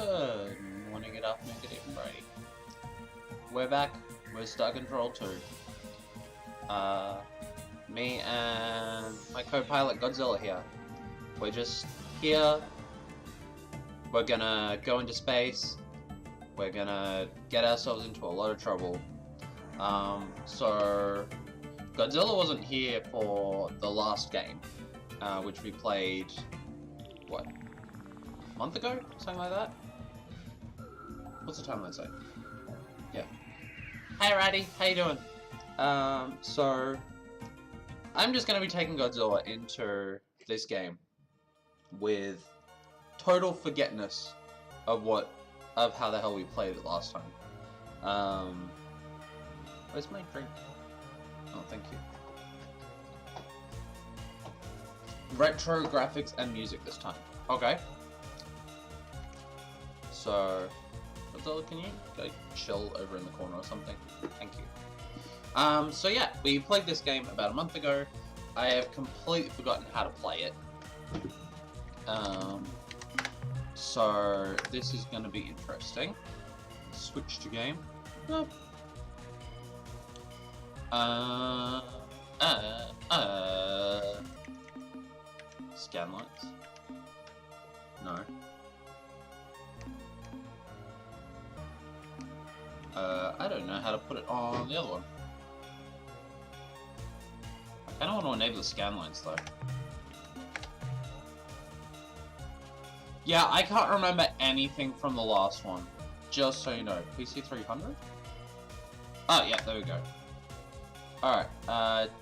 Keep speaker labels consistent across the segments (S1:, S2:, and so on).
S1: Good morning, good afternoon, good evening, Brady. We're back with Star Control 2. Me and my co-pilot Godzilla here. We're just here. We're gonna go into space. We're gonna get ourselves into a lot of trouble. So Godzilla wasn't here for the last game, which we played, what, a month ago? Something like that? What's the time, let's say? Yeah. Hey Raddy, how you doing? So I'm just gonna be taking Godzilla into this game with total forgetness of how the hell we played it last time. Where's my drink? Oh, thank you. Retro graphics and music this time. Okay. So, Godzilla, can you go chill over in the corner or something? Thank you. So yeah, we played this game about a month ago. I have completely forgotten how to play it. So this is going to be interesting. Switch to game. Oh. Scan lights? No. I don't know how to put it on the other one. I kinda want to enable the scan lines though. Yeah, I can't remember anything from the last one. Just so you know. PC 300? Oh, yeah, there we go. Alright,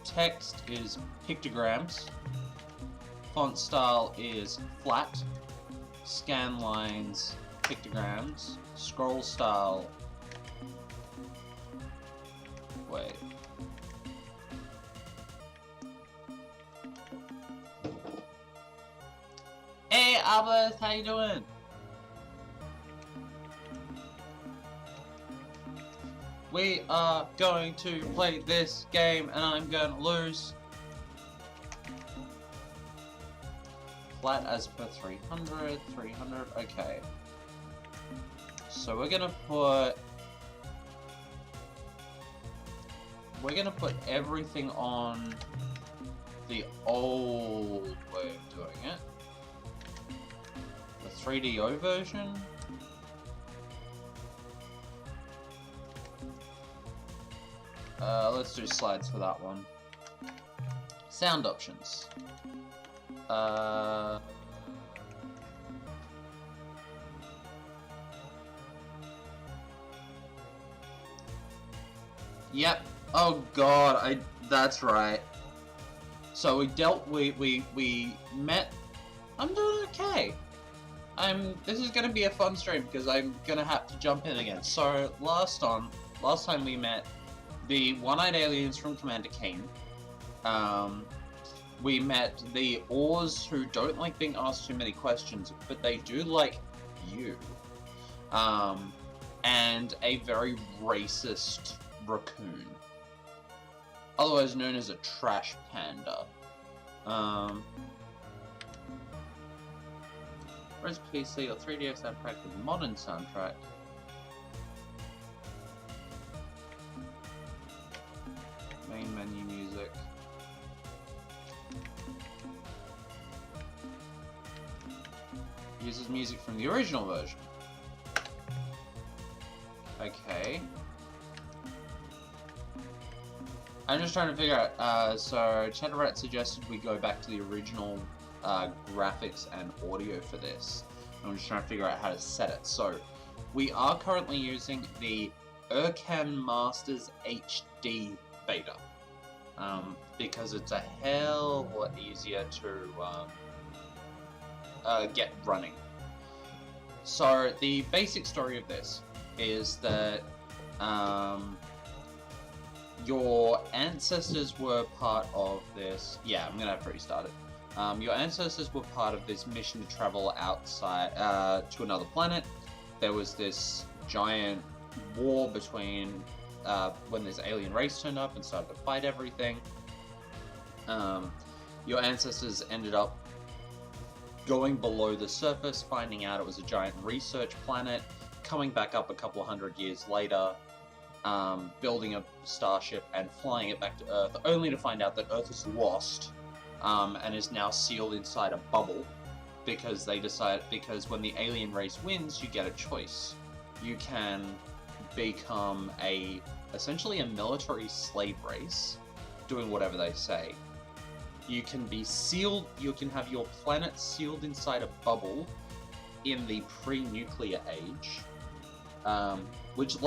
S1: text is pictograms. Font style is flat. Scan lines, pictograms. Scroll style... Wait. Hey Albert, how you doing? We are going to play this game and I'm going to lose. Flat as per 300, okay. So we're gonna put everything on the old way of doing it. The 3DO version. Let's do slides for that one. Sound options. Yep. Oh god, that's right. So we met. I'm doing okay. This is gonna be a fun stream because I'm gonna have to jump in again. So last time we met the one-eyed aliens from Commander Keen. We met the Urs who don't like being asked too many questions, but they do like you. And a very racist raccoon, otherwise known as a trash panda. Where's PC or 3DS soundtrack with modern soundtrack? Main menu music. Uses music from the original version. Okay. I'm just trying to figure out, so Chatterat suggested we go back to the original graphics and audio for this. I'm just trying to figure out how to set it. So, we are currently using the Ur-Quan Masters HD beta. Because it's a hell of a lot easier to get running. So, the basic story of this is that your ancestors were part of this. Yeah, I'm gonna have to restart it. Your ancestors were part of this mission to travel outside to another planet. There was this giant war between when this alien race turned up and started to fight everything. Your ancestors ended up going below the surface, finding out it was a giant research planet, coming back up a couple hundred years later, building a starship and flying it back to Earth, only to find out that Earth is lost, and is now sealed inside a bubble, because when the alien race wins, you get a choice. You can become essentially a military slave race, doing whatever they say. You can be sealed, you can have your planet sealed inside a bubble in the pre-nuclear age, which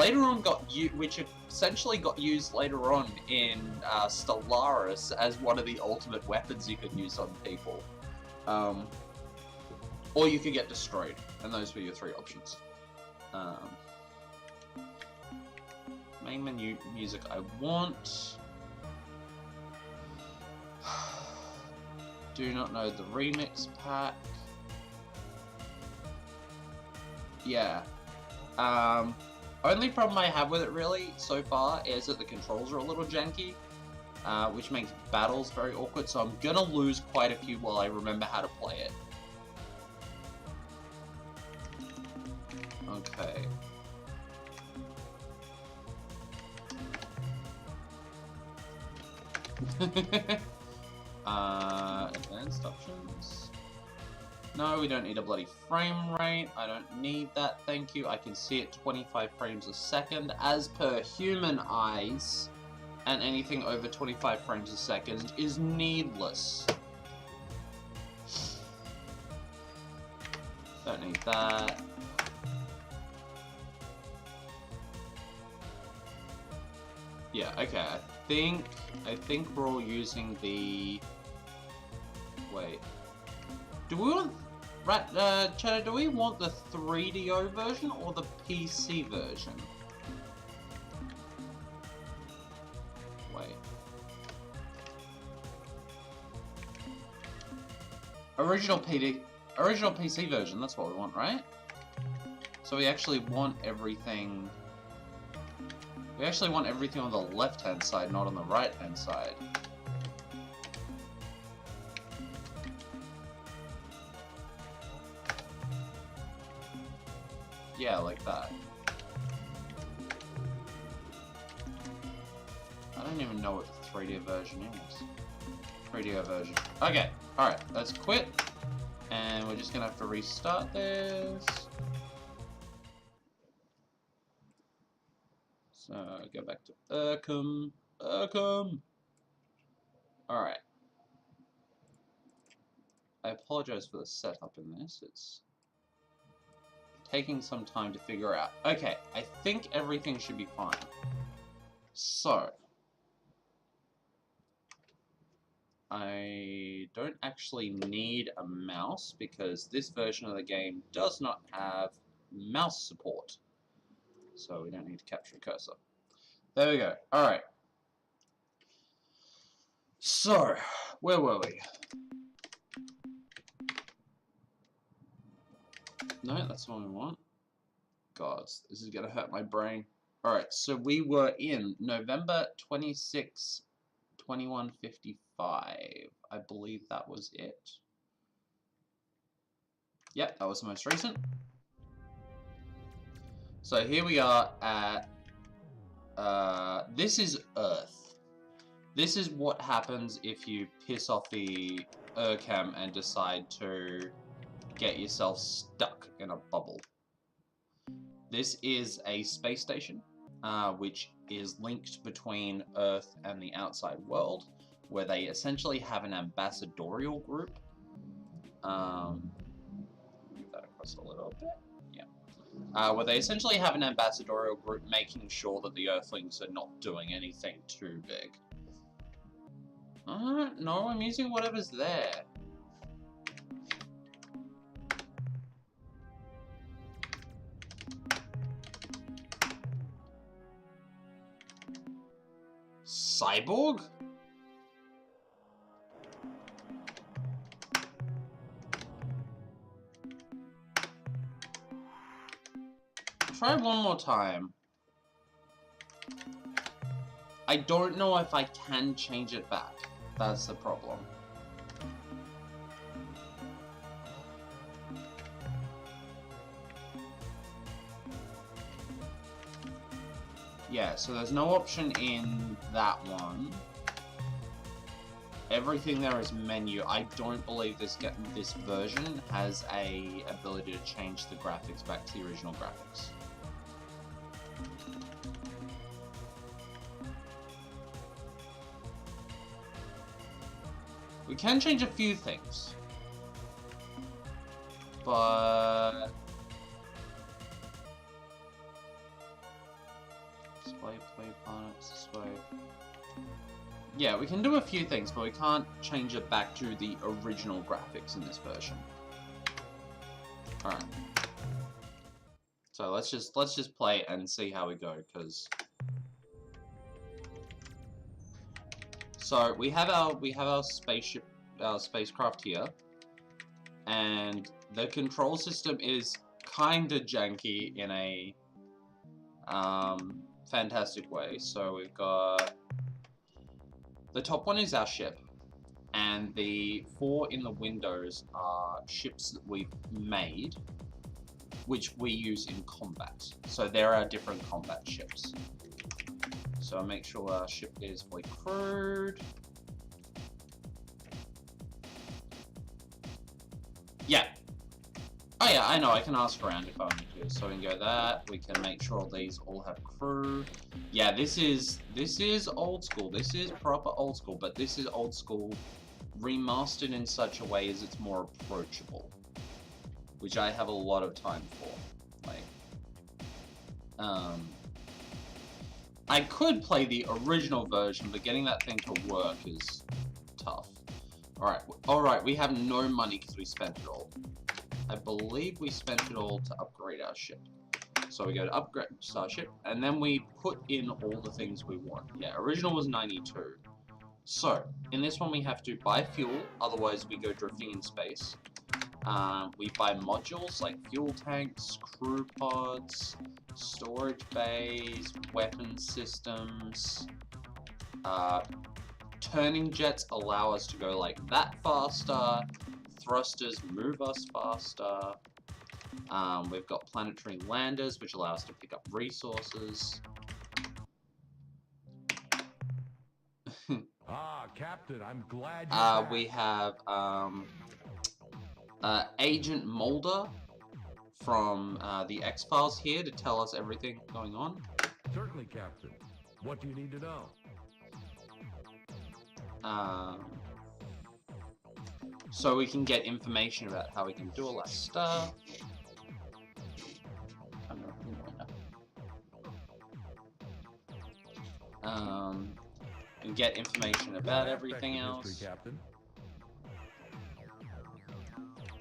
S1: essentially got used later on in Stellaris as one of the ultimate weapons you could use on people. Or you could get destroyed, and those were your three options. Main menu music I want. Do not know the remix pack. Yeah. Only problem I have with it really so far is that the controls are a little janky, which makes battles very awkward, so I'm gonna lose quite a few while I remember how to play it. Okay. Advanced options. No, we don't need a bloody frame rate. I don't need that, thank you. I can see it 25 frames a second as per human eyes, and anything over 25 frames a second is needless. Don't need that. Yeah, okay, I think we're all using the... Wait. Do we want... Right, Cheddar, do we want the 3DO version or the PC version? Wait. Original PC version, that's what we want, right? So we actually want everything... We actually want everything on the left-hand side, not on the right-hand side. Yeah, like that. I don't even know what the 3D version is. 3D version. Okay, alright, let's quit. And we're just gonna have to restart this. So, go back to Ur-Quan. Alright. I apologize for the setup in this. It's taking some time to figure out. Okay, I think everything should be fine. So, I don't actually need a mouse because this version of the game does not have mouse support. So we don't need to capture a cursor. There we go. Alright. So, where were we? No, that's what we want. God, this is gonna hurt my brain. Alright, so we were in November 26, 2155. I believe that was it. Yep, that was the most recent. So here we are at... this is Earth. This is what happens if you piss off the Ur-Quan and decide to get yourself stuck in a bubble. This is a space station, which is linked between Earth and the outside world, where they essentially have an ambassadorial group. Move that across a little bit. Yeah. Where they essentially have an ambassadorial group making sure that the Earthlings are not doing anything too big. No, I'm using whatever's there. Cyborg? Try one more time. I don't know if I can change it back. That's the problem. Yeah, so there's no option in that one. Everything there is menu. I don't believe this version has a ability to change the graphics back to the original graphics. We can change a few things, but display play parts, display. Yeah, we can do a few things, but we can't change it back to the original graphics in this version. All right. So let's just play and see how we go, because. So we have our spaceship, our spacecraft here, and the control system is kinda janky in a fantastic way. So we've got the top one is our ship, and the 4 in the windows are ships that we've made, which we use in combat. So there are different combat ships. So make sure our ship is fully crewed. Yeah. Oh yeah, I know, I can ask around if I want to. So we can go that, we can make sure these all have crew. Yeah, this is old school. This is proper old school, but this is old school remastered in such a way as it's more approachable. Which I have a lot of time for. Like, I could play the original version, but getting that thing to work is tough. Alright, we have no money because we spent it all. I believe we spent it all to upgrade our ship. So we go to upgrade our ship, and then we put in all the things we want. Yeah, original was 92. So, in this one we have to buy fuel, otherwise we go drifting in space. We buy modules like fuel tanks, crew pods, storage bays, weapon systems. Turning jets allow us to go like that faster. Thrusters move us faster. We've got planetary landers, which allow us to pick up resources.
S2: Captain, I'm glad you're back.
S1: We have Agent Mulder from the X-Files here to tell us everything going on.
S2: Certainly, Captain. What do you need to know?
S1: So we can get information about how we can do all that stuff. And get information about everything else.
S2: Captain.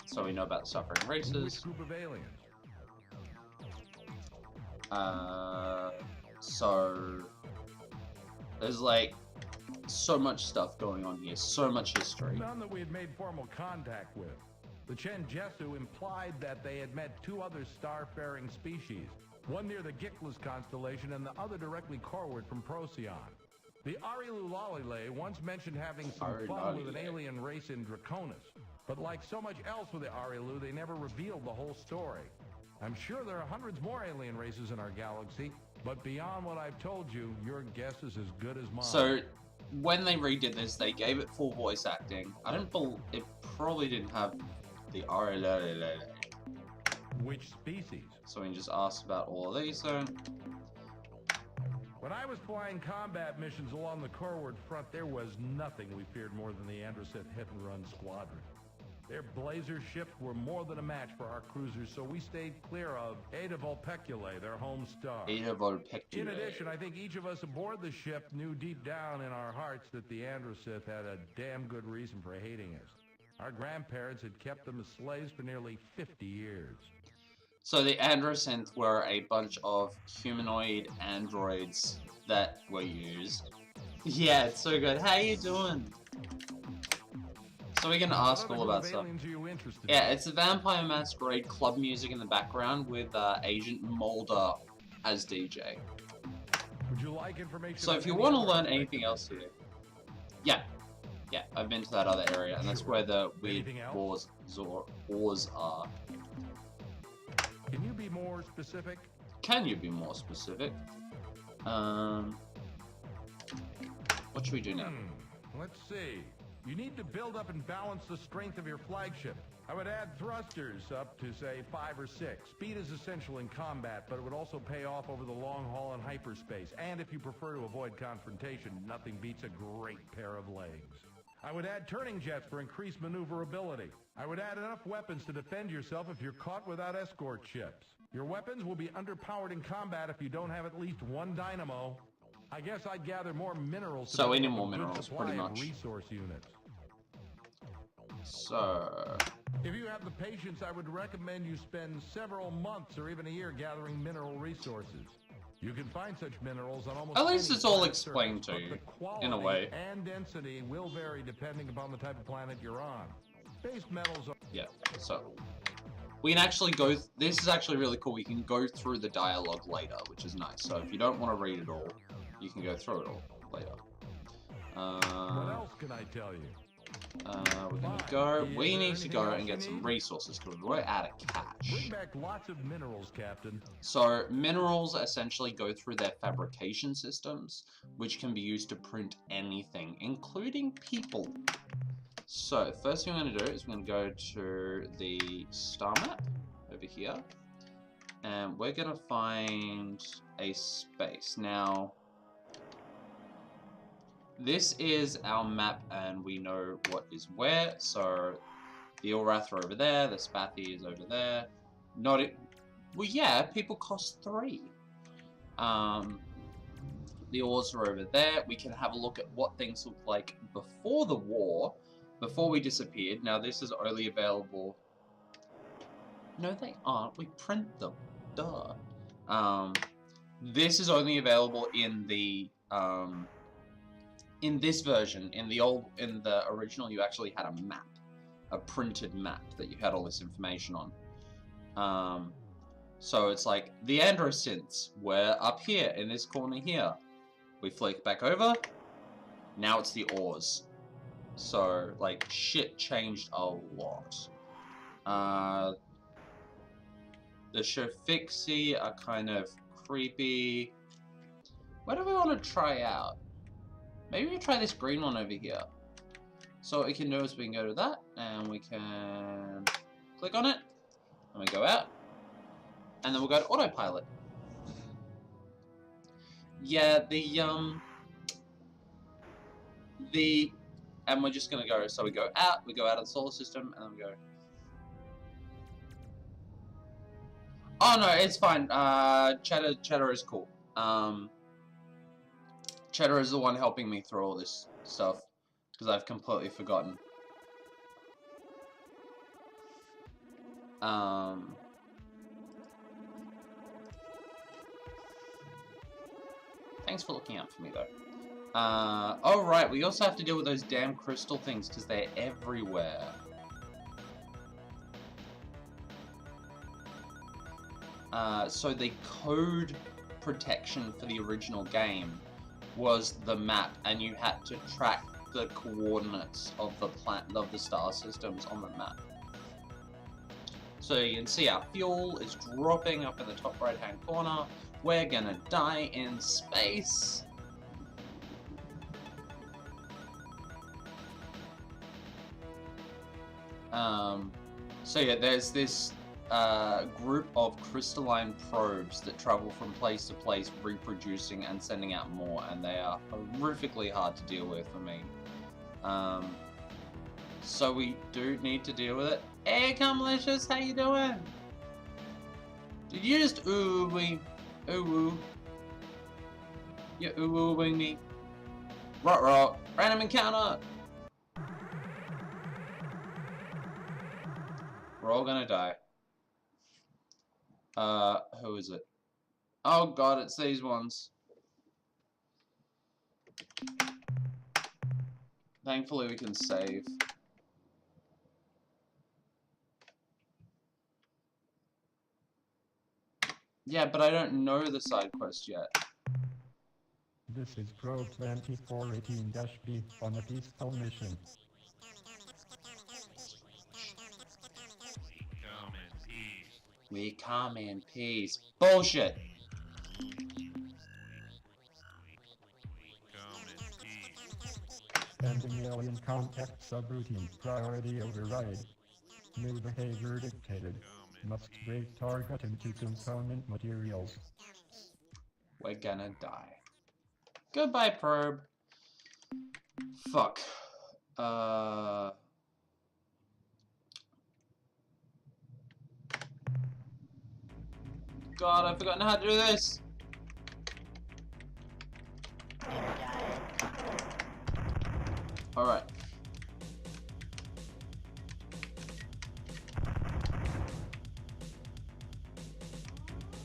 S1: So we know about the suffering races.
S2: Which group of aliens?
S1: So there's like so much stuff going on here, so much history.
S2: None that we had made formal contact with. The Chen Jesu implied that they had met 2 other star-faring species, one near the Gickless constellation and the other directly coreward from Procyon. The Arilulale once mentioned having some fun with an alien race in Draconis, but like so much else with the Arilu, they never revealed the whole story. I'm sure there are hundreds more alien races in our galaxy, but beyond what I've told you, your guess is as good as mine.
S1: So, when they redid this, they gave it full voice acting. I don't believe it probably didn't have the Arilulale.
S2: Which species?
S1: So we can just ask about all of these, so...
S2: When I was flying combat missions along the Corward front, there was nothing we feared more than the Androsith hit-and-run squadron. Their blazer ships were more than a match for our cruisers, so we stayed clear of Eta Vulpeculae, their home star.
S1: Eta Vulpeculae.
S2: In addition, I think each of us aboard the ship knew deep down in our hearts that the Androsith had a damn good reason for hating us. Our grandparents had kept them as slaves for nearly 50 years.
S1: So the Androsynth were a bunch of humanoid androids that were used. Yeah, it's so good. How you doing? So we can ask all about stuff. Yeah, it's a Vampire Masquerade club music in the background with Agent Mulder as DJ.
S2: Would you like information?
S1: So if you want to learn anything else here, yeah, I've been to that other area, and that's where the weird ores are.
S2: Can you be more specific?
S1: Can you be more specific? What should we do now?
S2: Let's see. You need to build up and balance the strength of your flagship. I would add thrusters up to, say, 5 or 6. Speed is essential in combat, but it would also pay off over the long haul in hyperspace. And if you prefer to avoid confrontation, nothing beats a great pair of legs. I would add turning jets for increased maneuverability. I would add enough weapons to defend yourself if you're caught without escort ships. Your weapons will be underpowered in combat if you don't have at least one dynamo. I guess I'd gather more minerals.
S1: So we need more minerals, pretty much.
S2: Resource units.
S1: So,
S2: if you have the patience, I would recommend you spend several months or even a year gathering mineral resources. You can find such minerals on almost
S1: at least
S2: any
S1: it's all
S2: planet
S1: explained
S2: surface,
S1: to
S2: but
S1: you,
S2: the quality
S1: in a way.
S2: and density will vary depending upon the type of planet you're on. Base metals are...
S1: Yeah, so we can actually go, this is actually really cool, we can go through the dialogue later, which is nice. So if you don't want to read it all, you can go through it all later.
S2: What else can I tell you?
S1: We're gonna go, we need to go and get some resources because we're out of cash.
S2: Bring back lots of minerals, Captain.
S1: So minerals essentially go through their fabrication systems, which can be used to print anything, including people. So first thing I'm going to do is we're going to go to the star map over here, and we're going to find a space. Now, this is our map, and we know what is where. So the Ur-Rath are over there, the Spathi is over there. Not it. Well, yeah, people cost 3. The ores are over there. We can have a look at what things looked like before the war. Before we disappeared. Now this is only available... No, they aren't. We print them. Duh. This is only available in the... in this version. In the original, you actually had a map. A printed map that you had all this information on. So it's like, the androsynths were up here, in this corner here. We flick back over. Now it's the ores. So, like, shit changed a lot. The Shofixi are kind of creepy. What do we want to try out? Maybe we try this green one over here. So what we can do is we can go to that, and we can click on it, and we go out, and then we'll go to autopilot. Yeah, and we're just gonna go, so we go out of the solar system, and then we go. Oh no, it's fine. Cheddar is cool. Cheddar is the one helping me through all this stuff, because I've completely forgotten. Thanks for looking out for me, though. Oh right, we also have to deal with those damn crystal things because they're everywhere. So the code protection for the original game was the map, and you had to track the coordinates of the star systems on the map. So you can see our fuel is dropping up in the top right hand corner. We're gonna die in space. So yeah, there's this group of crystalline probes that travel from place to place, reproducing and sending out more, and they are horrifically hard to deal with for me. So we do need to deal with it. Hey, Cumlicious, how you doing? Did you just ooh-wee? Ooh-woo? You ooh-woo-wing me? Rot-rot. Random encounter! We're all gonna die. Who is it? Oh god, it's these ones. Thankfully we can save. Yeah, but I don't know the side quest yet.
S3: This is Grove 2418-B on a peaceful mission.
S1: We come in peace. Bullshit!
S3: Ending alien contact subroutine. Priority override. New behavior dictated. Must break target into component materials.
S1: We're gonna die. Goodbye, probe. Fuck. God, I've forgotten how to do this. Alright.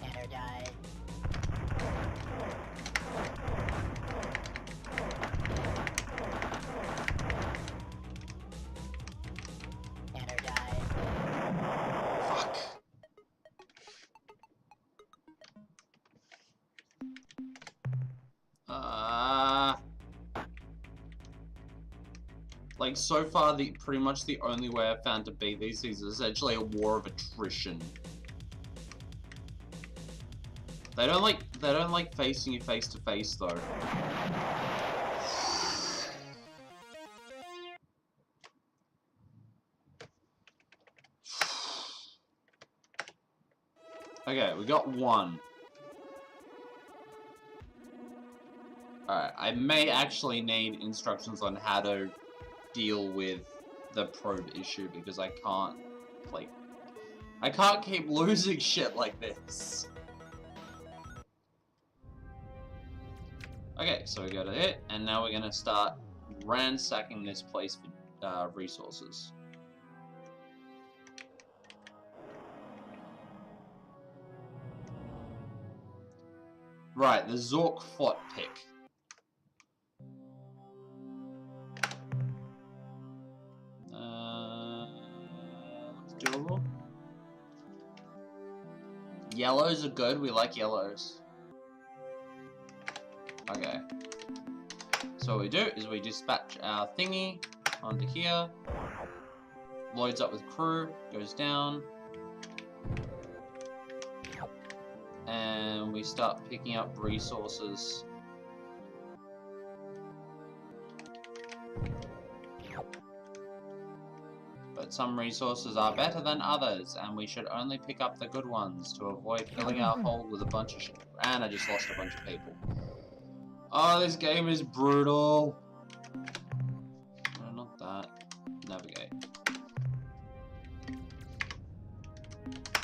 S4: Energize. Energize.
S1: Fuck. Like, so far, pretty much the only way I've found to beat these is essentially a war of attrition. They don't like facing you face to face, though. Okay, we got one. Alright, I may actually need instructions on how to deal with the probe issue, because I can't keep losing shit like this. Okay, so we go to it, and now we're gonna start ransacking this place for resources. Right, the Zork Fort pick. Doable. Yellows are good, we like yellows. Okay. So what we do is we dispatch our thingy onto here. Loads up with crew, goes down. And we start picking up resources. But some resources are better than others, and we should only pick up the good ones to avoid filling our hold with a bunch of shit. And I just lost a bunch of people. Oh, this game is brutal. No, not that. Navigate.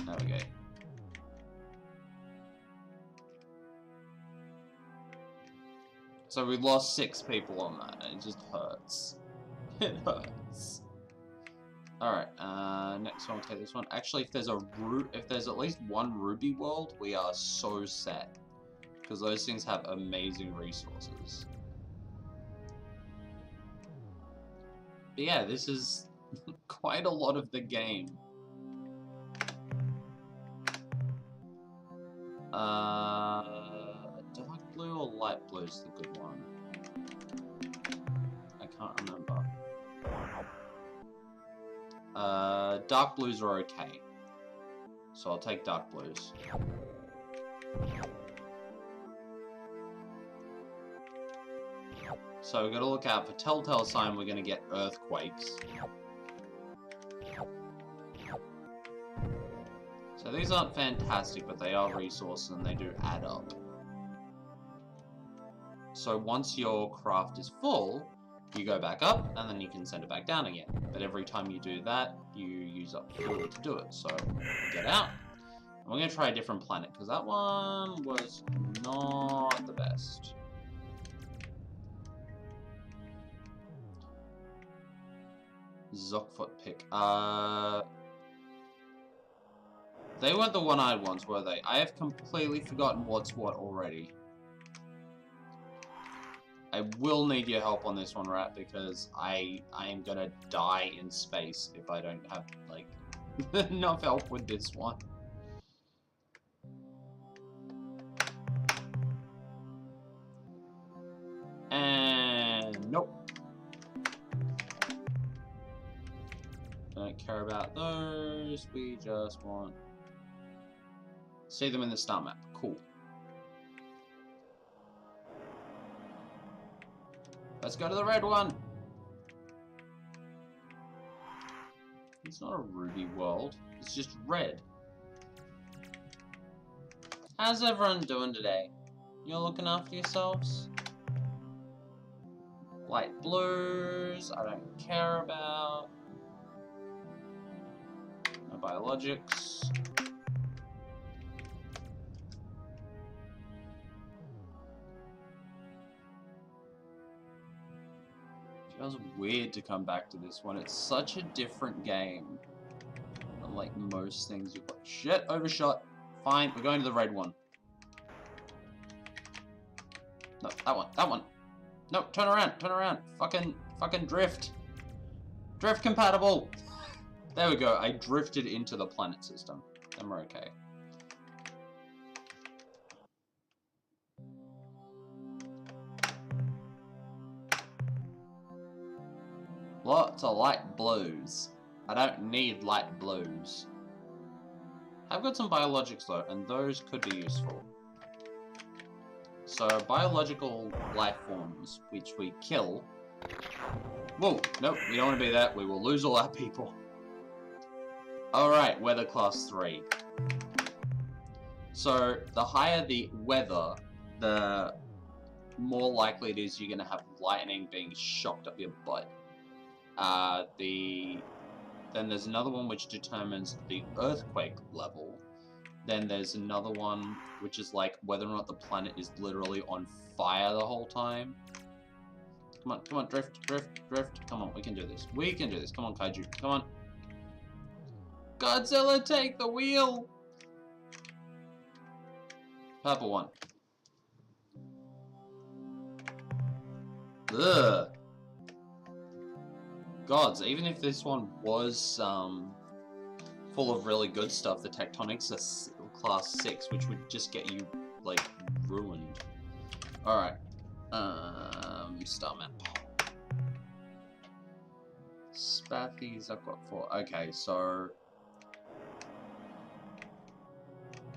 S1: Navigate. So we lost 6 people on that, and it just hurts. It hurts. Alright, next one, we'll take this one. Actually, if there's at least one Ruby world, we are so set. Because those things have amazing resources. But yeah, this is quite a lot of the game. Dark blue or light blue is the good one? I can't remember. Dark blues are okay. So I'll take dark blues. So we've got to look out for telltale sign we're going to get earthquakes. So these aren't fantastic, but they are resources and they do add up. So once your craft is full, you go back up and then you can send it back down again. But every time you do that, you use up fuel to do it. So get out. And we're going to try a different planet because that one was not the best. Zockfoot pick. They weren't the one-eyed ones, were they? I have completely forgotten what's what already. I will need your help on this one, Rat, because I am gonna die in space if I don't have, like, enough help with this one. And nope. Don't care about those, we just want... See them in the star map. Cool. Let's go to the red one. It's not a ruby world. It's just red. How's everyone doing today? You're looking after yourselves? Light blues, I don't care about. No biologics. Feels weird to come back to this one. It's such a different game. Unlike most things you've got. Shit, overshot. Fine, we're going to the red one. No, that one. No, turn around. Fucking drift. Drift compatible. There we go, I drifted into the planet system. Then we're okay. Lots of light blues. I don't need light blues. I've got some biologics though, and those could be useful. So, biological life forms, which we kill. Whoa, nope, we don't want to be that. We will lose all our people. Alright, weather class 3. So, the higher the weather, the more likely it is you're going to have lightning being shocked up your butt. Then there's another one which determines the earthquake level. Then there's another one which is like whether or not the planet is literally on fire the whole time. Come on, drift. Come on, we can do this. Come on, Kaiju, come on. Godzilla, take the wheel! Purple one. Ugh. Gods, even if this one was full of really good stuff, the tectonics are class 6, which would just get you, like, ruined. Alright. Star map. Spathies, I've got 4. Okay, so...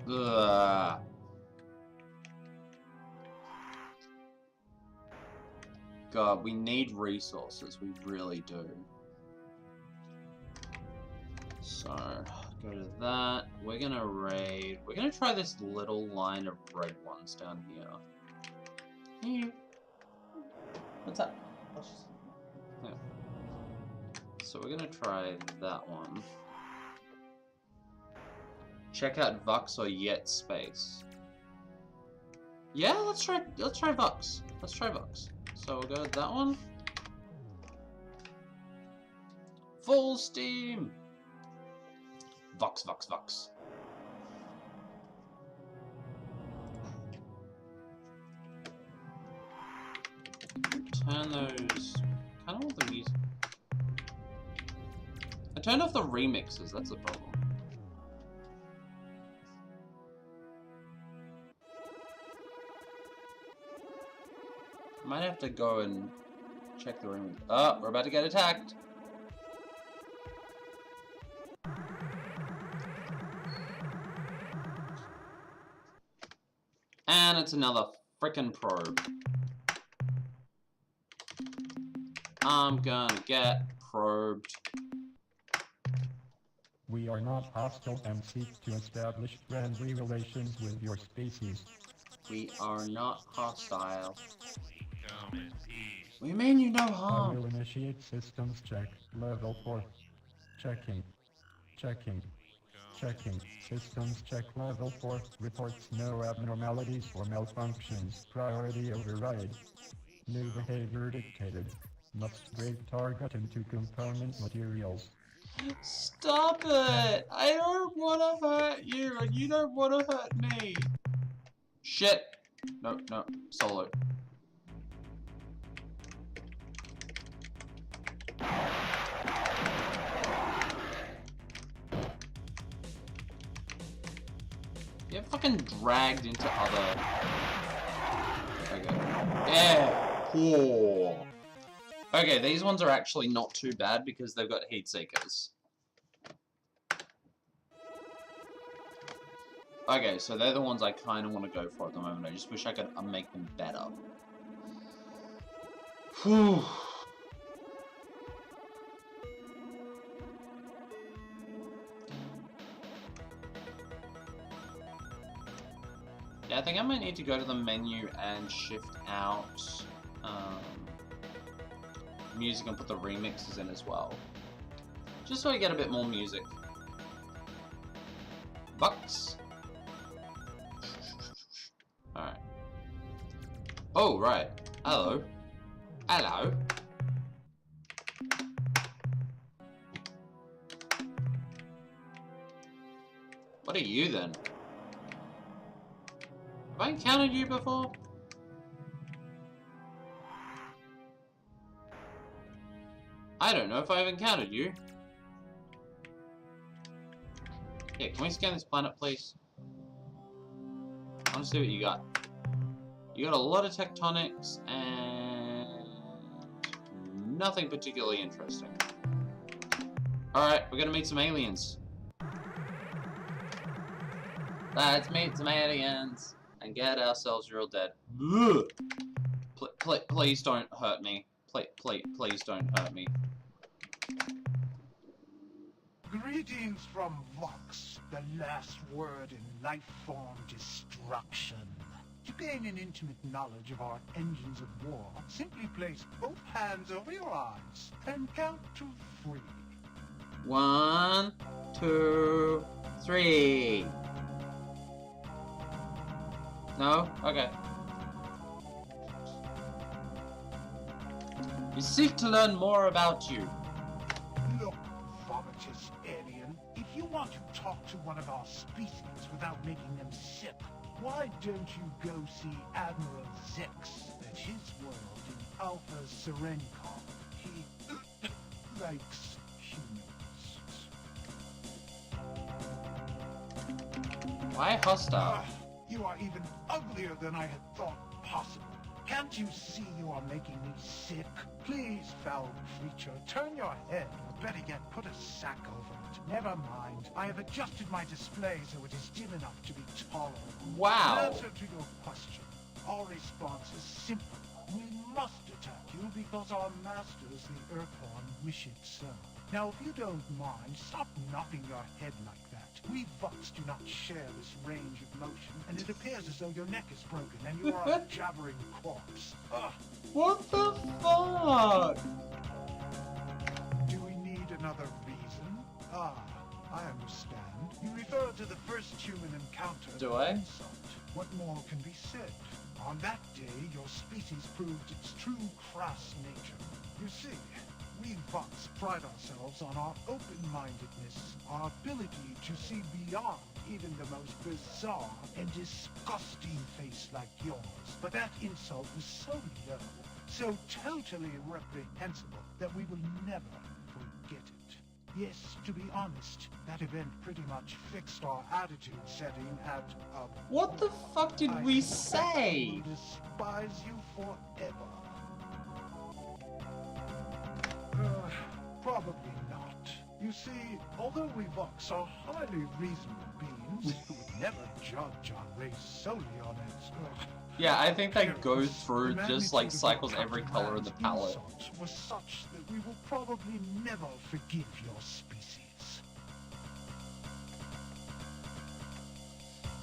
S1: Ugh. God, we need resources, we really do. So, go to that. We're gonna raid. We're gonna try this little line of red ones down here. What's up? Yeah. So we're gonna try that one. Check out Vux or Yet Space. Yeah, let's try Vux. Let's try Vux. So we'll go with that one. Full steam! Vux. Turn those... I kind of want the music. I turned off the remixes, that's the problem. Might have to go and check the remix. Oh, we're about to get attacked! And it's another frickin' probe. I'm gonna get probed.
S3: We are not hostile and seek to establish friendly relations with your species.
S1: We are not hostile. What do you mean you know
S3: I
S1: harm?
S3: will initiate systems check. Level 4. Checking. Systems check level 4. Reports no abnormalities or malfunctions. Priority override. New behavior dictated. Must break target into component materials.
S1: Stop it! I don't want to hurt you, and you don't want to hurt me. Shit! No, solo. You're fucking dragged into other... Okay. Yeah! Poor. Okay, these ones are actually not too bad because they've got heat seekers. Okay, so they're the ones I kind of want to go for at the moment. I just wish I could make them better. Whew. think I might need to go to the menu and shift out music and put the remixes in as well. Just so I get a bit more music. Bucks. Alright. Oh, right. Hello. Hello. What are you then? Have I encountered you before? I don't know if I've encountered you. Yeah, can we scan this planet, please? I want to see what you got. You got a lot of tectonics and nothing particularly interesting. Alright, we're gonna meet some aliens. Let's meet some aliens and get ourselves real dead. Please don't hurt me. Please don't hurt me.
S4: Greetings from Vox, the last word in life form destruction. To gain an intimate knowledge of our engines of war, simply place both hands over your eyes and count to 3.
S1: 1, 2, 3. No? Okay. We seek to learn more about you.
S4: Look, vomitous alien, if you want to talk to one of our species without making them sick, why don't you go see Admiral Zix at his world in Alpha Serencon? He likes humans.
S1: Why hostile?
S4: You are even uglier than I had thought possible. Can't you see you are making me sick? Please, foul creature, turn your head, or better yet, put a sack over it. Never mind. I have adjusted my display so it is dim enough to be tolerable.
S1: Wow.
S4: In answer to your question, our response is simple. We must attack you because our masters, the Ur-Quan, wish it so. Now, if you don't mind, stop knocking your head like that. We Vox do not share this range of motion, and it appears as though your neck is broken and you are a jabbering corpse. Ugh.
S1: What the fuck?
S4: Do we need another reason? Ah, I understand. You refer to the first human encounter.
S1: Do I?
S4: Insult. What more can be said? On that day, your species proved its true crass nature. You see, we Vox pride ourselves on our open-mindedness, our ability to see beyond even the most bizarre and disgusting face like yours. But that insult was so low, so totally reprehensible, that we will never forget it. Yes, to be honest, that event pretty much fixed our attitude setting at
S1: What the fuck did we say?
S4: I will despise you forever. Probably not. You see, although we Vox are highly reasonable beings who would never judge our race solely on its...
S1: Yeah, I think that goes through just like cycles every color of the palette.
S4: Insult was such that we will probably never forgive your species.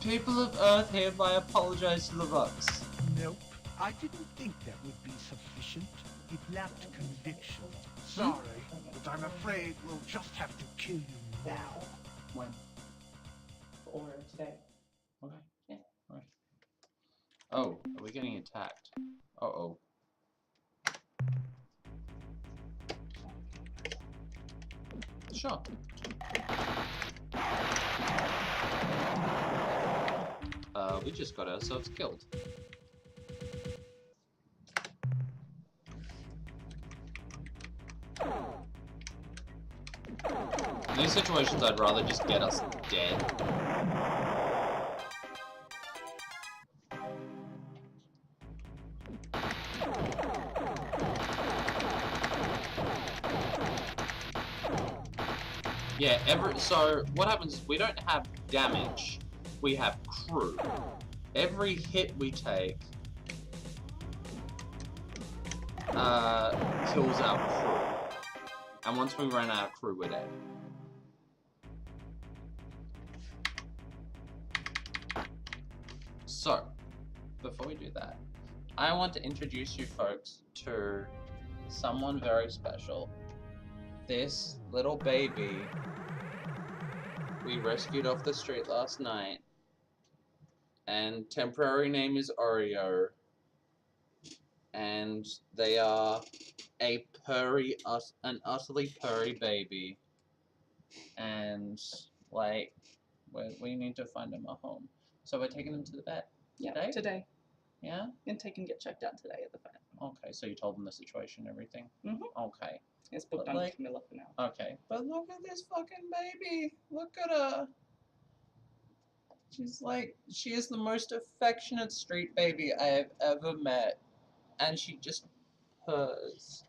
S1: People of Earth hereby apologize to the Vox.
S4: Nope. I didn't think that would be sufficient. It lacked conviction. Sorry, but I'm afraid we'll just have to kill you now.
S1: When? Or today. Okay. Yeah. Alright. Oh, are we getting attacked? Uh-oh. Sure. We just got ourselves killed. In these situations, I'd rather just get us dead. Yeah, so what happens is we don't have damage, we have crew. Every hit we take kills our crew. And once we run out of crew, we're dead. So, before we do that, I want to introduce you folks to someone very special. This little baby we rescued off the street last night, and temporary name is Oreo, and they are an utterly purry baby, and like we need to find them a home. So we're taking them to the vet.
S5: Yeah, today.
S1: Yeah?
S5: And take and get checked out today at the vet.
S1: Okay, so you told them the situation and everything?
S5: Mm-hmm.
S1: Okay.
S5: It's booked
S1: But
S5: on
S1: like-
S5: Camilla for now.
S1: Okay. But look at this fucking baby. Look at her. She is the most affectionate street baby I have ever met. And she just purrs.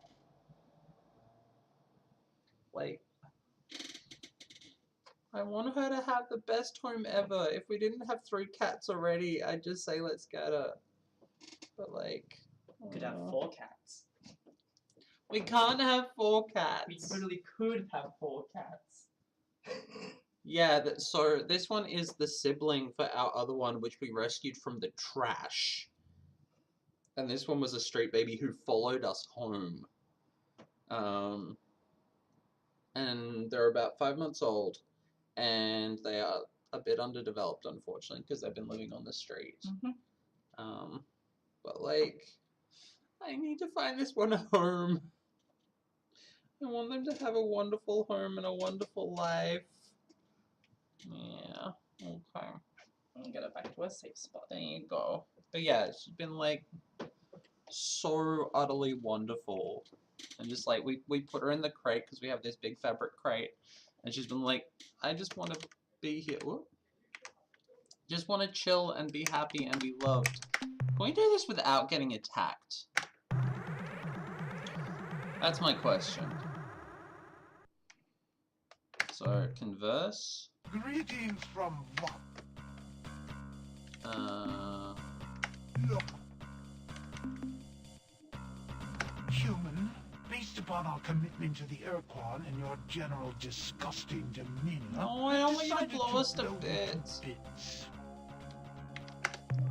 S1: Like, I want her to have the best home ever. If we didn't have 3 cats already, I'd just say let's get her. But like...
S5: We could have 4 cats.
S1: We can't have 4 cats.
S5: We literally could have 4 cats.
S1: Yeah, so this one is the sibling for our other one, which we rescued from the trash. And this one was a street baby who followed us home. And they're about 5 months old. And they are a bit underdeveloped, unfortunately, because they've been living on the street.
S5: Mm-hmm.
S1: But like, I need to find this one a home. I want them to have a wonderful home and a wonderful life. Yeah, okay.
S5: I'll get it back to a safe spot.
S1: There you go. But yeah, she's been like so utterly wonderful. And just like, we put her in the crate because we have this big fabric crate. And she's been like, I just want to be here. Whoop. Just want to chill and be happy and be loved. Can we do this without getting attacked? That's my question. So, converse.
S4: Greetings from what? Look. Human, based upon our commitment to the Ur-Quan and your general disgusting demeanor...
S1: No, I don't want you to
S4: decided
S1: blow us to
S4: blow you
S1: bits.
S4: bits.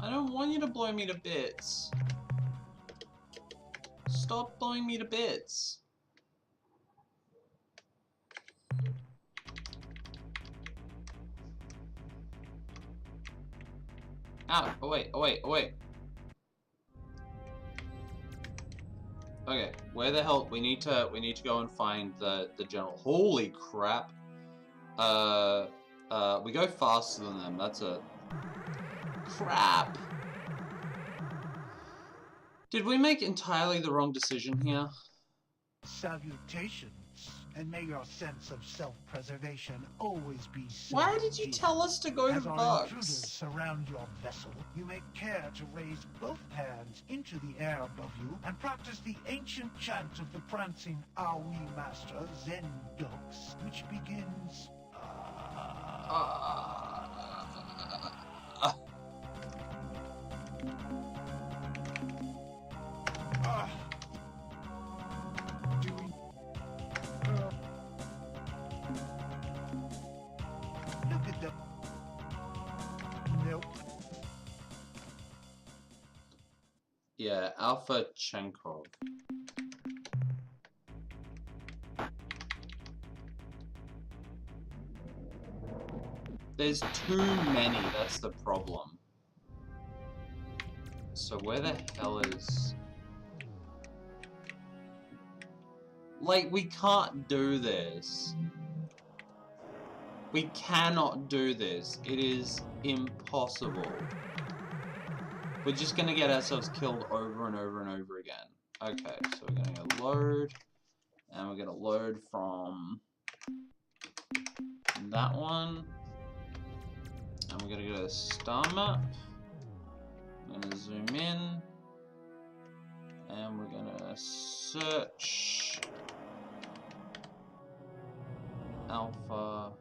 S1: I don't want you to blow me to bits. Stop blowing me to bits. Ow, oh wait, oh wait, oh wait. Okay, where the hell, we need to go and find the general. Holy crap. We go faster than them, that's a... Crap. Did we make entirely the wrong decision here?
S4: Salutations, and may your sense of self-preservation always be so
S1: Why did you
S4: deep.
S1: tell us to go to
S4: As our intruders
S1: Bugs?
S4: surround your vessel, you may care to raise both hands into the air above you and practice the ancient chant of the prancing Aoi master, Zen Dux, which begins... Doing... Look at the... Nope.
S1: Yeah, Alpha Chenkov. There's too many, that's the problem. So where the hell is... Like, we can't do this. We cannot do this. It is impossible. We're just gonna get ourselves killed over and over and over again. Okay, so we're gonna go load. And we're gonna load from that one. And we're gonna go to star map. I'm gonna zoom in. And we're gonna search Alpha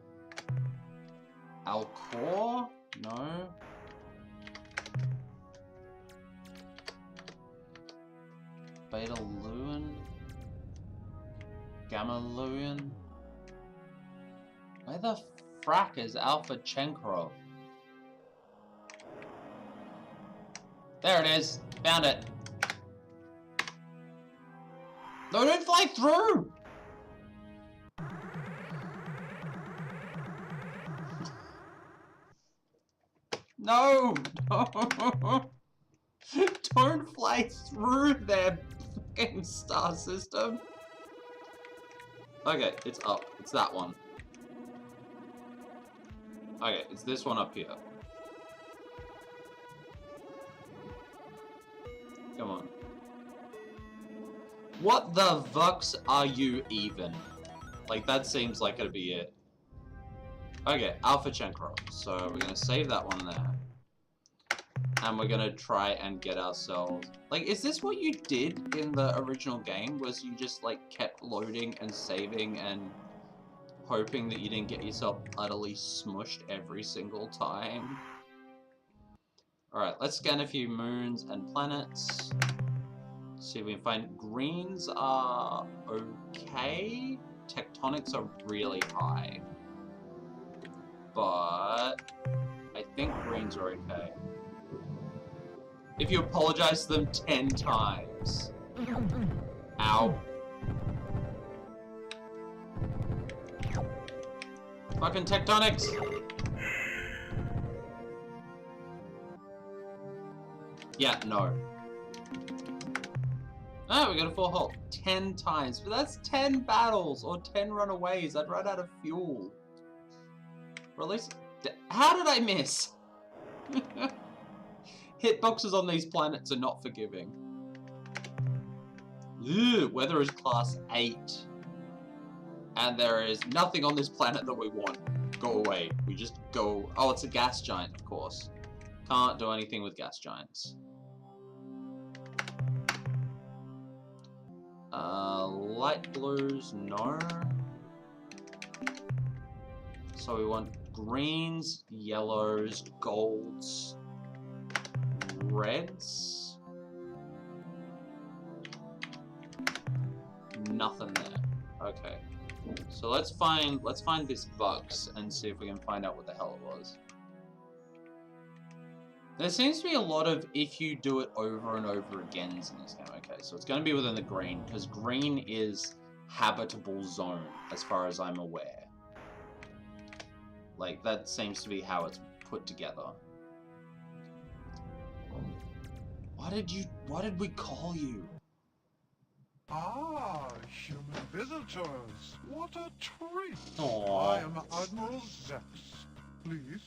S1: Alcor? No. Beta Luan? Gamma Luan? Where the frack is Alpha Chenkarov? There it is. Found it. No, don't fly through! No! Don't fly through their fucking star system. Okay, it's up. It's that one. Okay, it's this one up here. Come on. What the fucks are you even? Like, that seems like it'd be it. Okay, Alpha Chenkro. So we're gonna save that one there. And we're gonna try and get ourselves... Like, is this what you did in the original game? Was you just, like, kept loading and saving and hoping that you didn't get yourself utterly smushed every single time? Alright, let's scan a few moons and planets. See if we can find... Greens are okay. Tectonics are really high. But I think greens are okay. If you apologize to them 10 times. Ow. Fucking tectonics! Yeah, no. Oh, we got a full halt. 10 times. But that's 10 battles or 10 runaways. I'd run out of fuel. Or at least... How did I miss? Hitboxes on these planets are not forgiving. Ugh, weather is class 8. And there is nothing on this planet that we want. Go away. We just go... Oh, it's a gas giant, of course. Can't do anything with gas giants. Light blues, no. So we want greens, yellows, golds, reds. Nothing there. Okay. So let's find this bugs and see if we can find out what the hell it was. There seems to be a lot of if you do it over and over again in this game. Okay, so it's going to be within the green, because green is habitable zone, as far as I'm aware. Like, that seems to be how it's put together. What did we call you?
S4: Ah, human visitors. What a treat.
S1: Aww.
S4: I am Admiral Zex. Please,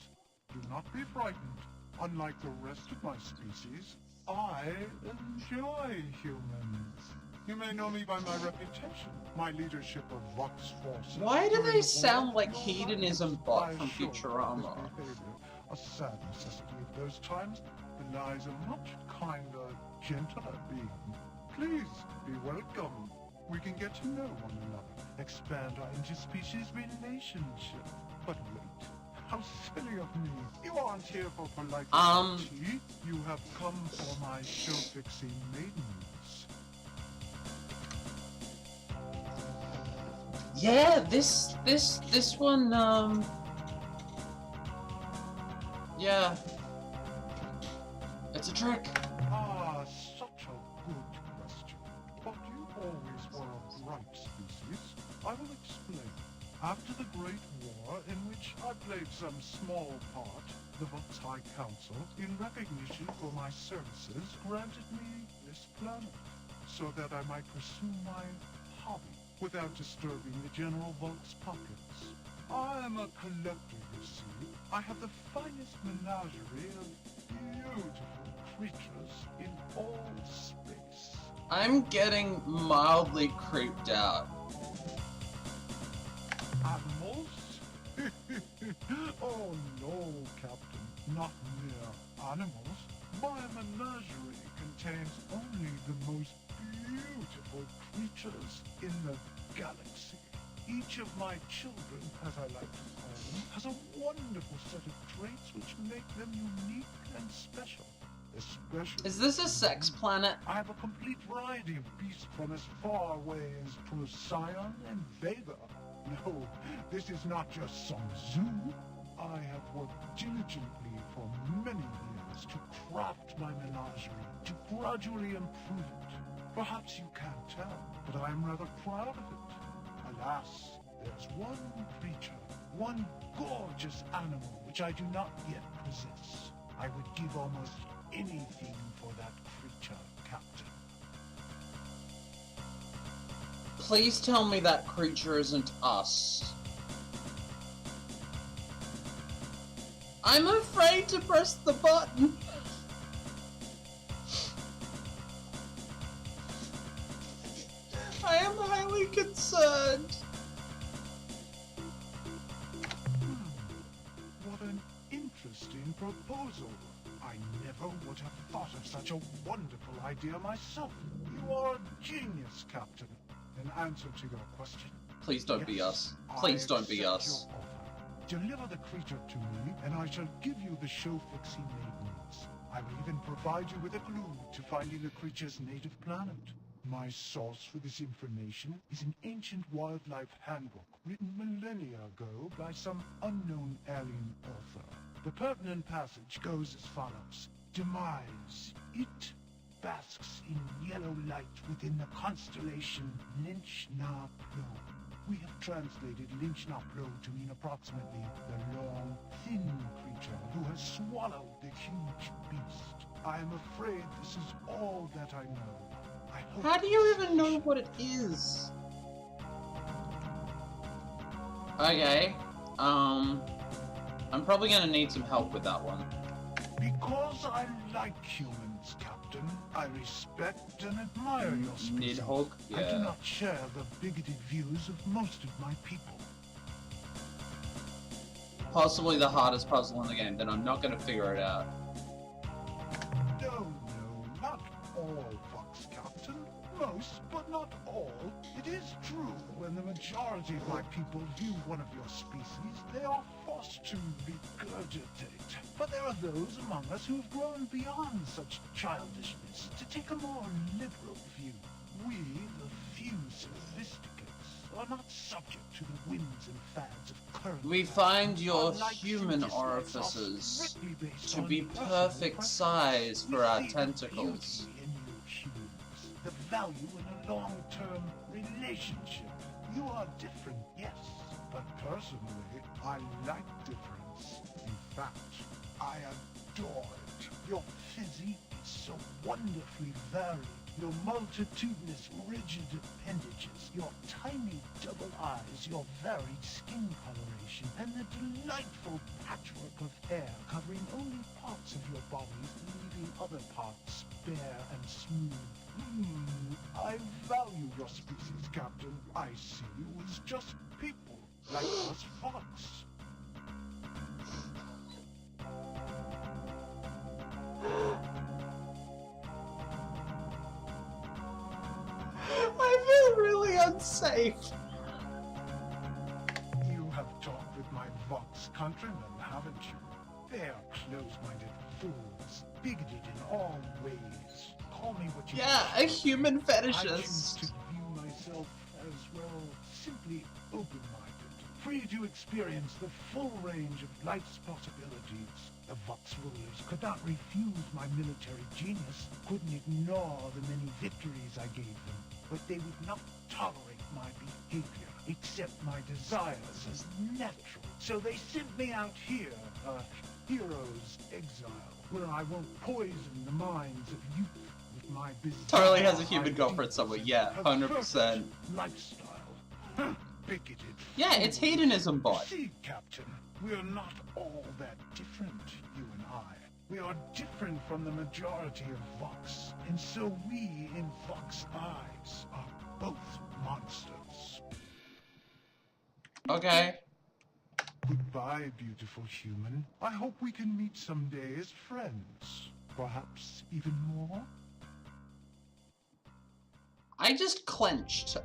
S4: do not be frightened. Unlike the rest of my species, I enjoy humans. You may know me by my reputation, my leadership of Vox forces.
S1: Why do
S4: during
S1: they
S4: the
S1: sound
S4: war.
S1: like Hedonism Bot from
S4: I assure you
S1: Futurama?
S4: this behavior, a sad necessity of those times, belies a much kinder, gentler being. Please be welcome. We can get to know one another, expand our interspecies relationship. But wait, how silly of me. You aren't here for polite You have come for my show-fixing maidens.
S1: Yeah, this one, yeah. It's a trick.
S4: Ah, such a good question. But you always were a bright species. I will explain. After the Great War, in which I played some small part, the Vox High Council, in recognition for my services, granted me this planet, so that I might pursue my hobby without disturbing the general Vox pockets. I am a collector, you see. I have the finest menagerie of beautiful creatures in all space.
S1: I'm getting mildly creeped out.
S4: Animals? Oh no, Captain. Not mere animals. My menagerie contains only the most beautiful creatures in the galaxy. Each of my children, as I like to call them, has a wonderful set of traits which make them unique and special. Especially...
S1: Is this a sex planet?
S4: I have a complete variety of beasts from as far away as Procyon and Vega. No, this is not just some zoo. I have worked diligently for many years years to craft my menagerie, to gradually improve it. Perhaps you can't tell, but I am rather proud of it. Alas, there's one creature, one gorgeous animal which I do not yet possess. I would give almost anything for that creature, Captain.
S1: Please tell me that creature isn't us. I'm afraid to press the button. I am highly concerned.
S4: What an interesting proposal. I never would have thought of such a wonderful idea myself. You are a genius, Captain. In answer to your question,
S1: Please don't be us. Please don't be us.
S4: your offer. Deliver the creature to me, and I shall give you the show-fixing maidens. I will even provide you with a clue to finding the creature's native planet. My source for this information is an ancient wildlife handbook written millennia ago by some unknown alien author. The pertinent passage goes as follows. Demise. It basks in yellow light within the constellation Lynch-Na-Plo. We have translated Lynch-Na-Plo to mean approximately the long, thin creature who has swallowed the huge beast. I am afraid this is all that I know. I hope
S1: How do you even know what it is? Okay, I'm probably gonna need some help with that one.
S4: Because I like humans, Captain, I respect and admire your species.
S1: Nidhogg?
S4: I do
S1: Yeah.
S4: not share the bigoted views of most of my people.
S1: Possibly the hardest puzzle in the game, then I'm not gonna figure it out.
S4: No, not all, Fox Captain. Most, but not all. It is true, when the majority of my people view one of your species, they are forced to regurgitate. But there are those among us who have grown beyond such childishness to take a more liberal view. We, the few sophisticates, are not subject to the whims and fads of current
S1: We
S4: times.
S1: find your
S4: Our likes and
S1: human
S4: dislikes are
S1: orifices
S4: strictly based
S1: to
S4: on
S1: be
S4: personal
S1: perfect
S4: preference.
S1: size
S4: We
S1: for our
S4: see the
S1: tentacles.
S4: beauty in you humans, the value in a long-term relationship. You are different, yes, but personally, I like difference. In fact, I adore it. Your physique is so wonderfully varied. Your multitudinous, rigid appendages, your tiny double eyes, your varied skin coloration, and the delightful patchwork of hair covering only parts of your bodies, leaving other parts bare and smooth. I value your species, Captain. I see you as just people, like us Fox.
S1: I feel really unsafe.
S4: You have talked with my Vox countrymen, haven't you? They are close-minded fools, bigoted in all ways. Call me what you
S1: Yeah, a
S4: wish.
S1: human
S4: I choose to
S1: fetishist.
S4: view myself as, well, simply open-minded, free to experience the full range of life's possibilities. The Vox rulers could not refuse my military genius, couldn't ignore the many victories I gave them, but they would not tolerate my behavior, accept my desires as natural. So they sent me out here, a hero's exile, where I won't poison the minds of youth with my bizarre
S1: Totally has a human
S4: ideas
S1: girlfriend somewhere, yeah,
S4: of
S1: 100%.
S4: perfect lifestyle. Bigoted.
S1: Yeah, it's
S4: fools.
S1: hedonism bot.
S4: See, Captain, we're not all that different, you and I. We are different from the majority of Vox, and so we, in Vox eyes, are both monsters.
S1: Okay.
S4: Goodbye, beautiful human. I hope we can meet someday as friends. Perhaps even more?
S1: I just clenched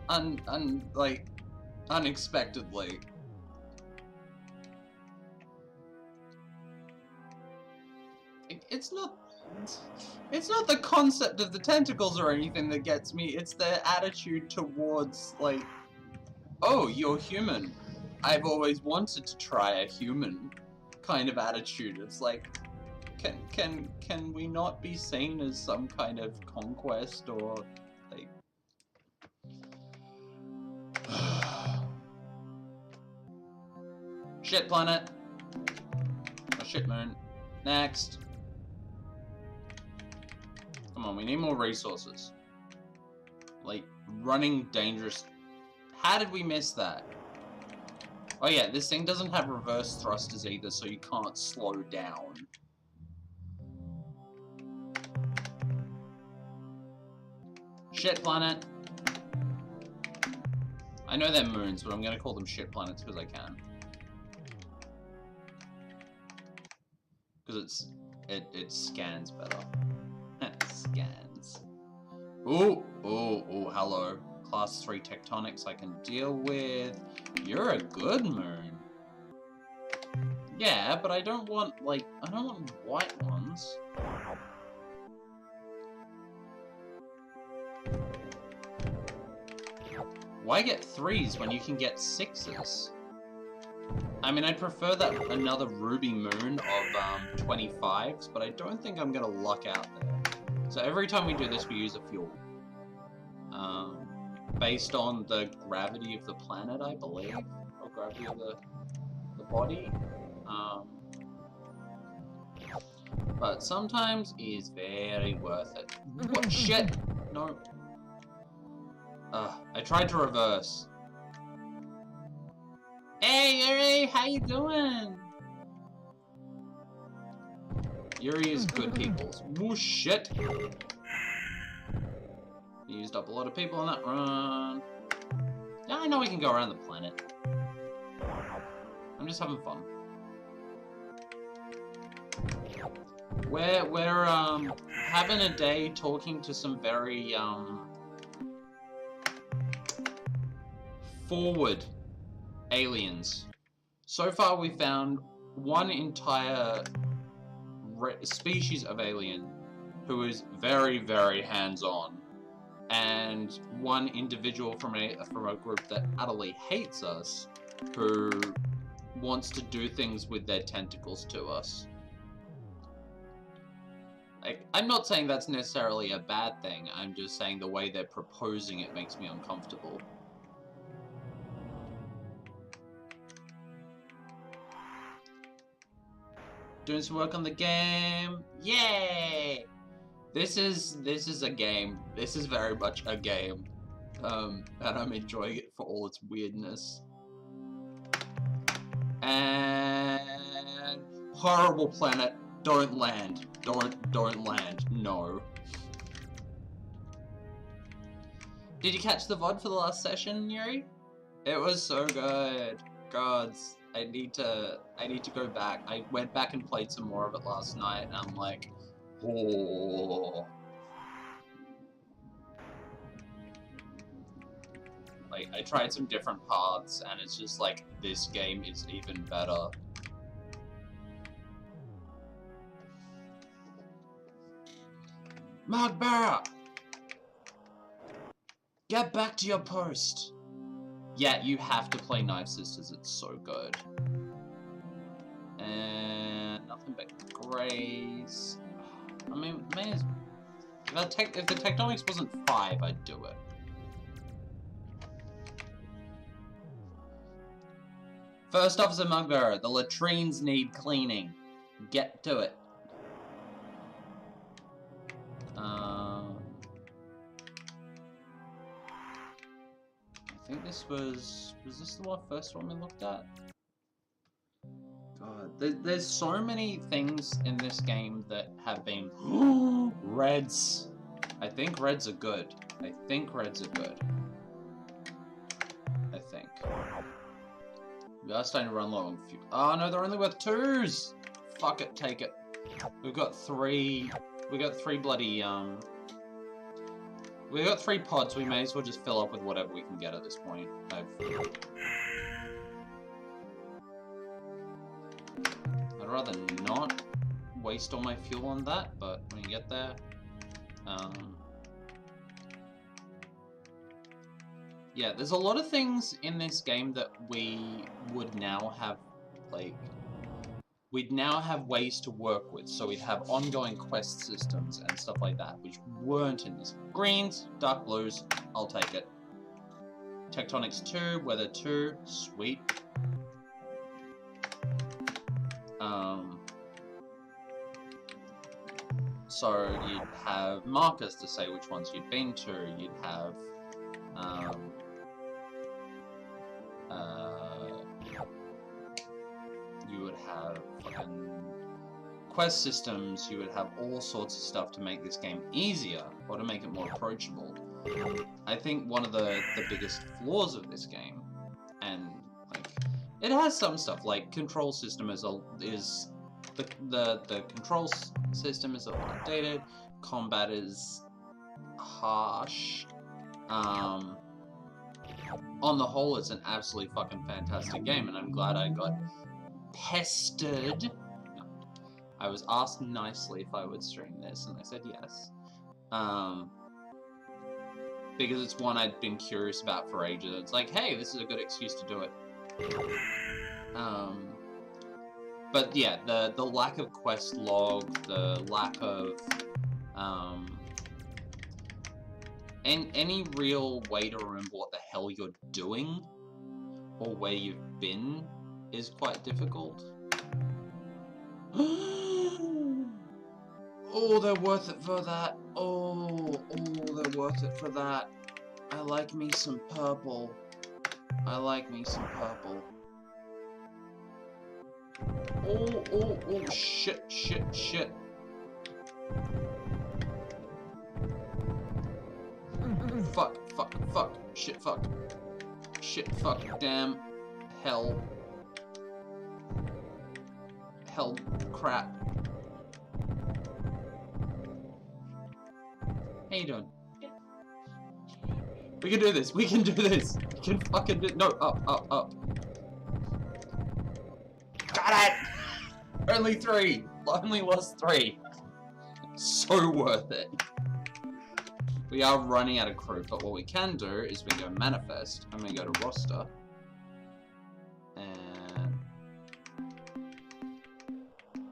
S1: unexpectedly. It's not the concept of the tentacles or anything that gets me, it's the attitude towards, like, oh, you're human. I've always wanted to try a human kind of attitude. It's like, Can we not be seen as some kind of conquest or like? Shit planet. Oh, shit moon. Next. Come on, we need more resources. Like, running dangerous. How did we miss that? Oh yeah, this thing doesn't have reverse thrusters either, so you can't slow down. Shit planet. I know they're moons, but I'm gonna call them shit planets because I can. Because it scans better. Scans. Ooh, hello. Class 3 tectonics I can deal with. You're a good moon. Yeah, but I don't want, like, I don't want white ones. Why get 3s when you can get 6s? I mean, I'd prefer that another ruby moon of 25s, but I don't think I'm gonna luck out there. So every time we do this, we use a fuel. Based on the gravity of the planet, I believe, or gravity of the body. But sometimes is very worth it. What shit? No. I tried to reverse. Hey Yuri, how you doing? Yuri is good peoples. Oh shit! Used up a lot of people on that run. Yeah, I know we can go around the planet. I'm just having fun. We're having a day talking to some very forward aliens. So far we found one entire species of alien who is very, very hands-on, and one individual from a group that utterly hates us, who wants to do things with their tentacles to us. Like, I'm not saying that's necessarily a bad thing, I'm just saying the way they're proposing it makes me uncomfortable. Doing some work on the game. Yay! This is a game. This is very much a game. And I'm enjoying it for all its weirdness. And horrible planet. Don't land. Don't land. No. Did you catch the VOD for the last session, Yuri? It was so good. Gods. I need to go back. I went back and played some more of it last night, and I'm like, oh. Like, I tried some different paths, and it's just like, this game is even better. Magbearer! Get back to your post! Yeah, you have to play Knife Sisters, it's so good. And nothing but grace. I mean, if the tectonics wasn't 5, I'd do it. First Officer Mugbearer, the latrines need cleaning. Get to it. I think this was this the first one we looked at? God, there's so many things in this game that have been reds. I think reds are good. I think reds are good. I think. We are starting to run low on fuel. Oh no, they're only worth 2s! Fuck it, take it. We've got 3. We got 3 bloody we got 3 pods, we may as well just fill up with whatever we can get at this point. I'd rather not waste all my fuel on that, but when you get there, yeah, there's a lot of things in this game that we would now have, like, we'd now have ways to work with. So we'd have ongoing quest systems and stuff like that, which weren't in this. Greens, dark blues, I'll take it. Tectonics 2, Weather 2, sweet. So you'd have markers to say which ones you'd been to. You'd have you would have fucking quest systems. You would have all sorts of stuff to make this game easier or to make it more approachable. I think one of the biggest flaws of this game, and like it has some stuff like control system the control system is outdated. Combat is harsh. On the whole, it's an absolutely fucking fantastic game, and I'm glad I got pestered. No. I was asked nicely if I would stream this, and I said yes. Because it's one I'd been curious about for ages. It's like, hey, this is a good excuse to do it. But yeah, the lack of quest log, the lack of any real way to remember what the hell you're doing or where you've been is quite difficult. Oh, they're worth it for that. Oh, they're worth it for that. I like me some purple. I like me some purple. Oh, shit. Fuck. Shit, fuck, damn. Hell, crap. How you doing? We can do this, we can fucking do. No, up. Got it! Only 3! Only lost 3. So worth it. We are running out of crew, but what we can do is we go manifest, and we go to roster.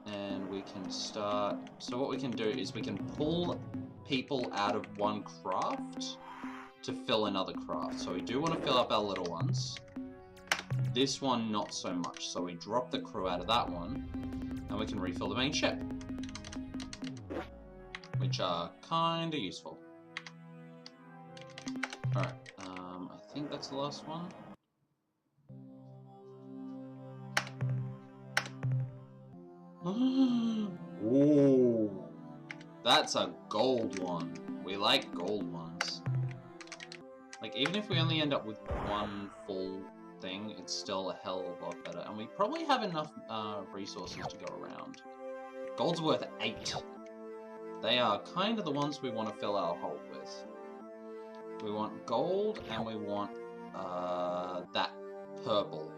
S1: And we can start. So what we can do is we can pull people out of one craft to fill another craft. So we do want to fill up our little ones. This one, not so much. So we drop the crew out of that one, and we can refill the main ship. Which are kinda useful. Alright, I think that's the last one. Ooh, that's a gold one. We like gold ones. Like, even if we only end up with one full thing, it's still a hell of a lot better. And we probably have enough resources to go around. Gold's worth 8. They are kind of the ones we want to fill our hold with. We want gold, and we want that purple.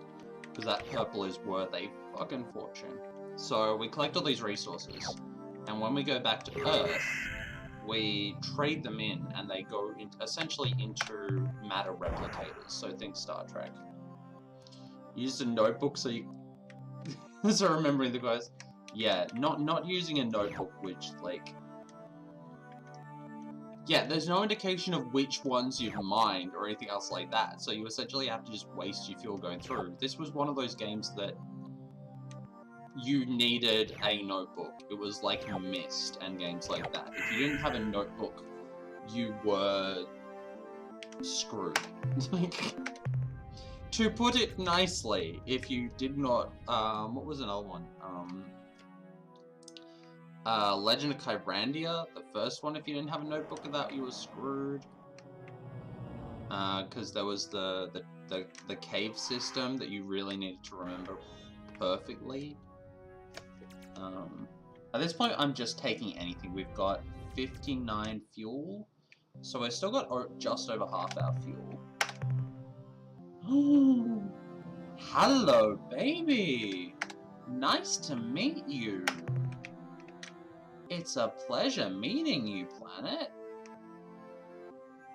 S1: Because that purple is worth a fucking fortune. So we collect all these resources, and when we go back to Earth, we trade them in, and they go essentially into matter replicators. So think Star Trek. Use a notebook so you... so remembering the guys. Yeah, not using a notebook, which, like... Yeah, there's no indication of which ones you've mined or anything else like that, so you essentially have to just waste your fuel going through. This was one of those games that you needed a notebook. It was like Myst and games like that. If you didn't have a notebook, you were screwed. To put it nicely, if you did not, what was another one? Legend of Kyrandia, the first one, if you didn't have a notebook of that, you were screwed. Because there was the cave system that you really needed to remember perfectly. At this point, I'm just taking anything. We've got 59 fuel, so we've still got just over half our fuel. Hello, baby! Nice to meet you. It's a pleasure meeting you, planet.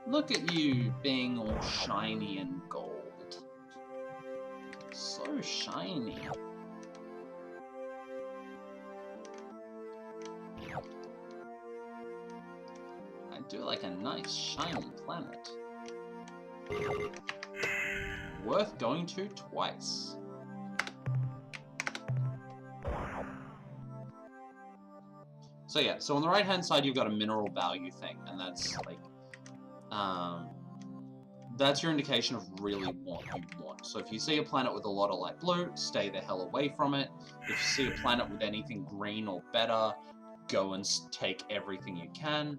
S1: Look at you being all shiny and gold. So shiny. like a nice shiny planet. Worth going to twice. So yeah, so on the right hand side you've got a mineral value thing, and that's like, that's your indication of really what you want. So if you see a planet with a lot of light blue, stay the hell away from it. If you see a planet with anything green or better, go and take everything you can.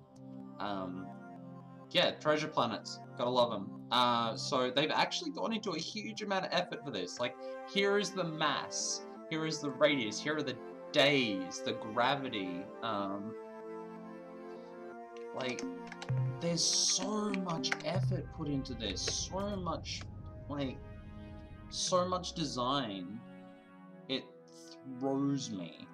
S1: Yeah, treasure planets. Gotta love them. So they've actually gone into a huge amount of effort for this. Like, here is the mass. Here is the radius. Here are the days, the gravity. Like, there's so much effort put into this. So much, like, so much design. It throws me.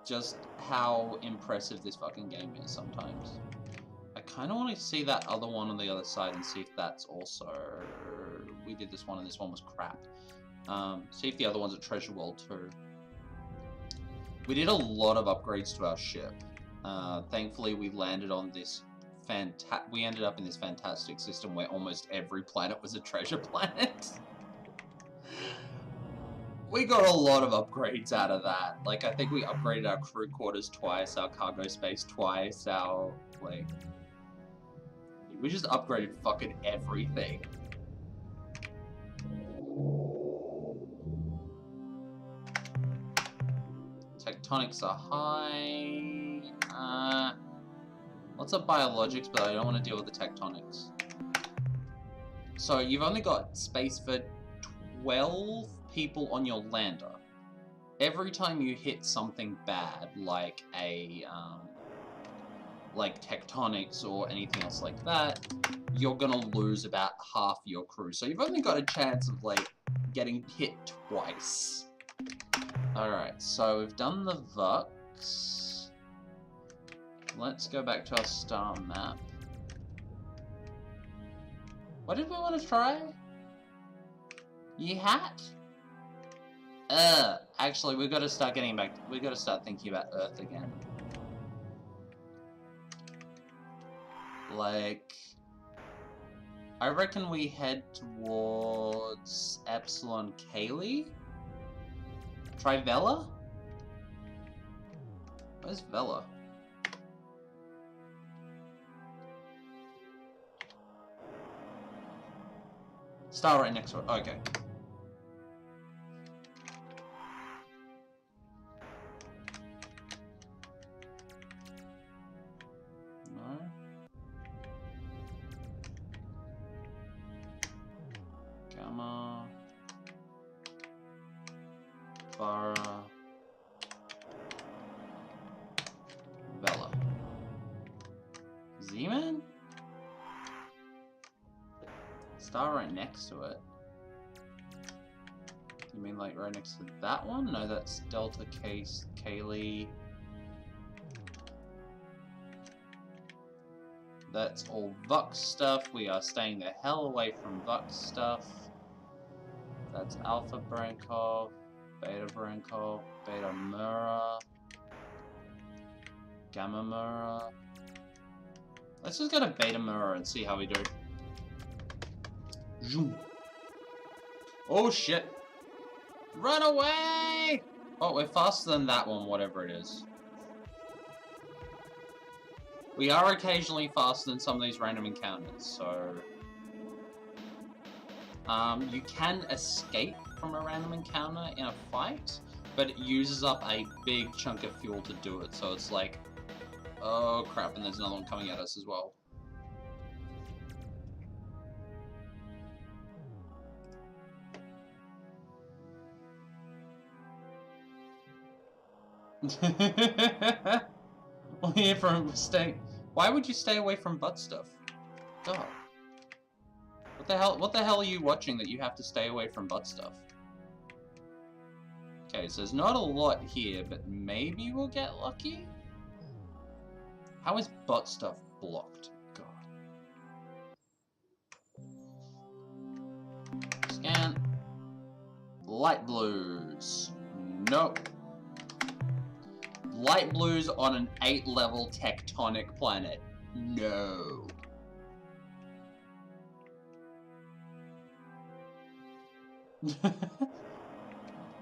S1: Just how impressive this fucking game is sometimes. I kind of want to see that other one on the other side and see if that's also... We did this one and this one was crap. See if the other one's a treasure world too. We did a lot of upgrades to our ship. Thankfully we landed on this we ended up in this fantastic system where almost every planet was a treasure planet. We got a lot of upgrades out of that. Like, I think we upgraded our crew quarters twice, our cargo space twice, our, like... We just upgraded fucking everything. Tectonics are high. Lots of biologics, but I don't want to deal with the tectonics. So, you've only got space for 12 people on your lander. Every time you hit something bad, like a, like tectonics or anything else like that, you're gonna lose about half your crew. So you've only got a chance of, like, getting hit twice. Alright, so we've done the Vux. Let's go back to our star map. What did we want to try? Ye hat? Actually, we've got to start getting back. We've got to start thinking about Earth again. Like, I reckon we head towards Epsilon Cayley? Try Vela? Where's Vela? Star right next to it. Okay. No. Gamma. Bara. Vela. Z-Man? Star right next to it. You mean like right next to that one? No, that's Delta Case Cayley. That's all Vux stuff. We are staying the hell away from Vux stuff. That's Alpha Brankov, Beta Brankov, Beta Mura, Gamma Mura. Let's just go to Beta Mura and see how we do. Zoom. Oh shit! Run away! Oh, we're faster than that one, whatever it is. We are occasionally faster than some of these random encounters, so... you can escape from a random encounter in a fight, but it uses up a big chunk of fuel to do it, so it's like... Oh crap, and there's another one coming at us as well. Why would you stay away from butt stuff? God. What the hell are you watching that you have to stay away from butt stuff? Okay, so there's not a lot here, but maybe we'll get lucky? How is butt stuff blocked? God. Scan. Light blues. Nope. Light blues on an 8-level tectonic planet. No.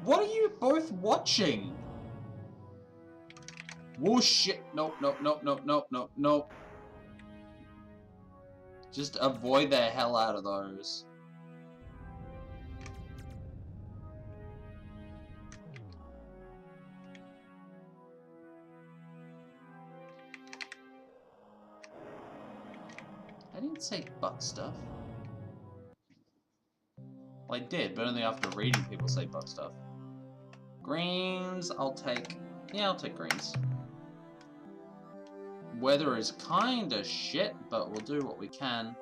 S1: What are you both watching? Whoa, shit. Nope, nope, nope, nope, nope, nope, nope. Just avoid the hell out of those. I didn't say butt stuff. Well, I did, but only after reading people say butt stuff. Greens, I'll take... Yeah, I'll take greens. Weather is kinda shit, but we'll do what we can.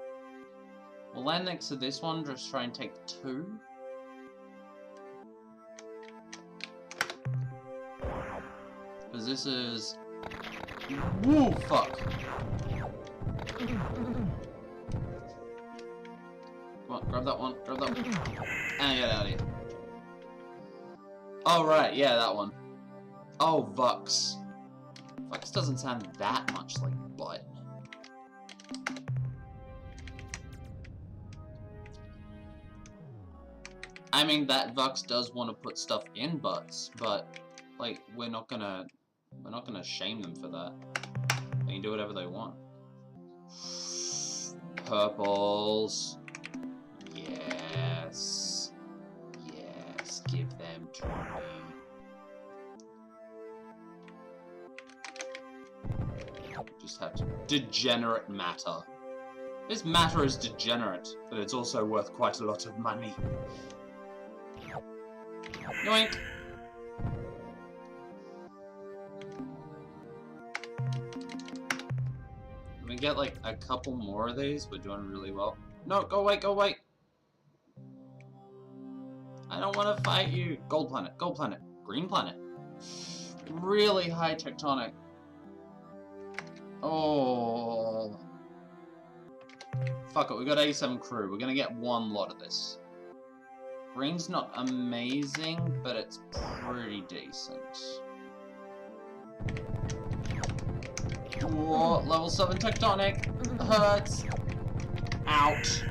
S1: We'll land next to this one, just try and take 2. Because this is... Woo, fuck! Come on, grab that one, grab that one. And get out of here. Oh, right, yeah, that one. Oh, Vux. Vux doesn't sound that much like butt. I mean, that Vux does want to put stuff in butts, but, like, we're not gonna shame them for that. They can do whatever they want. Purples. Yes. Yes, give them to me. Just have to. Degenerate matter. This matter is degenerate, but it's also worth quite a lot of money. Yoink! If we get like a couple more of these, we're doing really well. No, go away, go away! I don't want to fight you! Gold planet, green planet. Really high tectonic. Oh. Fuck it, we got 87 crew. We're gonna get one lot of this. Green's not amazing, but it's pretty decent. Whoa, level 7 tectonic. Hurts. Out.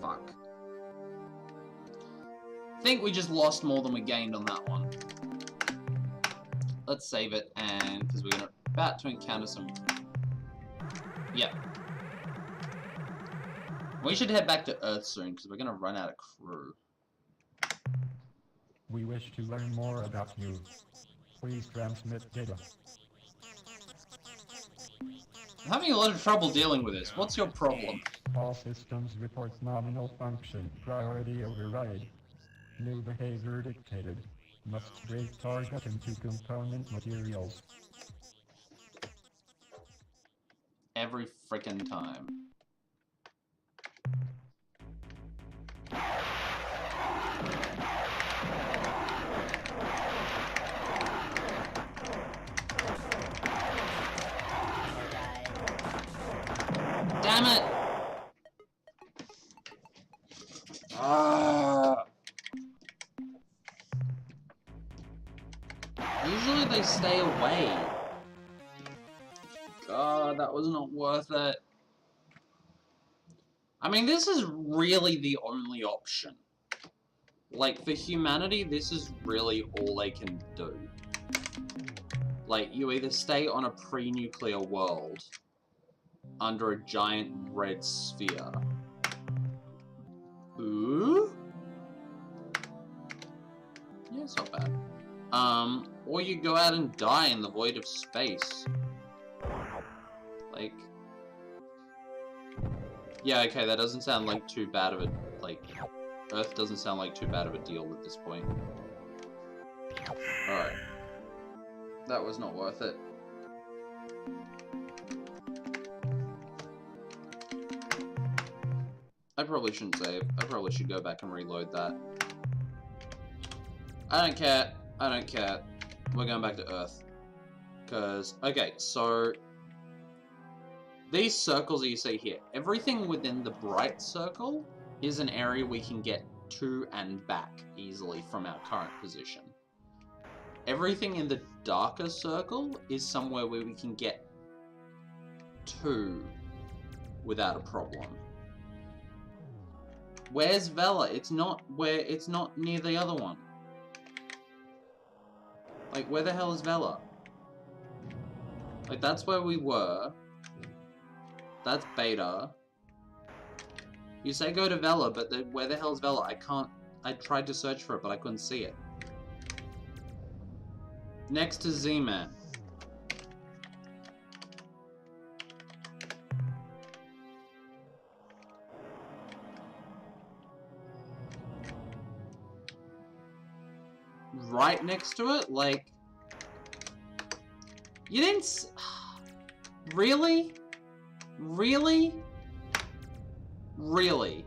S1: Fuck. I think we just lost more than we gained on that one. Let's save it, and because we're about to encounter some... Yeah. We should head back to Earth soon, because we're going to run out of crew.
S3: We wish to learn more about you. Please transmit data.
S1: I'm having a lot of trouble dealing with this. What's your problem?
S3: All systems report nominal function. Priority override. New behavior dictated. Must break target into component materials.
S1: Every frickin' time. Damn it! Usually they stay away. God, that was not worth it. I mean, this is really the only option. Like, for humanity, this is really all they can do. Like, you either stay on a pre-nuclear world under a giant red sphere. Ooh? Yeah, it's not bad. Or you go out and die in the void of space. Like... Yeah, okay, that doesn't sound like too bad of a... Like, Earth doesn't sound like too bad of a deal at this point. Alright. That was not worth it. I probably shouldn't save. I probably should go back and reload that. I don't care. I don't care. We're going back to Earth. Because, okay, so... These circles that you see here, everything within the bright circle is an area we can get to and back easily from our current position. everything in the darker circle is somewhere where we can get to without a problem. Where's Vela? It's not near the other one. Like, where the hell is Vela? Like, that's where we were. That's Beta. You say go to Vela, but where the hell is Vela? I tried to search for it, but I couldn't see it. Next to Z-Man. Right next to it? Like... You didn't Really? Really? Really?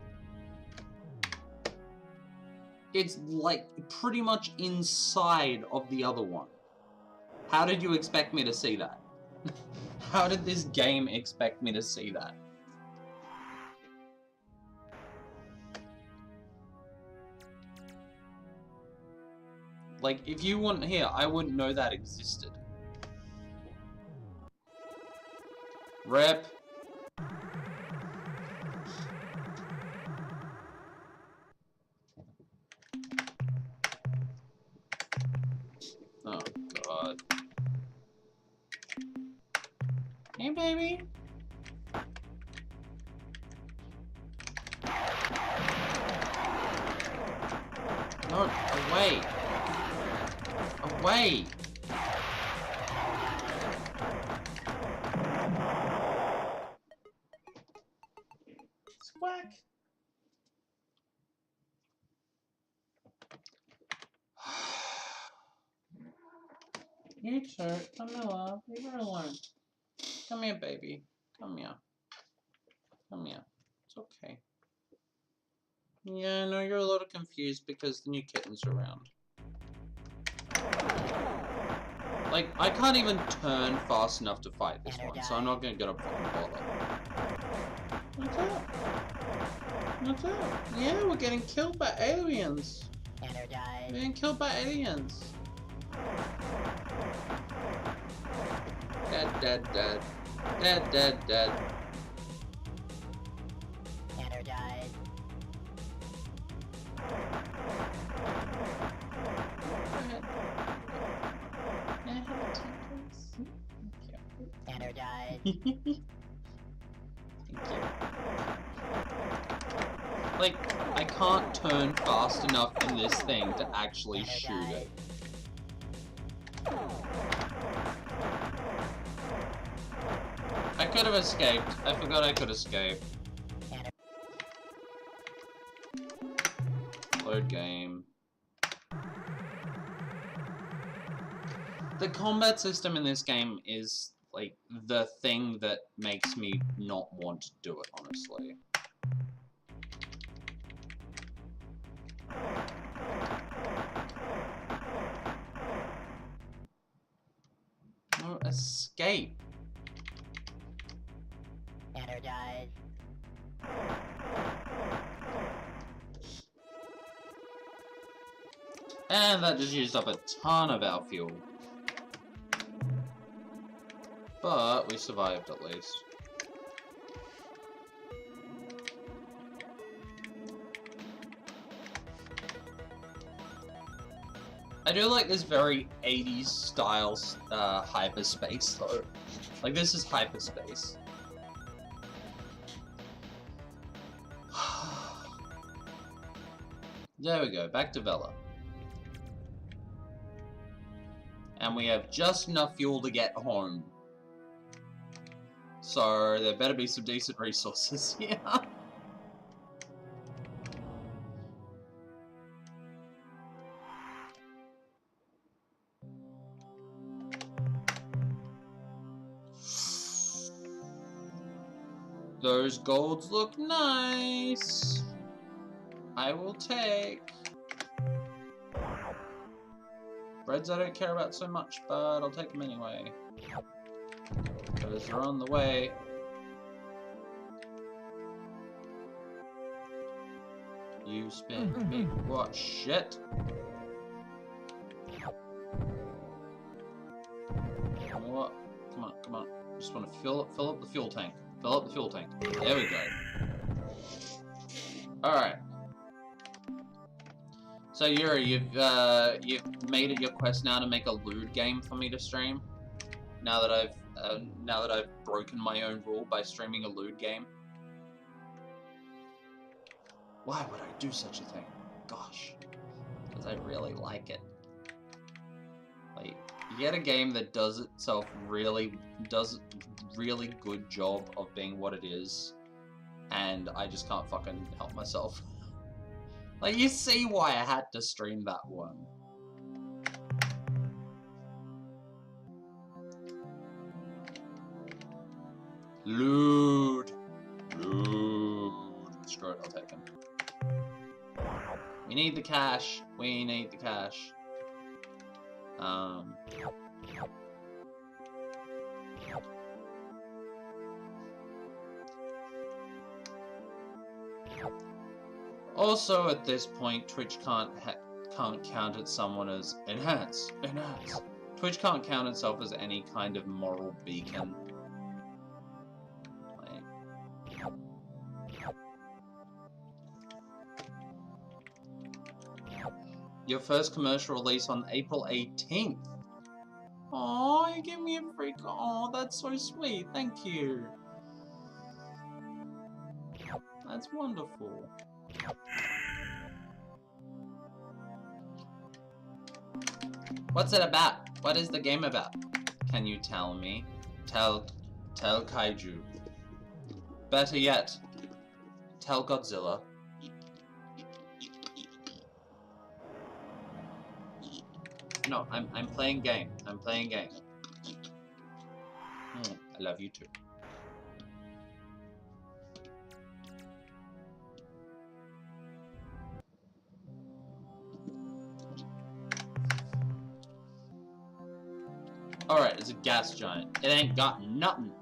S1: It's like pretty much inside of the other one. How did you expect me to see that? How did this game expect me to see that? Like, if you weren't here, I wouldn't know that existed. Rep. Oh, God. Hey, baby. No, away. Away.
S5: Squack.
S1: You too. Camilla, leave her alone. Come here, baby. Come here. Come here. It's okay. Yeah, I know you're a little confused because the new kitten's around. Like, I can't even turn fast enough to fight this one, so I'm not gonna get a fucking bother. What's up? What's up? Yeah, we're getting killed by aliens. We're getting killed by aliens. Dead, dead, dead. Dead, dead, dead.
S6: Energized.
S1: Go ahead. May I have a tea, please? Thank
S6: Energized.
S1: you. Thank you. Like, I can't turn fast enough in this thing to actually shoot it. I could have escaped. I forgot I could escape. Load game. The combat system in this game is, like, the thing that makes me not want to do it, honestly. No escape.
S6: Energized.
S1: And that just used up a ton of our fuel. But we survived at least. I do like this very 80s style hyperspace though. Like, this is hyperspace. There we go, back to Vela. And we have just enough fuel to get home. So, there better be some decent resources here. Those golds look nice. I will take. Breads I don't care about so much, but I'll take them anyway. Because they're on the way. You spin me what shit? Just want to fill up the fuel tank. Fill up the fuel tank. There we go. Alright. So Yuri, you've made it your quest now to make a lewd game for me to stream. Now that I've broken my own rule by streaming a lewd game. Why would I do such a thing? Gosh, because I really like it. Like, you get a game that does really good job of being what it is, and I just can't fucking help myself. Like, you see why I had to stream that one. Lewd. Screw it, I'll take him. We need the cash. We need the cash. Also, at this point, Twitch can't count at someone as enhance. Twitch can't count itself as any kind of moral beacon. Your first commercial release on April 18th. Oh, you give me a freak. Oh, that's so sweet. Thank you. That's wonderful. What's it about? What is the game about? Can you tell me? Tell Kaiju. Better yet, tell Godzilla. No, I'm playing game. I'm playing game. I love you too. Alright, it's a gas giant. It ain't got nothing.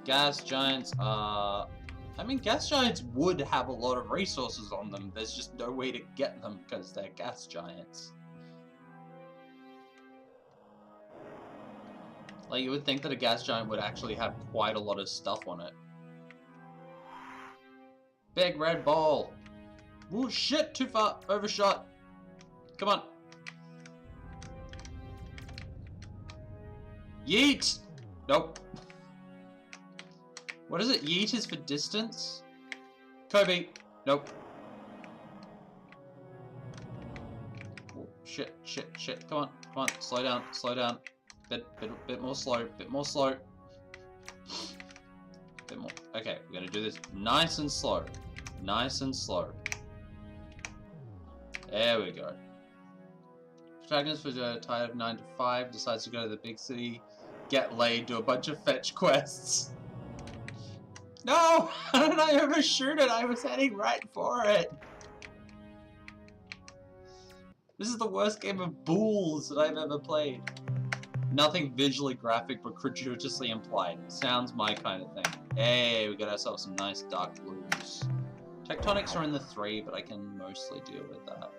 S1: Gas giants are... I mean, gas giants would have a lot of resources on them. There's just no way to get them because they're gas giants. Like, you would think that a gas giant would actually have quite a lot of stuff on it. Big red ball. Ooh, shit, too far. Overshot. Come on. Yeet! Nope. What is it? Yeet is for distance? Kobe. Nope. Oh, shit. Come on. Slow down. Bit more slow. Bit more. Okay, we're gonna do this nice and slow. There we go. Protagonist was tired of 9 to 5, decides to go to the big city, get laid, do a bunch of fetch quests. No! How did I overshoot it? I was heading right for it. This is the worst game of Bulls that I've ever played. Nothing visually graphic, but gratuitously implied. Sounds my kind of thing. Hey, we got ourselves some nice dark blues. Tectonics are in the 3, but I can mostly deal with that.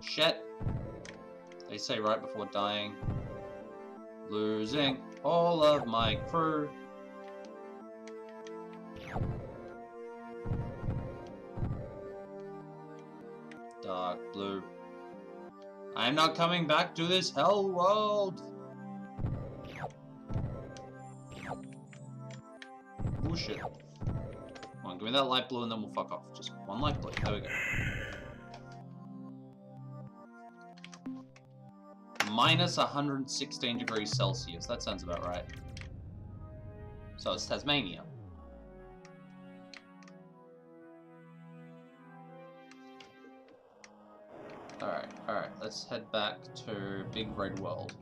S1: Shit. They say right before dying. Losing all of my crew. Dark blue. I am not coming back to this hell world. Oh shit. Come on, give me that light blue and then we'll fuck off. Just one light blue. There we go. Minus 116 degrees Celsius. That sounds about right. So it's Tasmania. Alright, let's head back to Big Red World.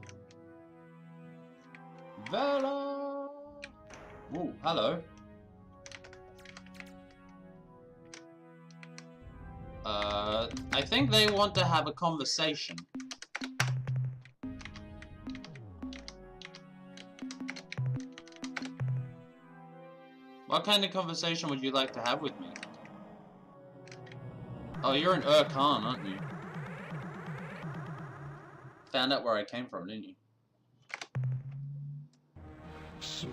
S1: Vela! Ooh, hello. I think they want to have a conversation. What kind of conversation would you like to have with me? Oh, you're an Ur-Quan, aren't you? Found out where I came from, didn't you?
S7: So,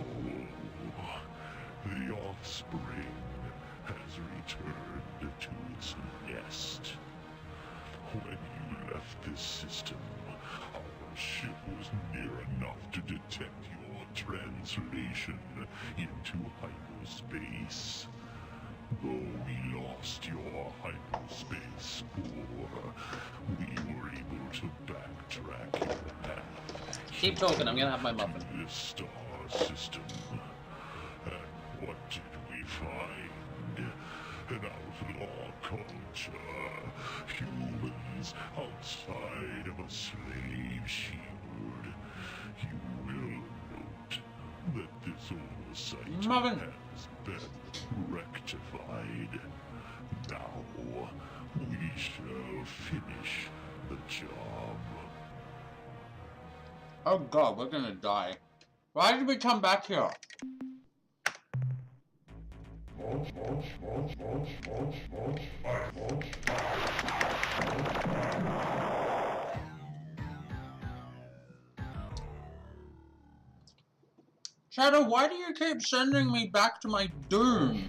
S7: the offspring has returned to its nest. When you left this system, our ship was near enough to detect your translation into hyperspace. Though we lost your hyperspace score, we were able to backtrack your path.
S1: Keep talking, I'm gonna have my muffin.
S7: This star system. And what did we find? An outlaw culture. Humans outside of a slave shield. You will note that this oversight
S1: Muffin.
S7: has been rectified. Now, we shall finish the job.
S1: Oh god, we're gonna die. Why did we come back here? Shadow, why do you keep sending me back to my doom?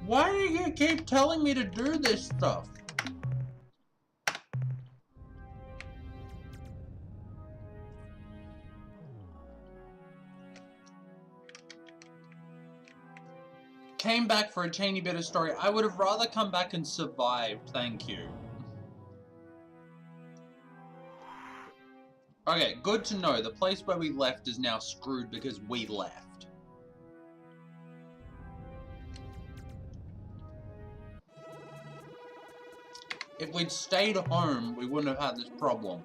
S1: Why do you keep telling me to do this stuff? Came back for a teeny bit of story. I would have rather come back and survived, thank you. Okay, good to know. The place where we left is now screwed because we left. If we'd stayed home, we wouldn't have had this problem.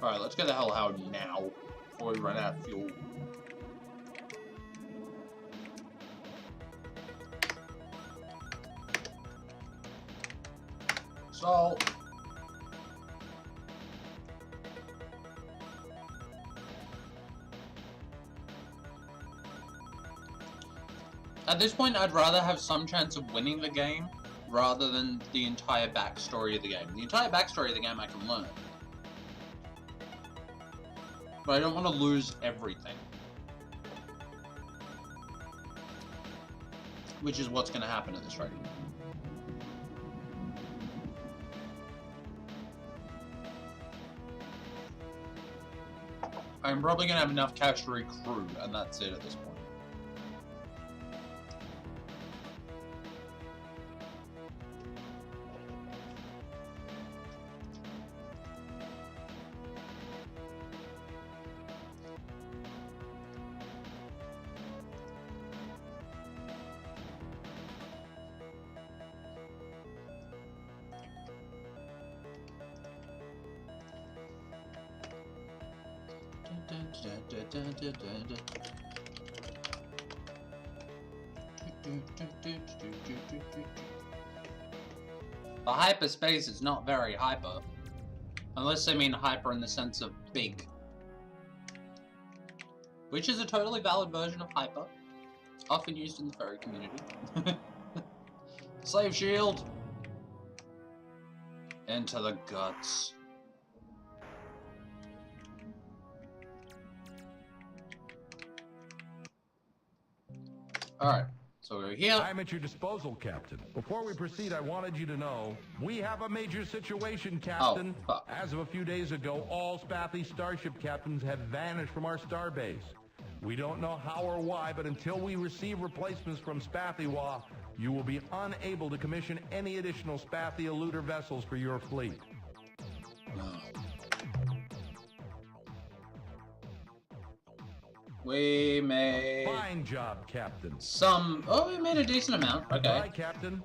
S1: Alright, let's get the hell out now, before we run out of fuel. So... at this point, I'd rather have some chance of winning the game, rather than the entire backstory of the game. The entire backstory of the game I can learn. But I don't want to lose everything. Which is what's going to happen at this rate. I'm probably going to have enough cash to recruit, and that's it at this point. The hyperspace is not very hyper. Unless they mean hyper in the sense of big. Which is a totally valid version of hyper. Often used in the furry community. Slave shield! Into the guts. Alright, so we're here.
S2: I'm at your disposal, Captain. Before we proceed, I wanted you to know, we have a major situation, Captain.
S1: Oh, fuck.
S2: As of a few days ago, all Spathy starship captains have vanished from our starbase. We don't know how or why, but until we receive replacements from Spathywa, you will be unable to commission any additional Spathy eluder vessels for your fleet.
S1: We made
S2: Fine job, Captain.
S1: some... oh, we made a decent amount. Okay.
S2: All right, Captain.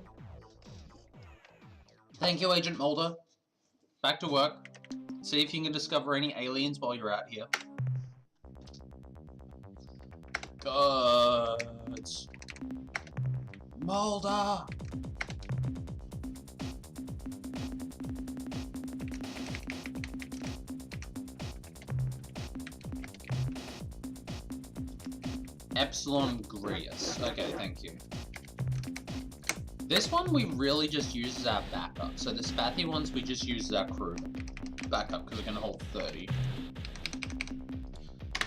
S1: Thank you, Agent Mulder. Back to work. See if you can discover any aliens while you're out here. Guts. Mulder! Epsilon Grius. Okay, thank you. This one we really just use as our backup. So the Spathy ones we just use as our crew backup because we can hold 30.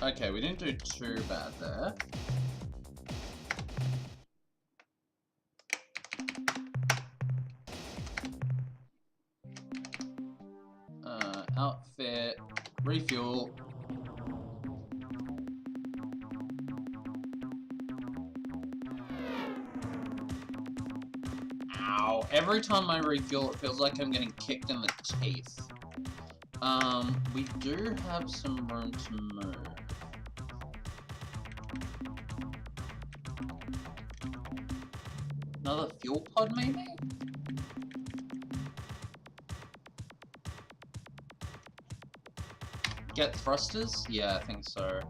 S1: Okay, we didn't do too bad there. Outfit, refuel. Ow. Every time I refuel, it feels like I'm getting kicked in the teeth. We do have some room to move. Another fuel pod, maybe? Get thrusters? Yeah, I think so.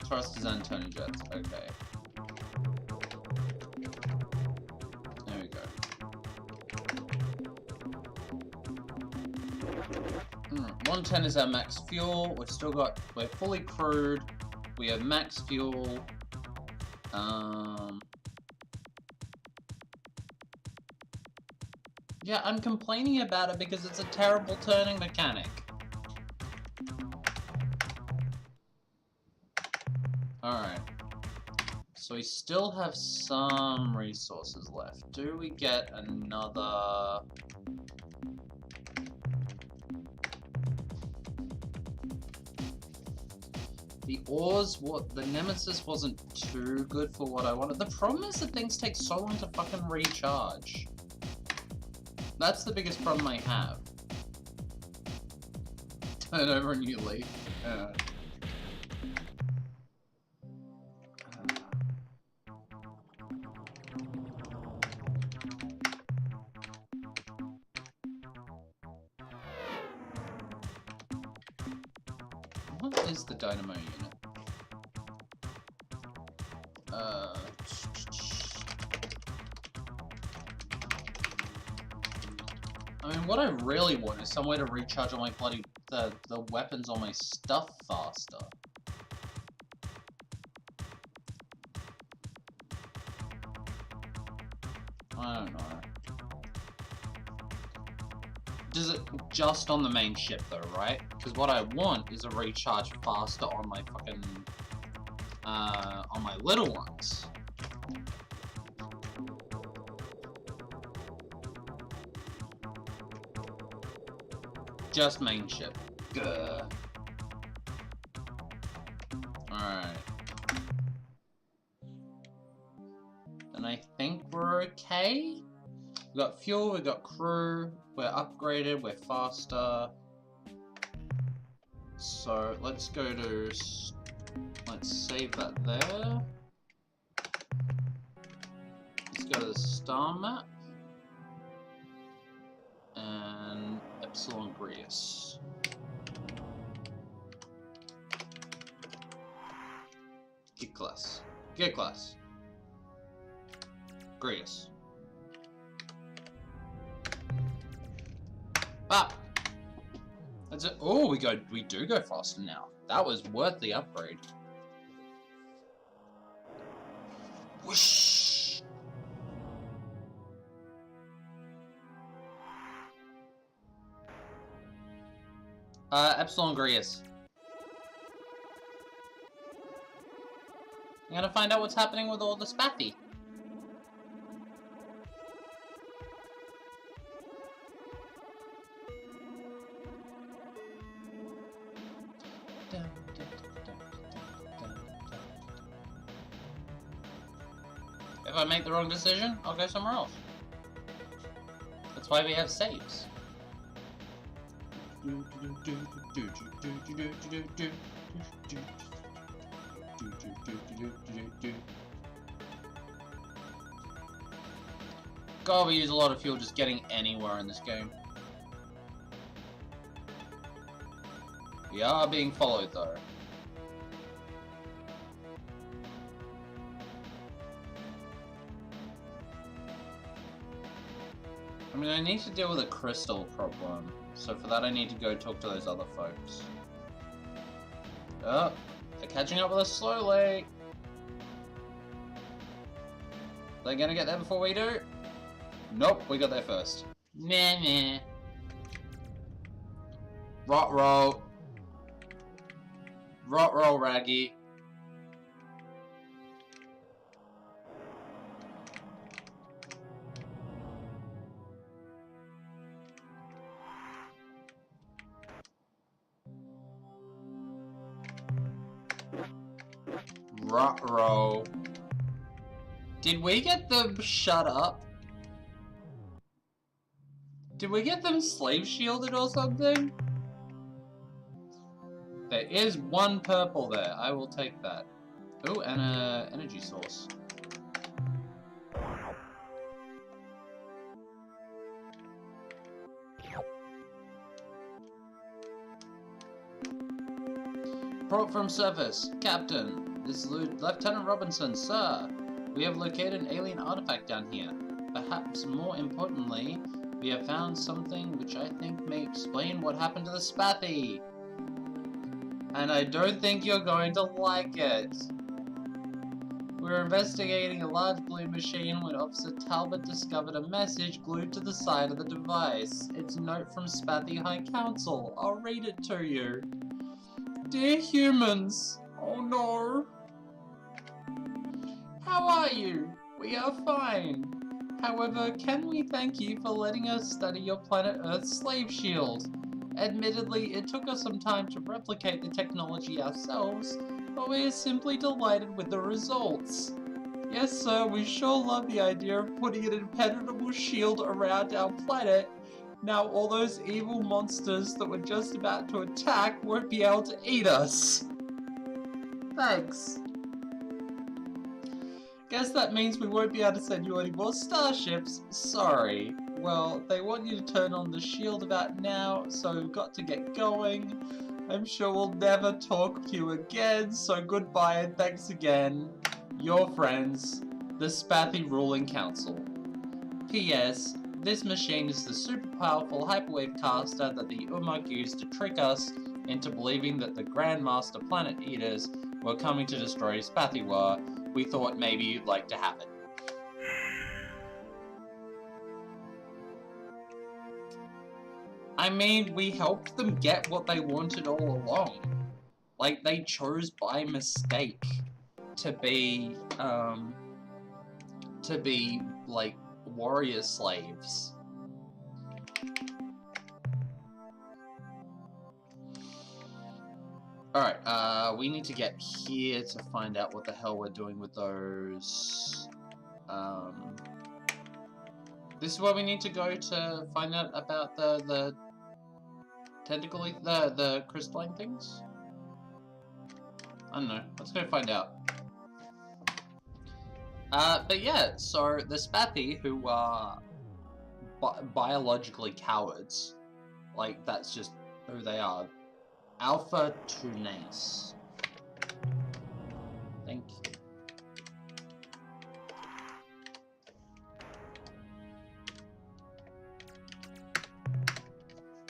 S1: Thrusters and turning jets, okay. There we go. 110 is our max fuel. We're fully crewed. We have max fuel. Yeah, I'm complaining about it because it's a terrible turning mechanic. Alright. So we still have some resources left. Do we get another... The ores, the Nemesis wasn't too good for what I wanted. The problem is that things take so long to fucking recharge. That's the biggest problem I have. Turn over and you leave. What is the dynamo unit? I mean, what I really want is somewhere to recharge all my bloody the weapons on my stuff faster. I don't know. Does it just on the main ship though, right? Because what I want is a recharge faster on my fucking on my little ones. Just main ship. Gah. Alright. And I think we're okay. We got fuel, we got crew, we're upgraded, we're faster. So let's go to... Let's save that there. Let's go to the star map. And Epsilon Grius. Get class. Get class. Grius. Ah! That's it. Oh, we do go faster now. That was worth the upgrade. Whoosh! Epsilon Grius. I'm gonna find out what's happening with all the Spathy. If I make the wrong decision, I'll go somewhere else. That's why we have saves. God, we use a lot of fuel just getting anywhere in this game. We are being followed though. I mean, I need to deal with a crystal problem. So for that I need to go talk to those other folks. Oh, they're catching up with us slowly. They're gonna get there before we do? Nope, we got there first. Nah, nah. Rot roll. Rot roll, Raggy. Rot roll. Did we get them shut up? Did we get them slave shielded or something? There is one purple there. I will take that. Oh, and a energy source. Report from surface. Captain, this is Lieutenant Robinson, sir. We have located an alien artifact down here. Perhaps more importantly, we have found something which I think may explain what happened to the Spathy. And I don't think you're going to like it. We're investigating a large blue machine when Officer Talbot discovered a message glued to the side of the device. It's a note from Spathy High Council. I'll read it to you. Dear humans. Oh no. How are you? We are fine. However, can we thank you for letting us study your planet Earth's slave shield? Admittedly, it took us some time to replicate the technology ourselves, but we are simply delighted with the results. Yes, sir, we sure love the idea of putting an impenetrable shield around our planet. Now all those evil monsters that were just about to attack won't be able to eat us. Thanks. Guess that means we won't be able to send you any more starships. Sorry. Well, they want you to turn on the shield about now, so we've got to get going. I'm sure we'll never talk to you again, so goodbye and thanks again. Your friends, the Spathy Ruling Council. P.S. This machine is the super powerful hyperwave caster that the Umuk used to trick us into believing that the Grandmaster Planet Eaters were coming to destroy Spathywa. We thought maybe you'd like to have it. I mean, we helped them get what they wanted all along. Like, they chose by mistake to be, like, warrior slaves. Alright, we need to get here to find out what the hell we're doing with those, this is where we need to go to find out about the tentacle, the crystalline things? I don't know, let's go find out. But yeah, so the Spathy, who are biologically cowards, like, that's just who they are. Alpha Tunes. Thank you.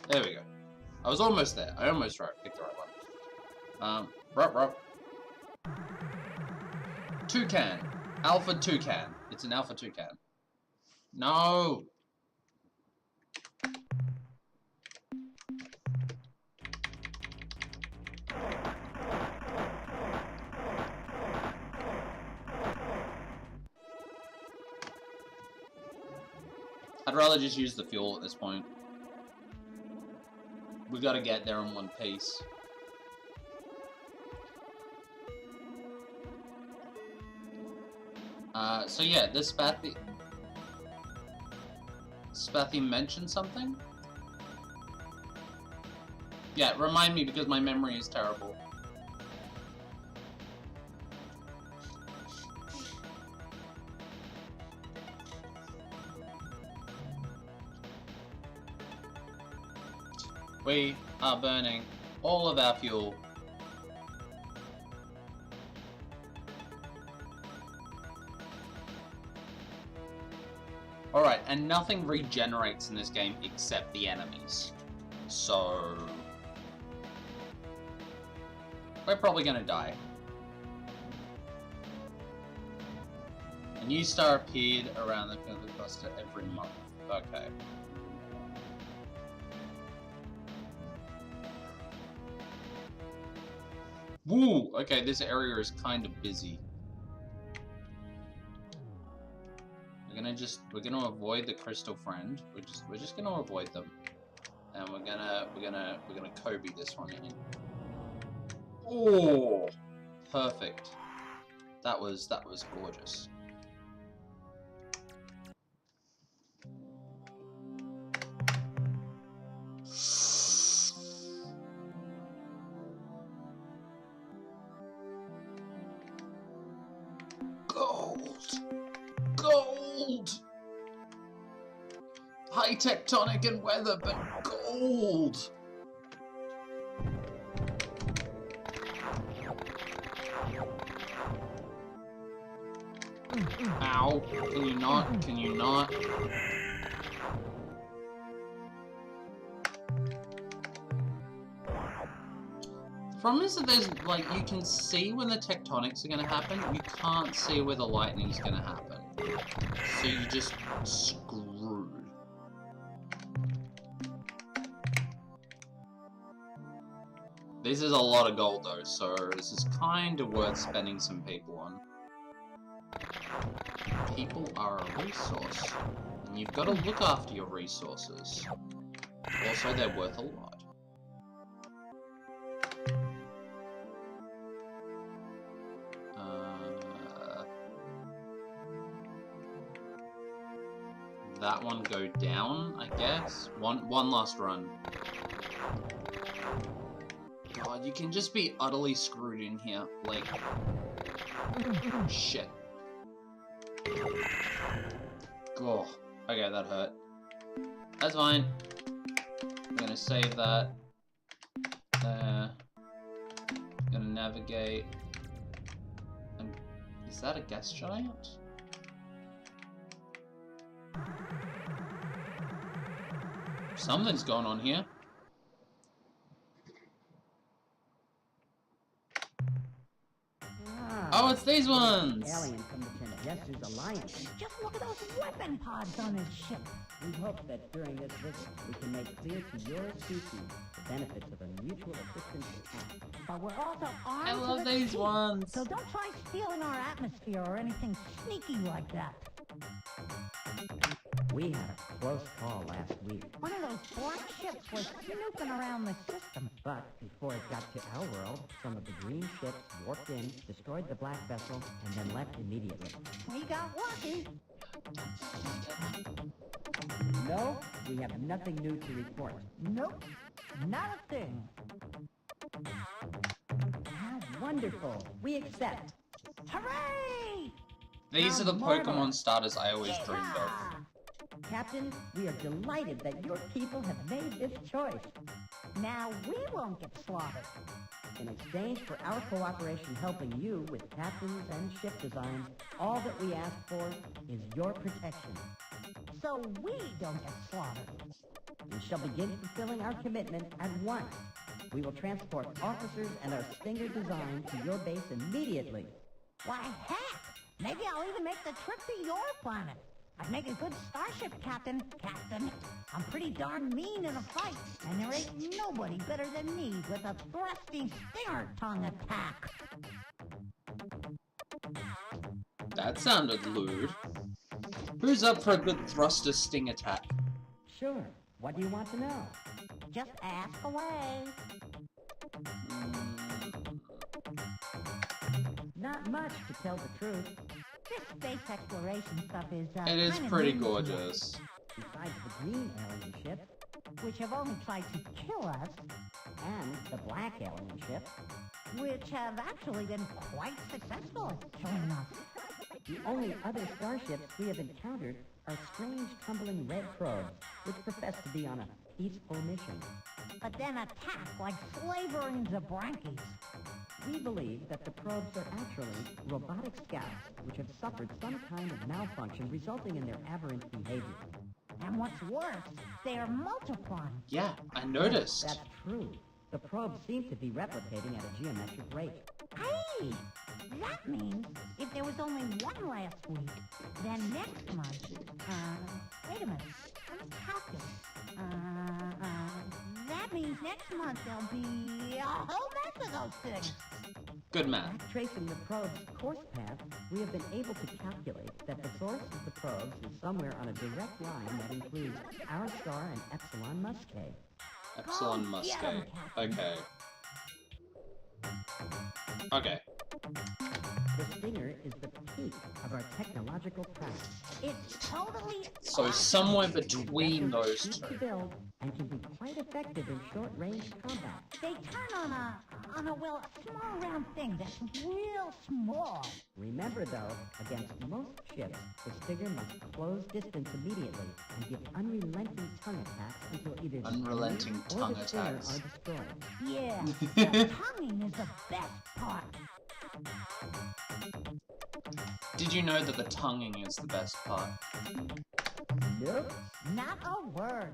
S1: There we go. I was almost there. I almost picked the right one. Rup. Toucan. Alpha Toucan. It's an Alpha Toucan. No! I'd rather just use the fuel at this point. We gotta get there in one piece. So yeah, this Spathy mentioned something? Yeah, remind me because my memory is terrible. We are burning all of our fuel. Alright, and nothing regenerates in this game except the enemies. So... we're probably gonna die. A new star appeared around the cluster every month. Okay. Woo! Okay, this area is kind of busy. We're gonna avoid the crystal friend. We're just gonna avoid them. And we're gonna Kobe this one in. Oh! Perfect. That was gorgeous. Gold! High tectonic and weather, but gold! Ow. Can you not? Can you not? The problem is that there's, like, you can see when the tectonics are gonna happen, you can't see where the lightning's gonna happen. So you're just screwed. This is a lot of gold though, so this is kind of worth spending some people on. People are a resource, and you've got to look after your resources. Also, they're worth a lot. That one go down, I guess. One last run. God, you can just be utterly screwed in here. Like, shit. Oh, okay, that hurt. That's fine. I'm gonna save that. There. Gonna navigate. And is that a gas giant? Something's going on here. Oh, it's these ones!
S8: Alien from the Jessu's Alliance.
S6: Just look at those weapon pods on his ship.
S8: We hope that during this visit, we can make clear to your species the benefits of a mutual assistance act.
S6: But we're also armed
S1: I love
S6: to the
S1: these
S6: teeth,
S1: ones.
S6: So don't try stealing our atmosphere or anything sneaky like that.
S8: We had a close call last week.
S6: One of those black ships was snooping around the system.
S8: But before it got to our world, some of the green ships warped in, destroyed the black vessel, and then left immediately.
S6: We got lucky.
S8: No, we have nothing new to report.
S6: Nope, not a thing.
S8: How wonderful. We accept.
S6: Hooray!
S1: These are the Pokemon starters I always dreamed of.
S8: Captain, we are delighted that your people have made this choice.
S6: Now we won't get slaughtered.
S8: In exchange for our cooperation helping you with captains and ship designs, all that we ask for is your protection.
S6: So we don't get slaughtered.
S8: We shall begin fulfilling our commitment at once. We will transport officers and our Stinger design to your base immediately.
S6: Why, heck! Maybe I'll even make the trip to your planet. I'd make a good starship, Captain. Captain, I'm pretty darn mean in a fight, and there ain't nobody better than me with a thrusty stinger tongue attack.
S1: That sounded lewd. Who's up for a good thruster sting attack?
S8: Sure. What do you want to know?
S6: Just ask away.
S8: Not much, to tell the truth.
S6: This space exploration stuff is,
S1: It is
S6: kinda
S1: pretty
S6: new.
S1: gorgeous.
S8: Besides the green alien ship
S6: Which have only tried to kill us,
S8: and the black alien ship,
S6: which have actually been quite successful at killing us.
S8: the only other starships we have encountered are strange tumbling red probes, which profess to be on a peaceful mission.
S6: But then attack like slavering Zabrankies.
S8: We believe that the probes are actually robotic scouts which have suffered some kind of malfunction resulting in their aberrant behavior.
S6: And what's worse, they're multiplying.
S1: Yeah, I noticed.
S8: That's true. The probes seem to be replicating at a geometric rate.
S6: Hey! That means if there was only one last week, then next month, wait a minute, let me calculate. That means next month there'll be a whole mess of those things.
S1: Good man.
S8: By tracing the probe's course path, we have been able to calculate that the source of the probes is somewhere on a direct line that includes our star and Epsilon Muscae.
S1: Epsilon Muscae. Okay. Okay.
S8: The Stinger is the peak of our technological prowess.
S6: It's totally
S1: So
S6: awesome.
S1: somewhere between those
S8: Cheap to
S1: two.
S8: build and can be quite effective in short-range combat.
S6: They turn on a well, small round thing that's real small.
S8: Remember though, against most ships, the Stinger must close distance immediately and give unrelenting tongue attacks until either the
S1: Unrelenting
S8: Stinger or
S1: tongue
S8: the Stinger
S1: attacks.
S8: are destroyed.
S6: Yeah, the tonguing is the best part.
S1: Did you know that the tonguing is the best part?
S8: Nope.
S6: Not a word.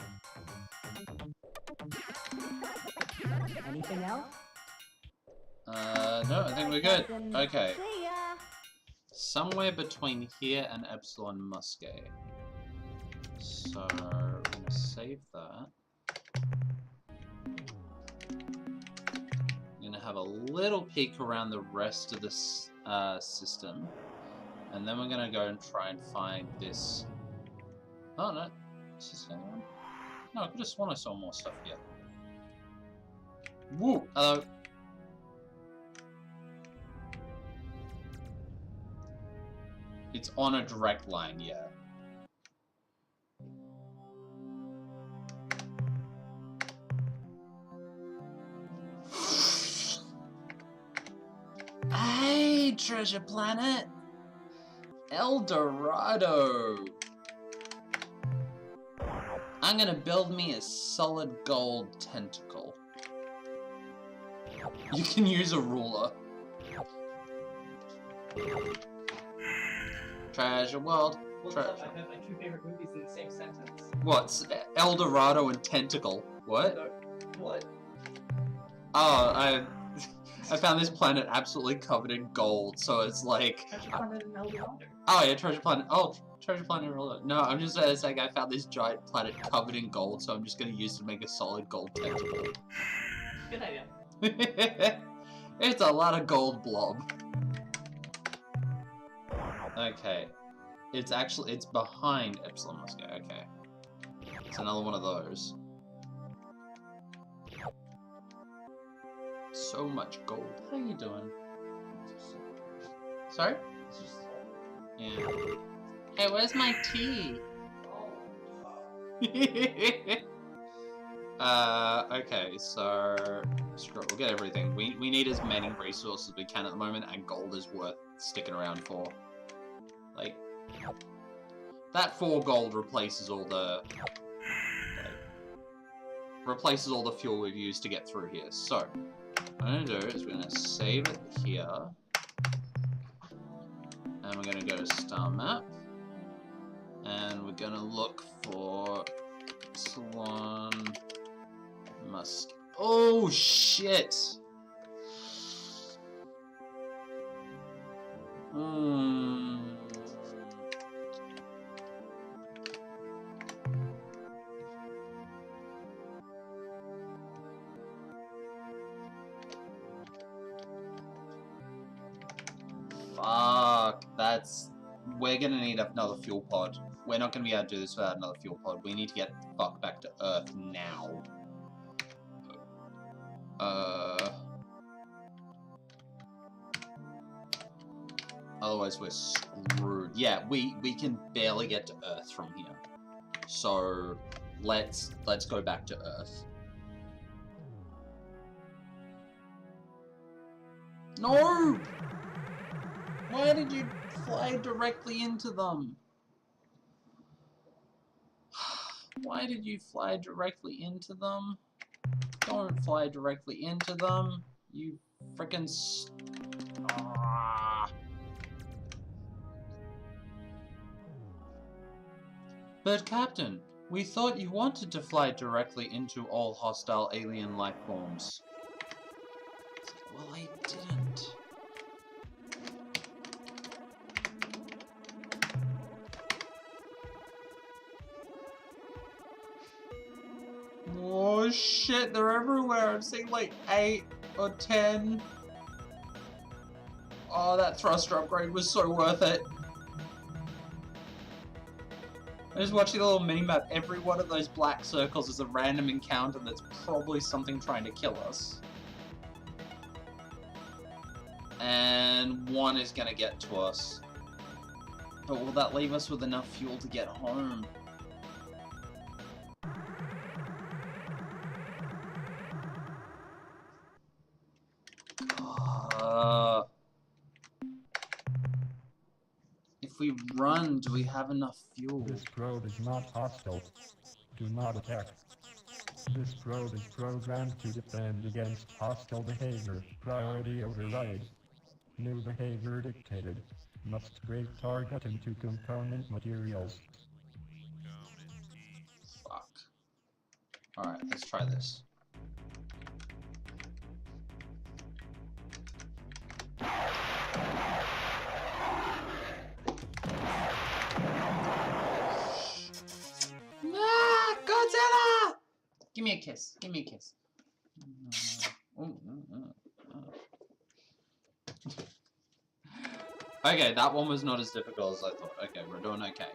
S8: Anything else?
S1: No, I think we're good. Okay.
S6: See ya.
S1: Somewhere between here and Epsilon Muscae. So, I'm gonna save that. I'm gonna have a little peek around the rest of this system. And then we're gonna go and try and find this... Oh, no. Is this the other one? No, I could have sworn I saw more stuff here. Woo! Hello. It's on a direct line, yeah. Hey, treasure planet! El Dorado! I'm gonna build me a solid gold tentacle. You can use a ruler. Treasure world.
S5: Well,
S1: Treasure.
S5: I have my two favorite movies in the same sentence.
S1: What's El Dorado and tentacle? What?
S5: So, what?
S1: Oh, I found this planet absolutely covered in gold, so it's like...
S5: Treasure Planet and El Dorado.
S1: Oh yeah, treasure planet. Oh, treasure planet. No, I'm just saying I found this giant planet covered in gold, so I'm just gonna use it to make a solid gold tentacle.
S5: Good idea.
S1: It's a lot of gold blob. Okay. It's behind Epsilon Muscae. Okay. It's another one of those. So much gold. How you doing? Sorry? Yeah. Hey, where's my tea? Okay, so screw it, we'll get everything. We need as many resources as we can at the moment, and gold is worth sticking around for. Like, that 4 gold replaces all the fuel we've used to get through here. So, what I'm gonna do is we're gonna save it here, and we're gonna go to star map, and we're gonna look for Epsilon Musk. Oh shit! Fuck, we're gonna need another fuel pod. We're not gonna be able to do this without another fuel pod. We need to get the fuck back to Earth now. Otherwise we're screwed. Yeah, we can barely get to Earth from here. So let's go back to Earth. No! Why did you fly directly into them? Why did you fly directly into them? Don't fly directly into them, you frickin' But Captain, we thought you wanted to fly directly into all hostile alien life forms. Well, I didn't. Oh shit, they're everywhere. I'm seeing like 8 or 10. Oh, that thruster upgrade was so worth it. I just watching the little minimap. Every one of those black circles is a random encounter that's probably something trying to kill us. And one is gonna get to us. But will that leave us with enough fuel to get home? If we run, do we have enough fuel?
S3: This probe is not hostile. Do not attack. This probe is programmed to defend against hostile behavior. Priority override. New behavior dictated. Must break target into component materials.
S1: Fuck. Alright, let's try this. Godzilla! Give me a kiss. Give me a kiss. Okay, that one was not as difficult as I thought. Okay, we're doing okay.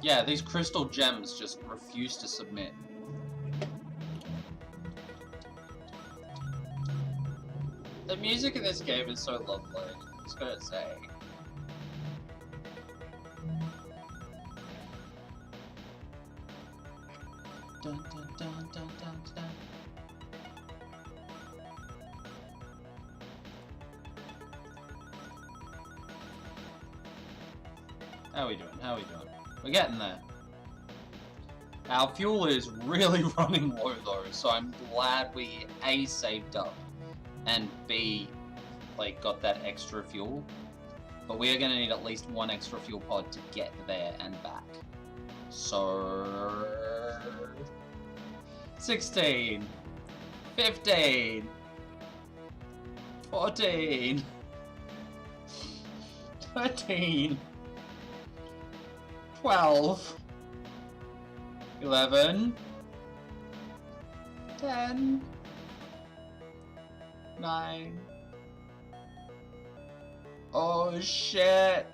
S1: Yeah, these crystal gems just refuse to submit. The music in this game is so lovely, I just gotta say. Dun, dun, dun, dun, dun, dun. How are we doing? How are we doing? We're getting there. Our fuel is really running low though, so I'm glad we A, saved up, and B, like, got that extra fuel. But we are going to need at least one extra fuel pod to get there and back. So... 16, 15, 14, 13, 12, 11, 10, 9. Oh shit!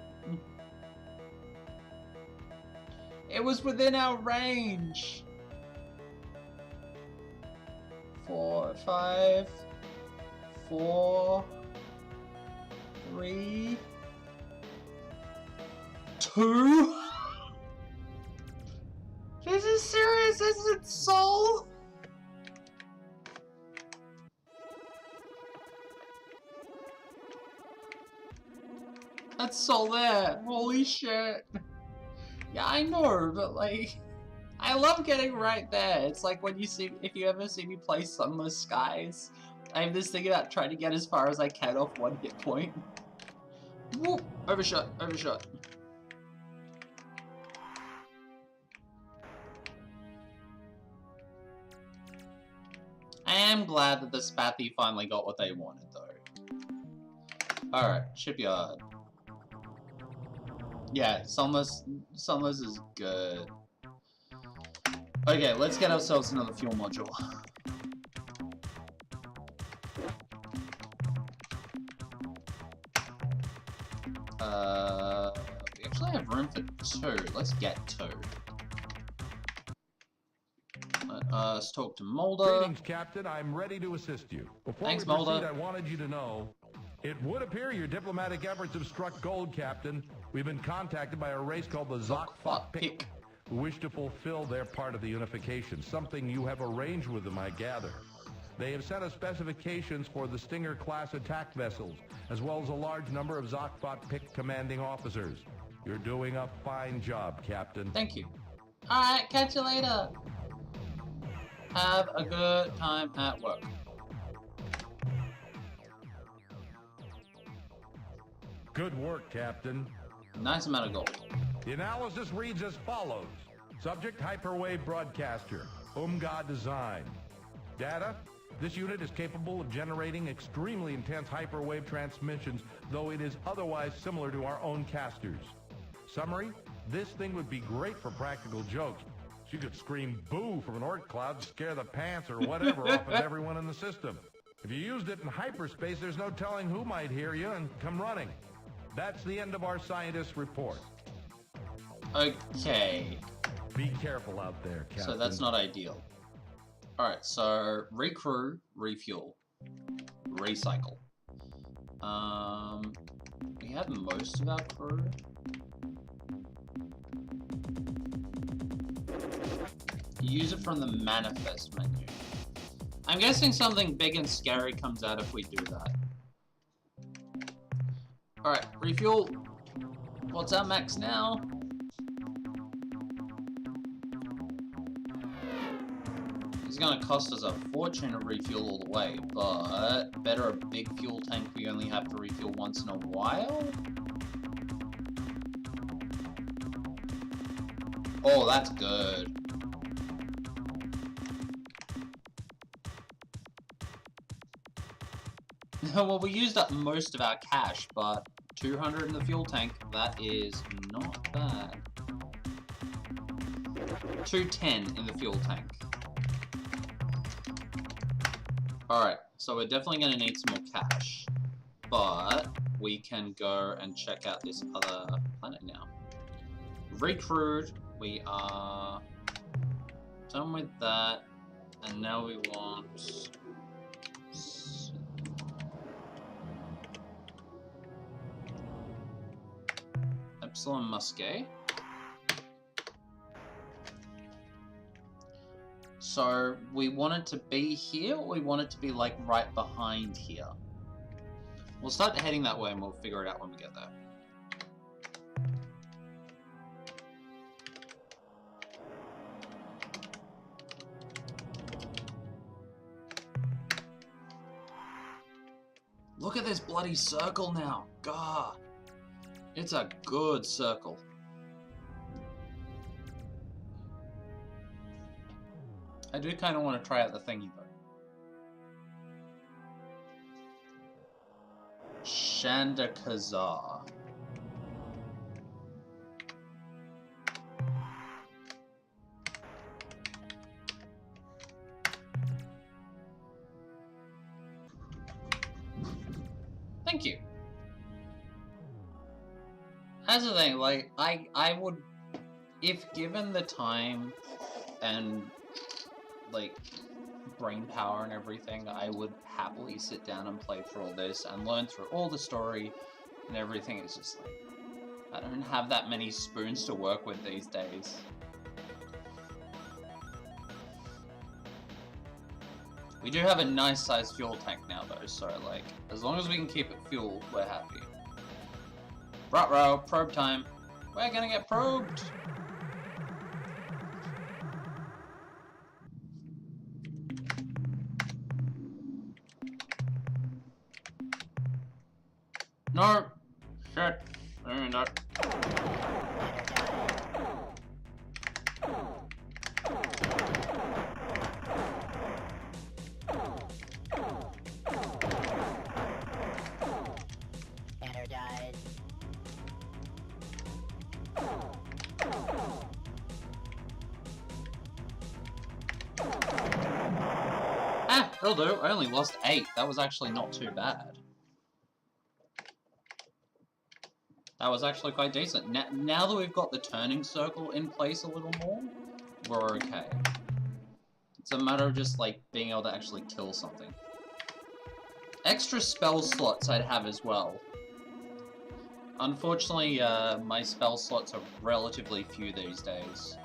S1: It was within our range! 4, 5, 4, 3, 2? This is serious, isn't it, Soul? That's Soul there. Holy shit. Yeah, I know, but like, I love getting right there. It's like when you see, if you ever see me play Sunless Skies, I have this thing about trying to get as far as I can off one hit point. Whoop! Overshot, overshot. I am glad that the Spathy finally got what they wanted, though. Alright, shipyard. Yeah, Sunless is good. Okay, let's get ourselves another fuel module. We actually have room for 2. Let's get 2. Let us talk to Mulder.
S2: Greetings, Captain. I'm ready to assist you. Before
S1: Thanks,
S2: we proceed,
S1: Mulder.
S2: I wanted you to know, it would appear your diplomatic efforts have struck gold, Captain. We've been contacted by a race called the Zokfot Pick, who wish to fulfill their part of the unification, something you have arranged with them, I gather. They have sent us specifications for the Stinger-class attack vessels, as well as a large number of Zokfot Pick commanding officers. You're doing a fine job, Captain.
S1: Thank you. Alright, catch you later. have a good time at work.
S2: Good work, Captain.
S1: Nice amount of gold.
S2: The analysis reads as follows. Subject hyperwave broadcaster, Umga design. Data, this unit is capable of generating extremely intense hyperwave transmissions, though it is otherwise similar to our own casters. Summary, this thing would be great for practical jokes. You could scream boo from an orc cloud to scare the pants or whatever off of everyone in the system. If you used it in hyperspace, there's no telling who might hear you and come running. That's the end of our scientist's report.
S1: Okay.
S2: Be careful out there, Captain.
S1: So that's not ideal. Alright, so recrew, refuel, recycle. We have most of our crew. Use it from the manifest menu. I'm guessing something big and scary comes out if we do that. Alright, refuel. What's our max now? It's gonna cost us a fortune to refuel all the way, but better a big fuel tank we only have to refuel once in a while? Oh, that's good. Well, we used up most of our cash, but 200 in the fuel tank, that is not bad. 210 in the fuel tank. Alright, so we're definitely going to need some more cash, but we can go and check out this other planet now. Recruit, we are done with that, and now we want... Epsilon Musket. So, we want it to be here, or we want it to be, like, right behind here? We'll start heading that way and we'll figure it out when we get there. Look at this bloody circle now! God! It's a good circle. I do kind of want to try out the thingy though. Chandakazar. Thank you. That's the thing, like, I would, if given the time and, like, brain power and everything, I would happily sit down and play through all this and learn through all the story and everything. It's just like, I don't have that many spoons to work with these days. We do have a nice sized fuel tank now though, so like, as long as we can keep it fueled, we're happy. Ruh-roh, probe time. We're gonna get probed! No! Shit. No.
S6: Energize.
S1: Ah, it'll do. I only lost 8. That was actually not too bad. That was actually quite decent. Now that we've got the turning circle in place a little more, we're okay. It's a matter of just, like, being able to actually kill something. Extra spell slots I'd have as well. Unfortunately, my spell slots are relatively few these days.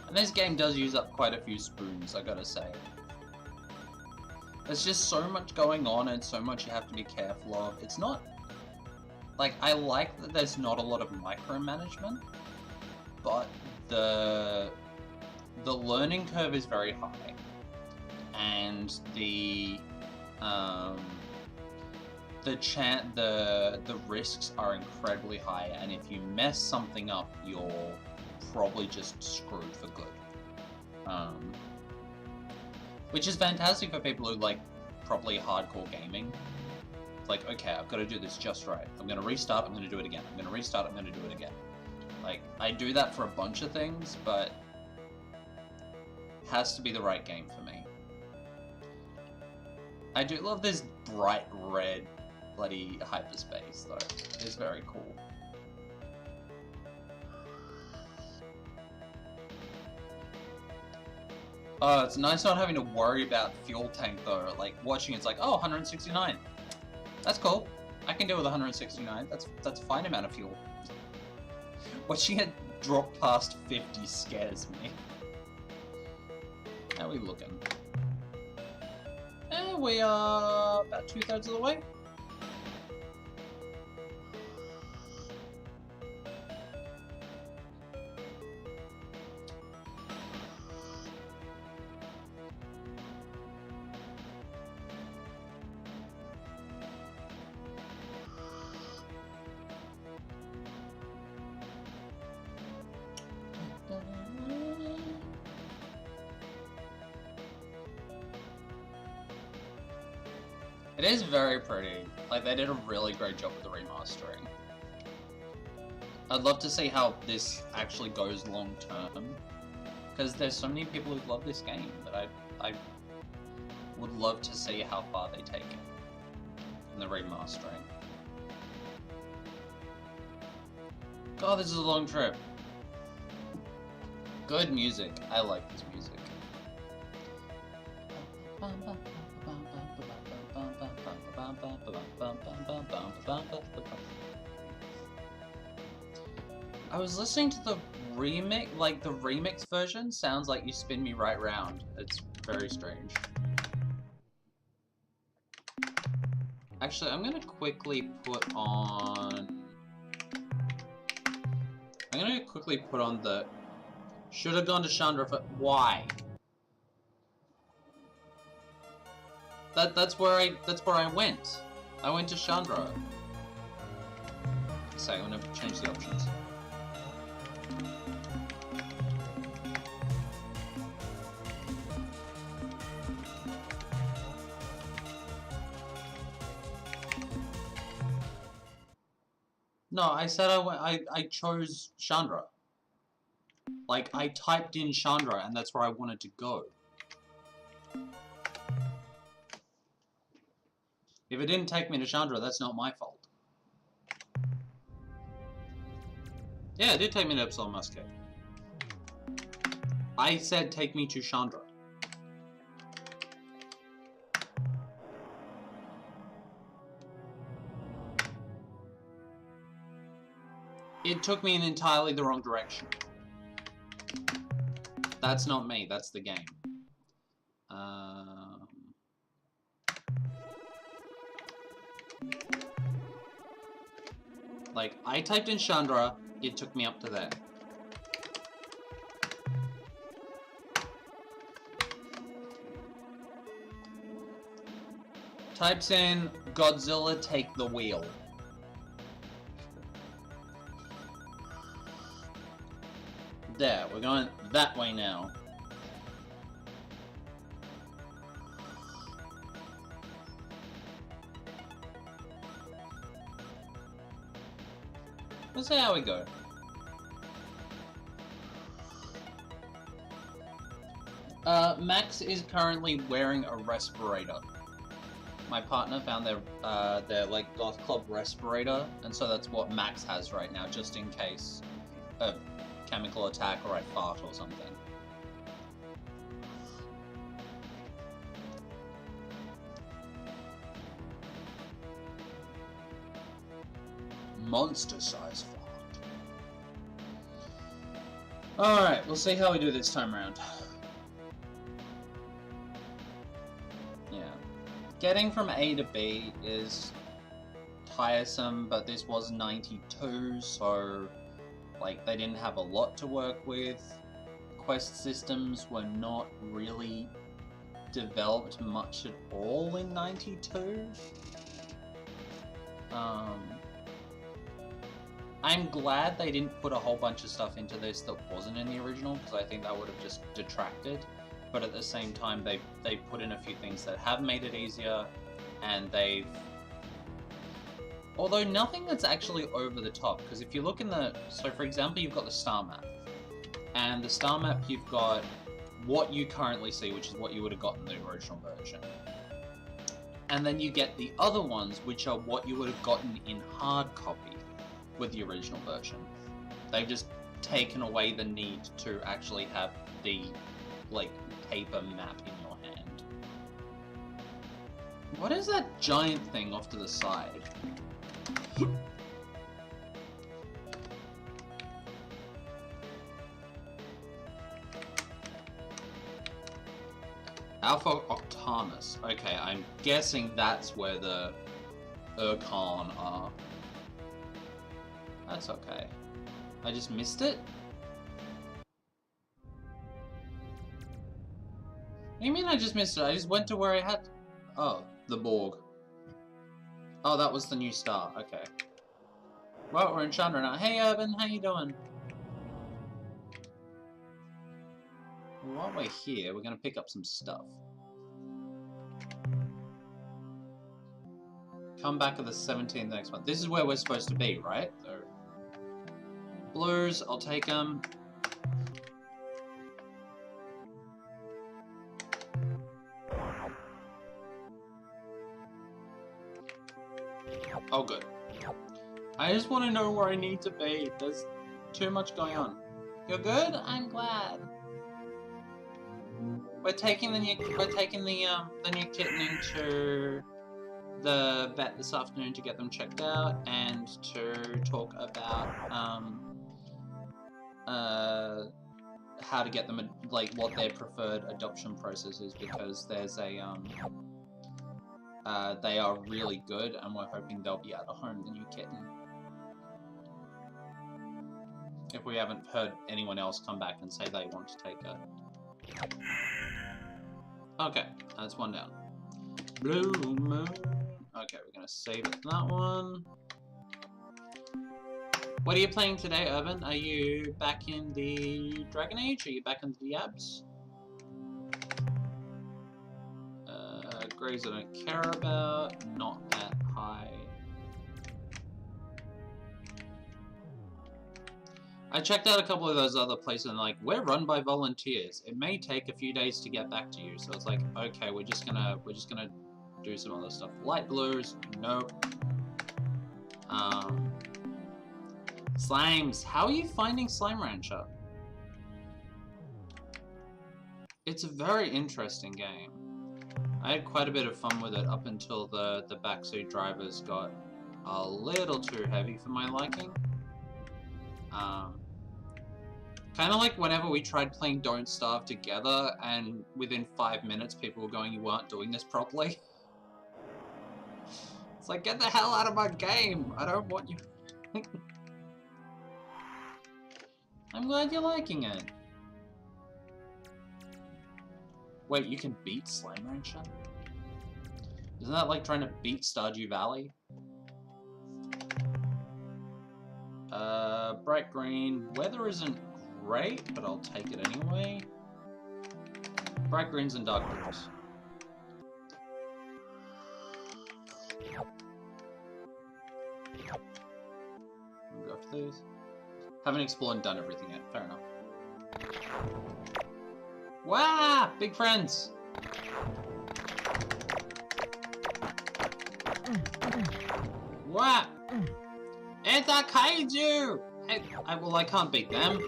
S1: And this game does use up quite a few spoons, I gotta say. There's just so much going on and so much you have to be careful of. It's not... Like, I like that there's not a lot of micromanagement, but the learning curve is very high, and the risks are incredibly high, and if you mess something up, you're probably just screwed for good. Which is fantastic for people who like properly hardcore gaming. It's like, okay, I've got to do this just right. I'm gonna restart, I'm gonna do it again. I'm gonna restart, I'm gonna do it again. Like, I do that for a bunch of things, but it has to be the right game for me. I do love this bright red bloody hyperspace though. It's very cool. Oh, it's nice not having to worry about fuel tank though. Like watching it's like, oh, 169. That's cool. I can deal with 169. That's a fine amount of fuel. Watching it drop past 50 scares me. How are we looking? We are about 2/3 of the way. It is very pretty. Like, they did a really great job with the remastering. I'd love to see how this actually goes long term, because there's so many people who love this game that I would love to see how far they take it in the remastering. God, this is a long trip. Good music. I like this music. I was listening to the remix, like the remix version sounds like You Spin Me Right Round. It's very strange. Actually, I'm gonna quickly put on... the... Should've gone to Chandra for... Why? That's where I went. I went to Chandra. So I'm gonna change the options. No, I said I chose Chandra. Like, I typed in Chandra and that's where I wanted to go. If it didn't take me to Chandra, that's not my fault. Yeah, it did take me to Epsilon Musket. I said take me to Chandra. It took me in entirely the wrong direction. That's not me, that's the game. Like, I typed in Chandra, it took me up to there. Types in Godzilla take the wheel. There, we're going that way now. Let's see how we go. Max is currently wearing a respirator. My partner found their like goth club respirator, and so that's what Max has right now, just in case of chemical attack or I fart or something. Monster size fart. Alright, we'll see how we do this time around. Yeah. getting from A to B is tiresome, but this was 92, so like they didn't have a lot to work with. Quest systems were not really developed much at all in 92. I'm glad they didn't put a whole bunch of stuff into this that wasn't in the original, because I think that would have just detracted. But at the same time, they put in a few things that have made it easier, and they've... Although nothing that's actually over the top, because if you look in the... So for example, you've got the star map. And the star map, you've got what you currently see, which is what you would have gotten in the original version. And then you get the other ones, which are what you would have gotten in hard copy with the original version. They've just taken away the need to actually have the, like, paper map in your hand. What is that giant thing off to the side? Alpha Octanus. Okay, I'm guessing that's where the Ur-Quan are. That's okay. I just missed it? What do you mean I just missed it? I just went to where I had... Oh, the Borg. Oh, that was the new star. Okay. Well, we're in Chandra now. Hey, Urban, how you doing? While we're here, we're gonna pick up some stuff. Come back at the 17th next month. This is where we're supposed to be, right? So, blues, I'll take them. Oh, good. I just want to know where I need to be. There's too much going on. You're good? I'm glad. We're taking the new kitten into the vet this afternoon to get them checked out and to talk about how to get them like what their preferred adoption process is, because there's a they are really good and we're hoping they'll be able to home the new kitten. If we haven't heard anyone else come back and say they want to take her. Okay, that's one down. Blue moon. Okay, we're gonna save it that one. What are you playing today, Urban? Are you back in the Dragon Age? Are you back in the Abs? Greys I don't care about. Not that high. I checked out a couple of those other places and like, we're run by volunteers. It may take a few days to get back to you. So it's like, okay, we're just gonna do some other stuff. Light blues, nope. Slimes, how are you finding Slime Rancher? It's a very interesting game. I had quite a bit of fun with it up until the backseat drivers got a little too heavy for my liking. Kind of like whenever we tried playing Don't Starve together, and within 5 minutes people were going, you weren't doing this properly. It's like, get the hell out of my game! I don't want you... I'm glad you're liking it. Wait, you can beat Slime Rancher? Isn't that like trying to beat Stardew Valley? Bright green. Weather isn't great, but I'll take it anyway. Bright greens and dark blues. We'll go for these. Haven't explored and done everything yet. Fair enough. Wow! Big friends! What? It's a kaiju! Well, I can't beat them.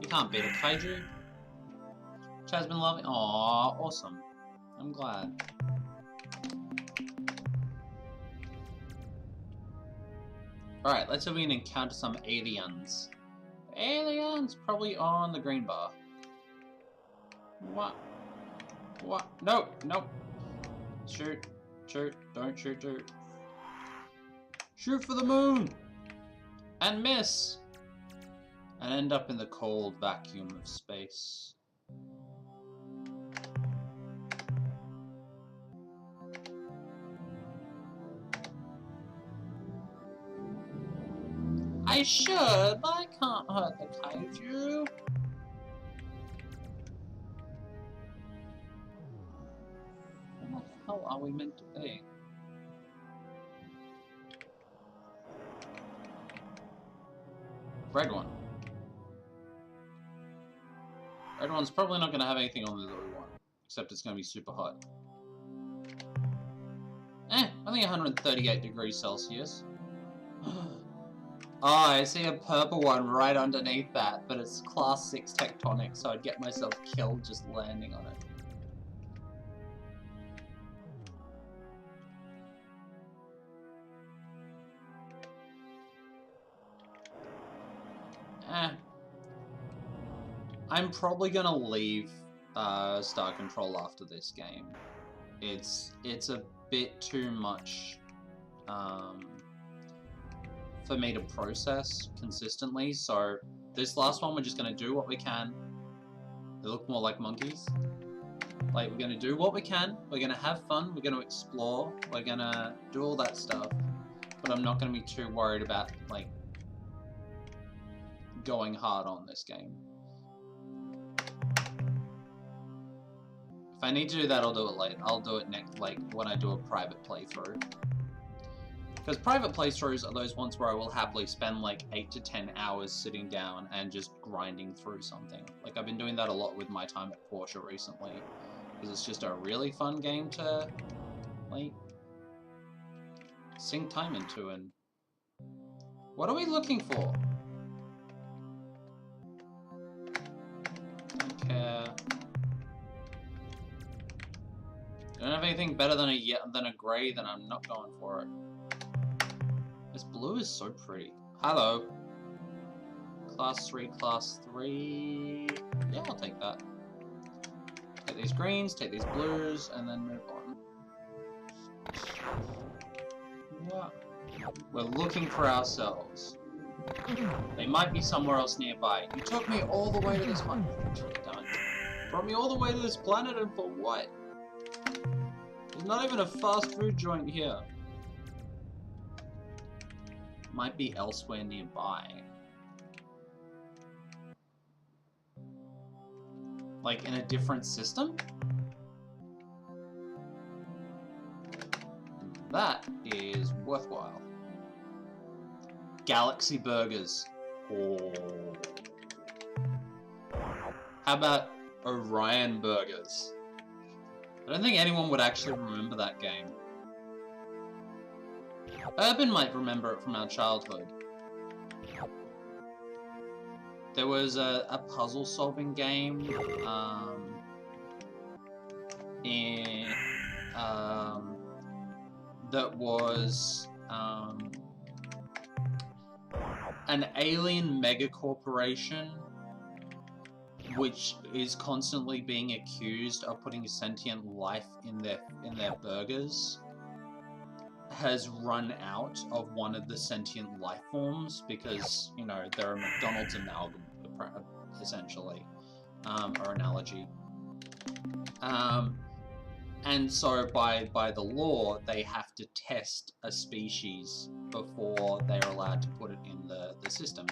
S1: You can't beat a kaiju. Chad's been loving. Aww, awesome. I'm glad. Alright, let's see if we can encounter some aliens. Aliens! Probably on the green bar. What? What? No! No! Shoot. Shoot, don't shoot, dude. Shoot for the moon! And miss! And end up in the cold vacuum of space. I should, but I can't hurt the kaiju. What the hell are we meant to be? Red one. Red one's probably not going to have anything on there that we want. Except it's going to be super hot. Only 138 degrees Celsius. Oh, I see a purple one right underneath that, but it's class 6 tectonic, so I'd get myself killed just landing on it. I'm probably gonna leave Star Control after this game. It's a bit too much for me to process consistently, so this last one we're just gonna do what we can. They look more like monkeys. Like, we're gonna do what we can, we're gonna have fun, we're gonna explore, we're gonna do all that stuff, but I'm not gonna be too worried about, like, going hard on this game. If I need to do that, I'll do it later. I'll do it next, like, when I do a private playthrough. Because private playthroughs are those ones where I will happily spend like 8 to 10 hours sitting down and just grinding through something. Like, I've been doing that a lot with my time at Porsche recently. Because it's just a really fun game to, like, sink time into. And what are we looking for? Don't care. Don't have anything better than a grey, then I'm not going for it. This blue is so pretty. Hello. Class 3, class 3. Yeah, I'll take that. Take these greens, take these blues, and then move on. What? We're looking for ourselves. They might be somewhere else nearby. You took me all the way to this one. Done. Brought me all the way to this planet, and for what? There's not even a fast food joint here. Might be elsewhere nearby. Like in a different system? That is worthwhile. Galaxy Burgers. Oh. How about Orion Burgers? I don't think anyone would actually remember that game. Urban might remember it from our childhood. There was a puzzle-solving game that was an alien megacorporation which is constantly being accused of putting sentient life in their burgers, has run out of one of the sentient life forms because, you know, they're a McDonald's amalgam, essentially, or analogy. And so by the law, they have to test a species before they're allowed to put it in the system.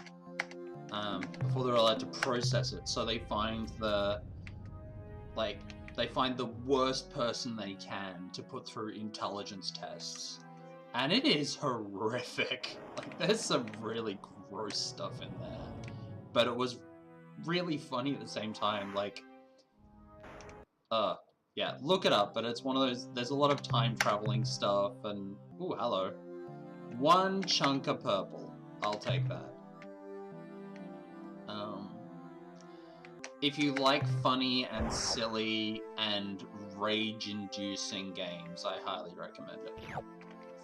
S1: Before they're allowed to process it. So they find the worst person they can to put through intelligence tests. And it is horrific. Like, there's some really gross stuff in there. But it was really funny at the same time. Like, yeah, look it up, but it's one of those, there's a lot of time traveling stuff and, ooh, hello. One chunk of purple. I'll take that. If you like funny and silly and rage-inducing games, I highly recommend it.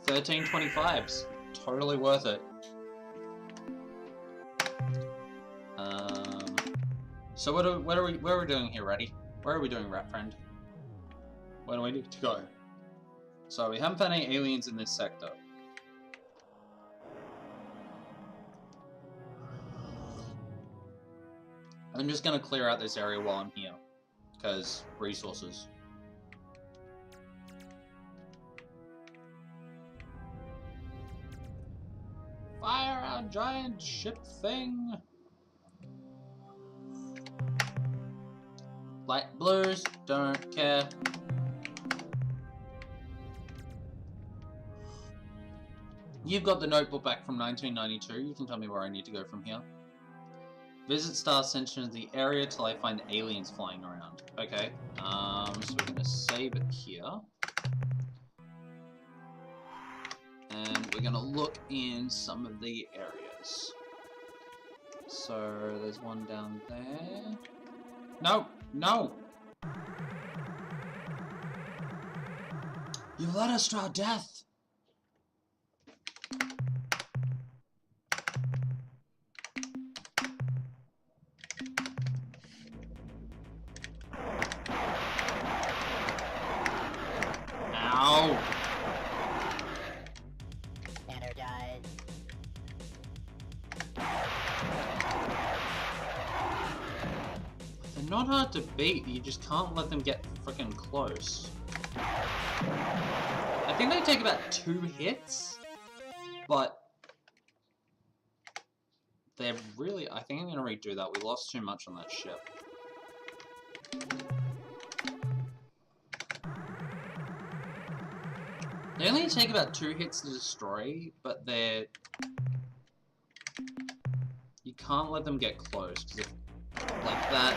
S1: 1325s, totally worth it. So what are we doing here, Reddy? Where are we doing, Rat Friend? Where do we need to go? So we haven't found any aliens in this sector. I'm just gonna clear out this area while I'm here, because resources. Fire our giant ship thing! Light blues, don't care. You've got the notebook back from 1992. You can tell me where I need to go from here. Visit Star Center in the area till I find aliens flying around. Okay. So we're gonna save it here. And we're gonna look in some of the areas. So there's one down there. No! No! You led us to our death! Ow!
S6: Energize.
S1: They're not hard to beat, you just can't let them get freaking close. I think they take about 2 hits, but they're really... I think I'm gonna redo that. We lost too much on that ship. They only take about 2 hits to destroy, but they're... You can't let them get close, because if... like that...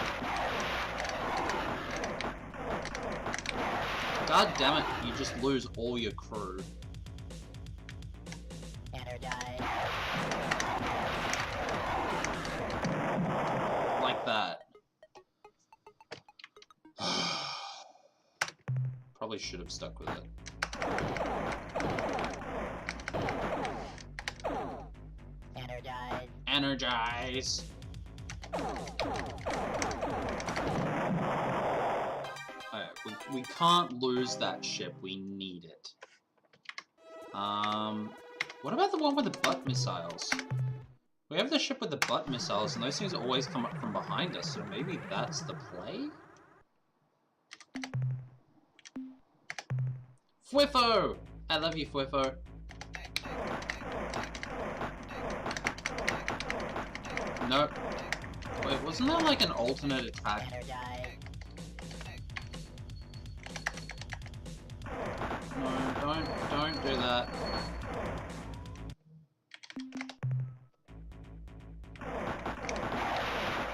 S1: God damn it, you just lose all your crew.
S6: Energize.
S1: Like that. Probably should have stuck with it.
S6: Energize.
S1: Energize! Alright, we can't lose that ship. We need it. What about the one with the butt missiles? We have the ship with the butt missiles, and those things always come up from behind us, so maybe that's the play? Fwiffo! I love you, Fwiffo. No. Wait, wasn't there like an alternate attack?
S6: Energize.
S1: No, don't do that.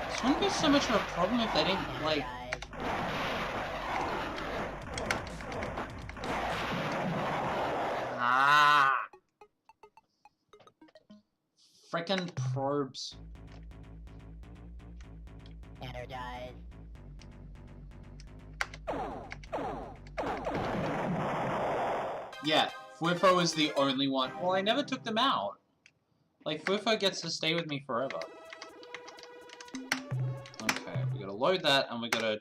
S1: This wouldn't be so much of a problem if they didn't, like... Ah! Frickin' probes.
S6: Energize.
S1: Yeah, Fwiffo is the only one. Well, I never took them out. Like, Fwiffo gets to stay with me forever. Okay, we gotta load that, and we gotta,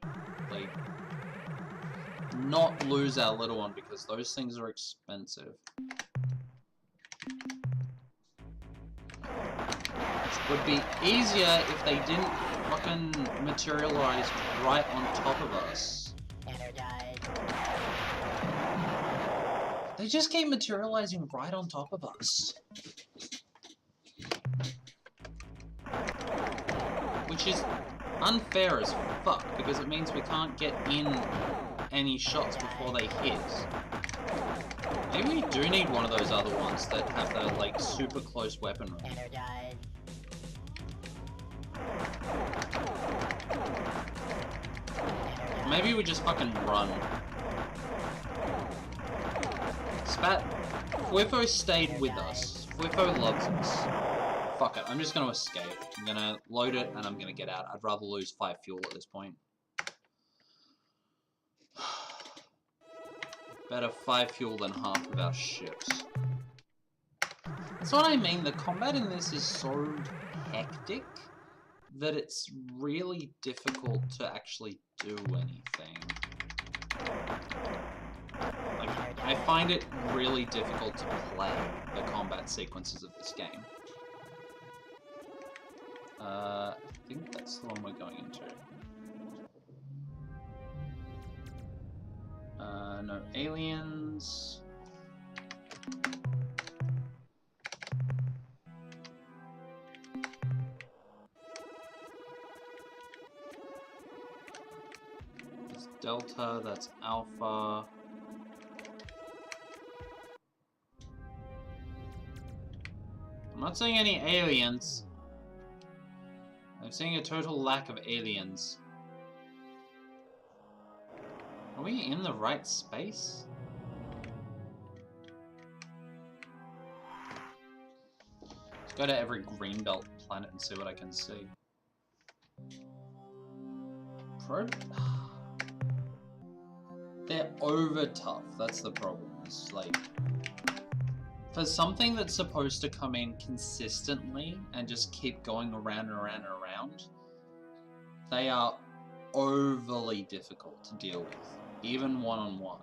S1: like, not lose our little one, because those things are expensive. It would be easier if they didn't fucking materialize right on top of us.
S6: Energize.
S1: They just keep materializing right on top of us. Which is unfair as fuck, because it means we can't get in any shots before they hit. Maybe we do need one of those other ones that have the, like, super close weaponry.
S6: Energize.
S1: Maybe we just fucking run. Spat. Fwiffo stayed with us. Fwiffo loves us. Fuck it, I'm just gonna escape. I'm gonna load it and I'm gonna get out. I'd rather lose 5 fuel at this point. Better 5 fuel than half of our ships. That's what I mean, the combat in this is so hectic that it's really difficult to actually do anything. Like, I find it really difficult to play the combat sequences of this game. I think that's the one we're going into. No aliens. That's Delta, that's Alpha. I'm not seeing any aliens. I'm seeing a total lack of aliens. Are we in the right space? Let's go to every greenbelt planet and see what I can see. Probe? They're over tough, that's the problem. It's like, for something that's supposed to come in consistently and just keep going around and around and around, they are overly difficult to deal with, even one-on-one.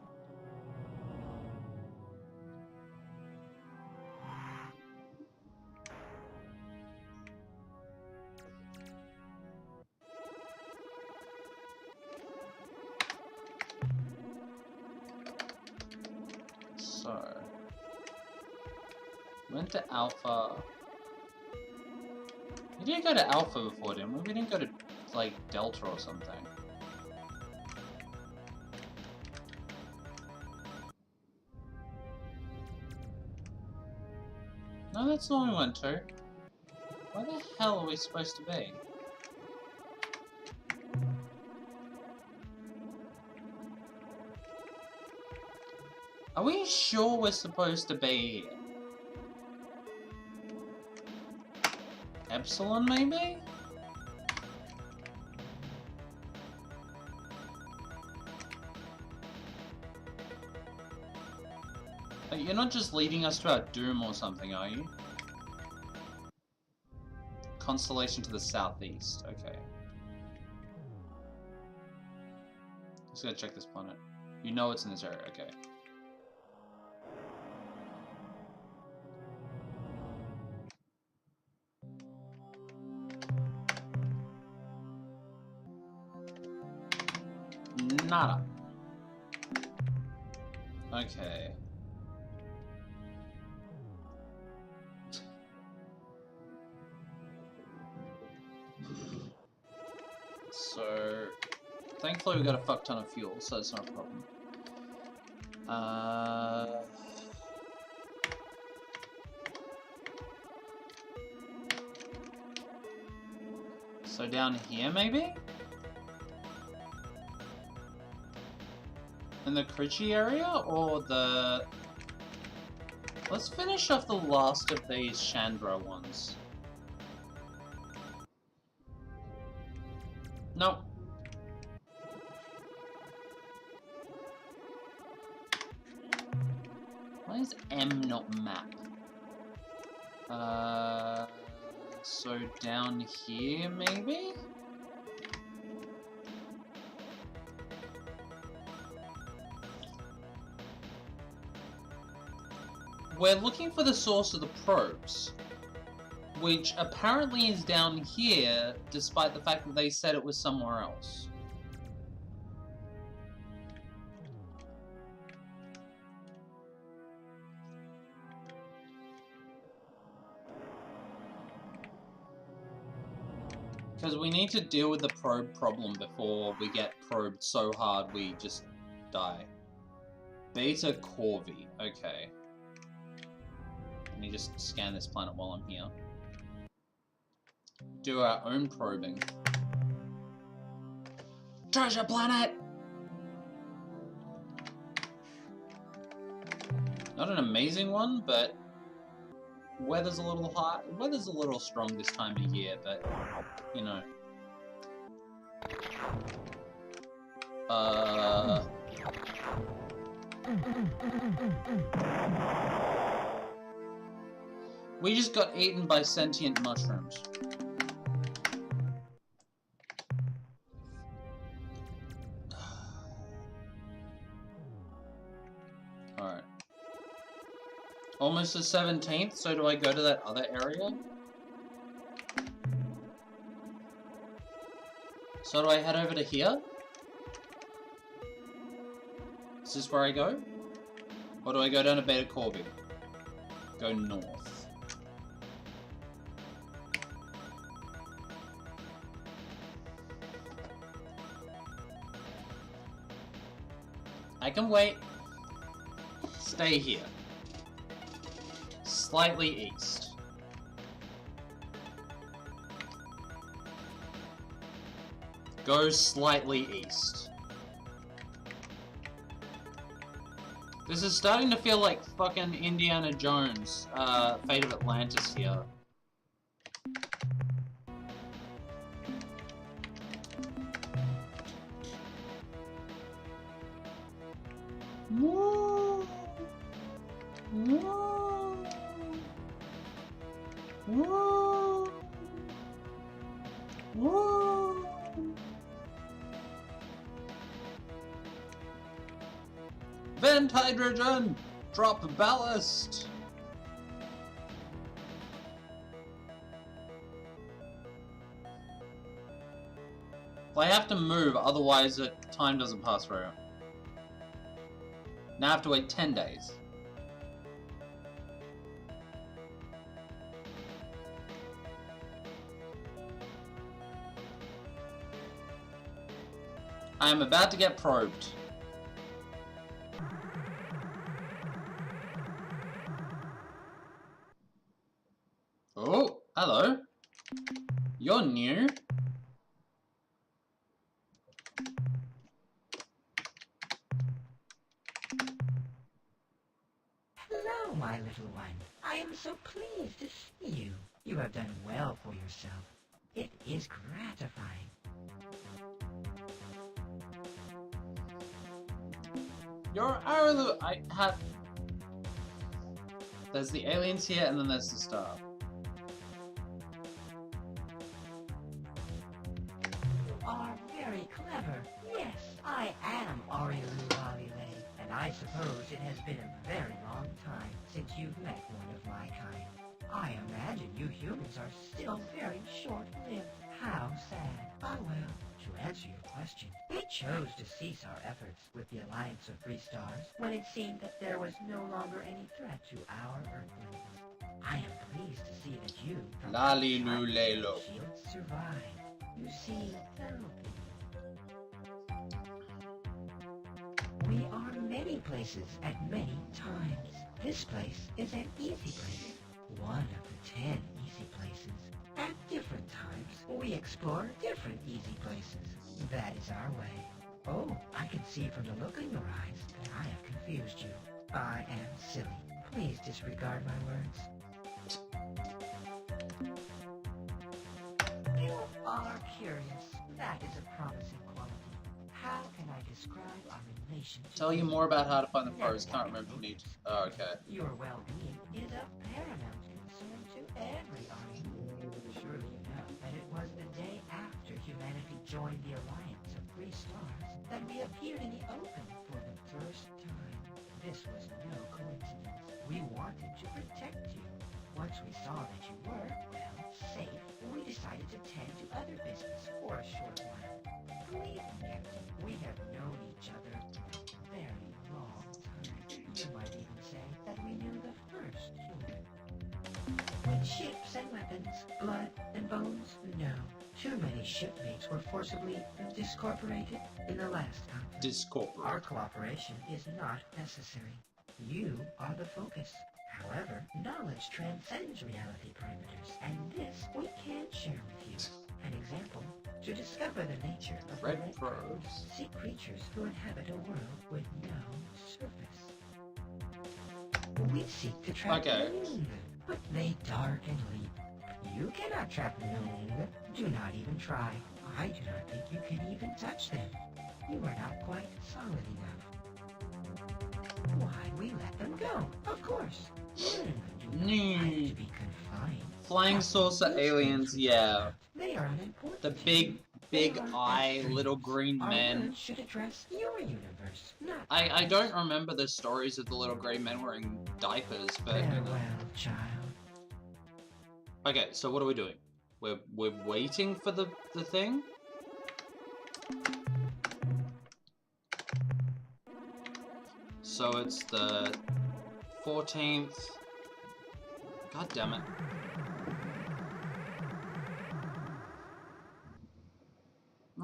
S1: So, went to Alpha. We didn't go to Alpha before, didn't we? We didn't go to, like, Delta or something. No, that's the one we went to. Where the hell are we supposed to be? Are we sure we're supposed to be here? Epsilon, maybe? Like, you're not just leading us to our doom or something, are you? Constellation to the southeast, okay. Just gotta check this planet. You know it's in this area, okay. Nada. Okay. So, thankfully we got a fuck ton of fuel, so it's not a problem. So down here, maybe? In the Critchy area, or the... Let's finish off the last of these Chandra ones. Nope. Why is M not map? So down here, maybe? We're looking for the source of the probes, which apparently is down here, despite the fact that they said it was somewhere else. Because we need to deal with the probe problem before we get probed so hard we just die. Beta Corvi, okay. Let me just scan this planet while I'm here. Do our own probing. Treasure planet! Not an amazing one, but weather's a little hot. Weather's a little strong this time of year, but you know. We just got eaten by sentient mushrooms. Alright. Almost the 17th, so do I go to that other area? So do I head over to here? Is this where I go? Or do I go down to Beta Corby? Go north. I can wait. Stay here. Slightly east. Go slightly east. This is starting to feel like fucking Indiana Jones, Fate of Atlantis here. Woo! Woo! Woo! Woo! Vent hydrogen! Drop ballast! Well, I have to move, otherwise the time doesn't pass through. Now I have to wait 10 days. I am about to get probed. Oh, hello. You're new.
S6: Hello, my little one. I am so pleased to see you. You have done well for yourself. It is gratifying.
S1: You're Arlu. I have. There's the aliens here, and then there's the star.
S6: You are very clever. Yes, I am Ur-Quan, and I suppose it has been a very long time since you've met one of my kind. I imagine you humans are still very short-lived. How sad. Ah well, to answer your question, we chose to cease our efforts with the Alliance of Free Stars when it seemed that there was no longer any threat to our Earthlings. I am pleased to see that you, from
S1: Lali-lu-lalo.
S6: shield, survived. You see, therapy. We are many places at many times. This place is an easy place. One of the 10 easy places. At different times, we explore different easy places. That is our way. Oh, I can see from the look in your eyes that I have confused you. I am silly. Please disregard my words. You are curious. That is a promising quality. How can I describe our relation to
S1: Tell you more about how to find the pros. Can't remember from each. Oh, okay.
S6: Your well-being is of paramount concern to every army. Surely you know that it was the day after humanity joined the Alliance of Free Stars that we appeared in the open for the first time. This was no coincidence. We wanted to protect you. Once we saw that you were, well, safe, we decided to tend to other business for a short while. Believe me, Captain, we have known each other a very long time. You might even say that we knew the first human. With ships and weapons, blood and bones, no. Too many shipmates were forcibly discorporated in the last conflict.
S1: Discorporate.
S6: Our cooperation is not necessary. You are the focus. However, knowledge transcends reality parameters, and this we can share with you. An example, to discover the nature of the
S1: Red
S6: red
S1: probes.
S6: probes, seek creatures who inhabit a world with no surface. We seek to trap
S1: Okay.
S6: Moon, but they dark and leap. You cannot trap Moon. Do not even try. I do not think you can even touch them. You are not quite solid enough. Why, we let them go, of course. Do not like to be confined.
S1: Flying saucer aliens, yeah.
S6: They are unimportant.
S1: The
S6: to
S1: big
S6: you.
S1: big eye, little green men.
S8: Should address your universe, not
S1: I don't remember the stories of the little green men wearing diapers, but...
S8: farewell, child.
S1: Okay, so what are we doing? We're waiting for the thing? So it's the 14th. God damn it.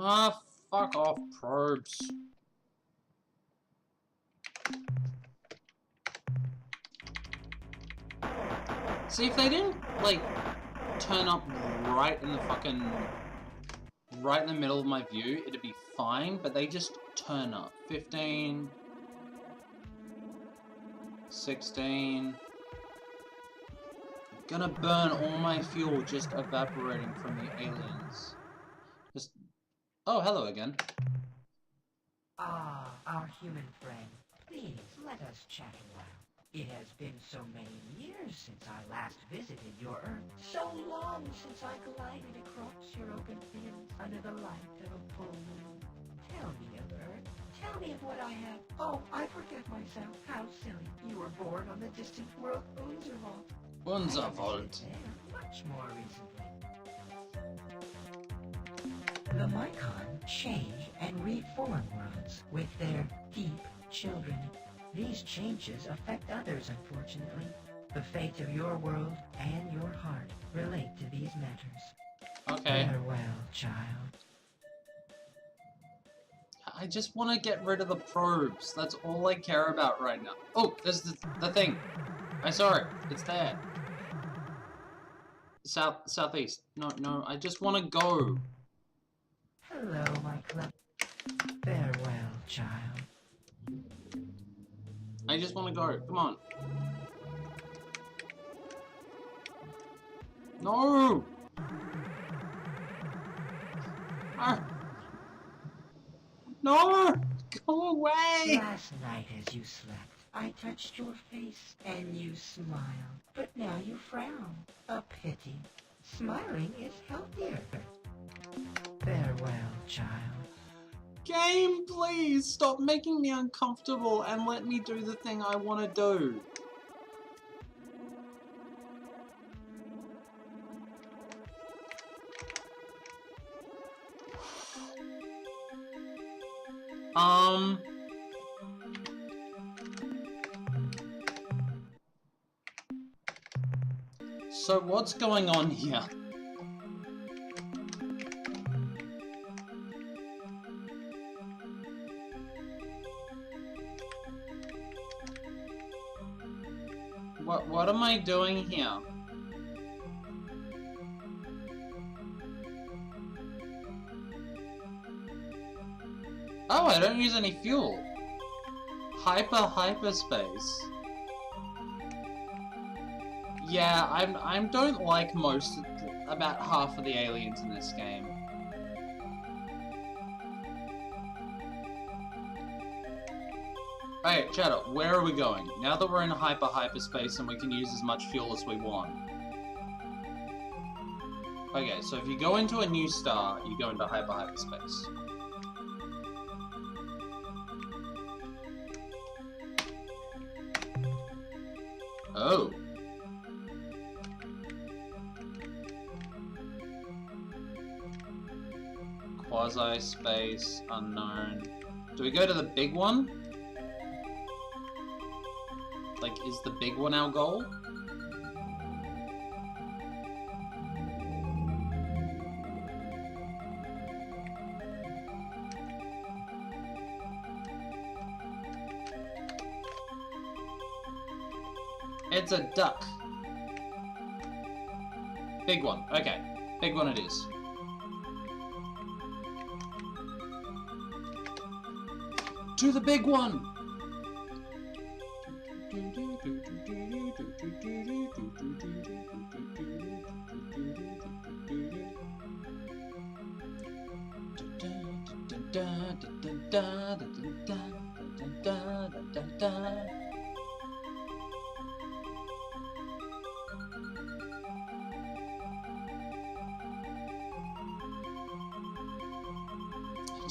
S1: Ah, fuck off, probes. See, if they didn't, like, turn up right in the fucking... right in the middle of my view, it'd be fine, but they just turn up. 15... 16... Gonna burn all my fuel just evaporating from the aliens. Just... Oh, hello again.
S8: Ah, our human friend. Please, let us chat a while. It has been so many years since I last visited your Earth. So long since I glided across your open fields under the light of a full moon. Tell me of Earth. Tell me of what I have. Oh, I forget myself. How silly. You were born on the distant world Unzervault.
S1: Unzervault.
S8: Much more recently. The Mycon change and reform worlds with their deep children. These changes affect others, unfortunately. The fate of your world and your heart relate to these matters.
S1: Okay.
S8: Farewell, child.
S1: I just want to get rid of the probes. That's all I care about right now. Oh, there's the thing. I saw it. It's there. Southeast. No, I just want to go.
S8: Hello, my club. Farewell, child.
S1: I just want to go. Come on. No! Ah. No! Go away!
S8: Last night as you slept, I touched your face and you smiled. But now you frown. A pity. Smiling is healthier. Farewell, child.
S1: Game, please! Stop making me uncomfortable and let me do the thing I want to do. So what's going on here? What am I doing here? Oh, I don't use any fuel. Hyperspace. Yeah, I don't like about half of the aliens in this game. Alright, Chatter, where are we going? Now that we're in hyperspace and we can use as much fuel as we want. Okay, so if you go into a new star, you go into hyperspace. Oh. Quasi-space, unknown. Do we go to the big one? Like, is the big one our goal? It's a duck. Big one. Okay. Big one it is. To the big one!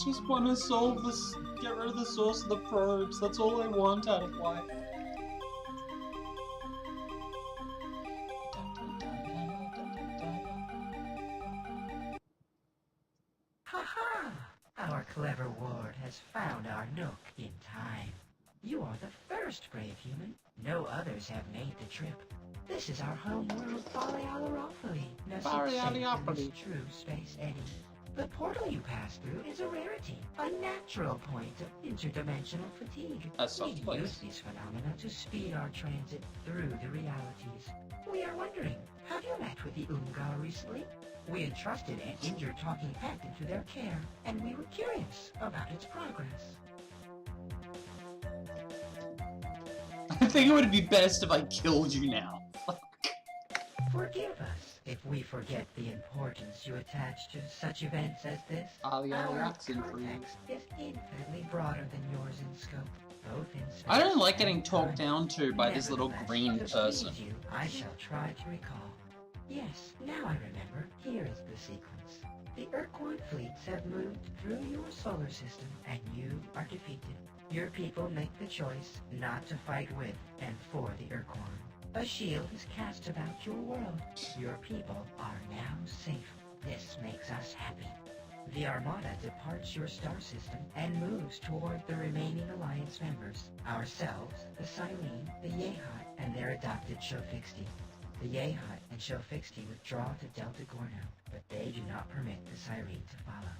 S1: just want to solve this, get rid of the source of the probes. That's all I want out of life.
S8: Ha-ha! Our clever ward has found our nook in time. You are the first brave human. No others have made the trip. This is our home world, Balealarofoli.
S1: Balealarofoli.
S8: True space eddy. The portal you pass through is a rarity, a natural point of interdimensional fatigue.
S1: A soft
S8: We
S1: place.
S8: use these phenomena to speed our transit through the realities. We are wondering, have you met with the Ungar recently? We entrusted an injured talking pet into their care, and we were curious about its progress.
S1: I think it would be best if I killed you now.
S8: Forgive us if we forget the importance you attach to such events as this.
S1: Our
S8: context is infinitely broader than yours in scope, both in space
S1: I don't like getting
S8: and
S1: talked
S8: time.
S1: down to by this little
S8: Nevertheless,
S1: green
S8: to please
S1: person.
S8: you, I shall try to recall. Yes, now I remember. Here is the sequence. The Ur-Quan fleets have moved through your solar system, and you are defeated. Your people make the choice not to fight with and for the Ur-Quan. A shield is cast about your world. Your people are now safe. This makes us happy. The Armada departs your star system and moves toward the remaining Alliance members. Ourselves, the Cyrene, the Yehat, and their adopted Shofixti. The Yehat and Shofixti withdraw to Delta Gorno, but they do not permit the Cyrene to follow.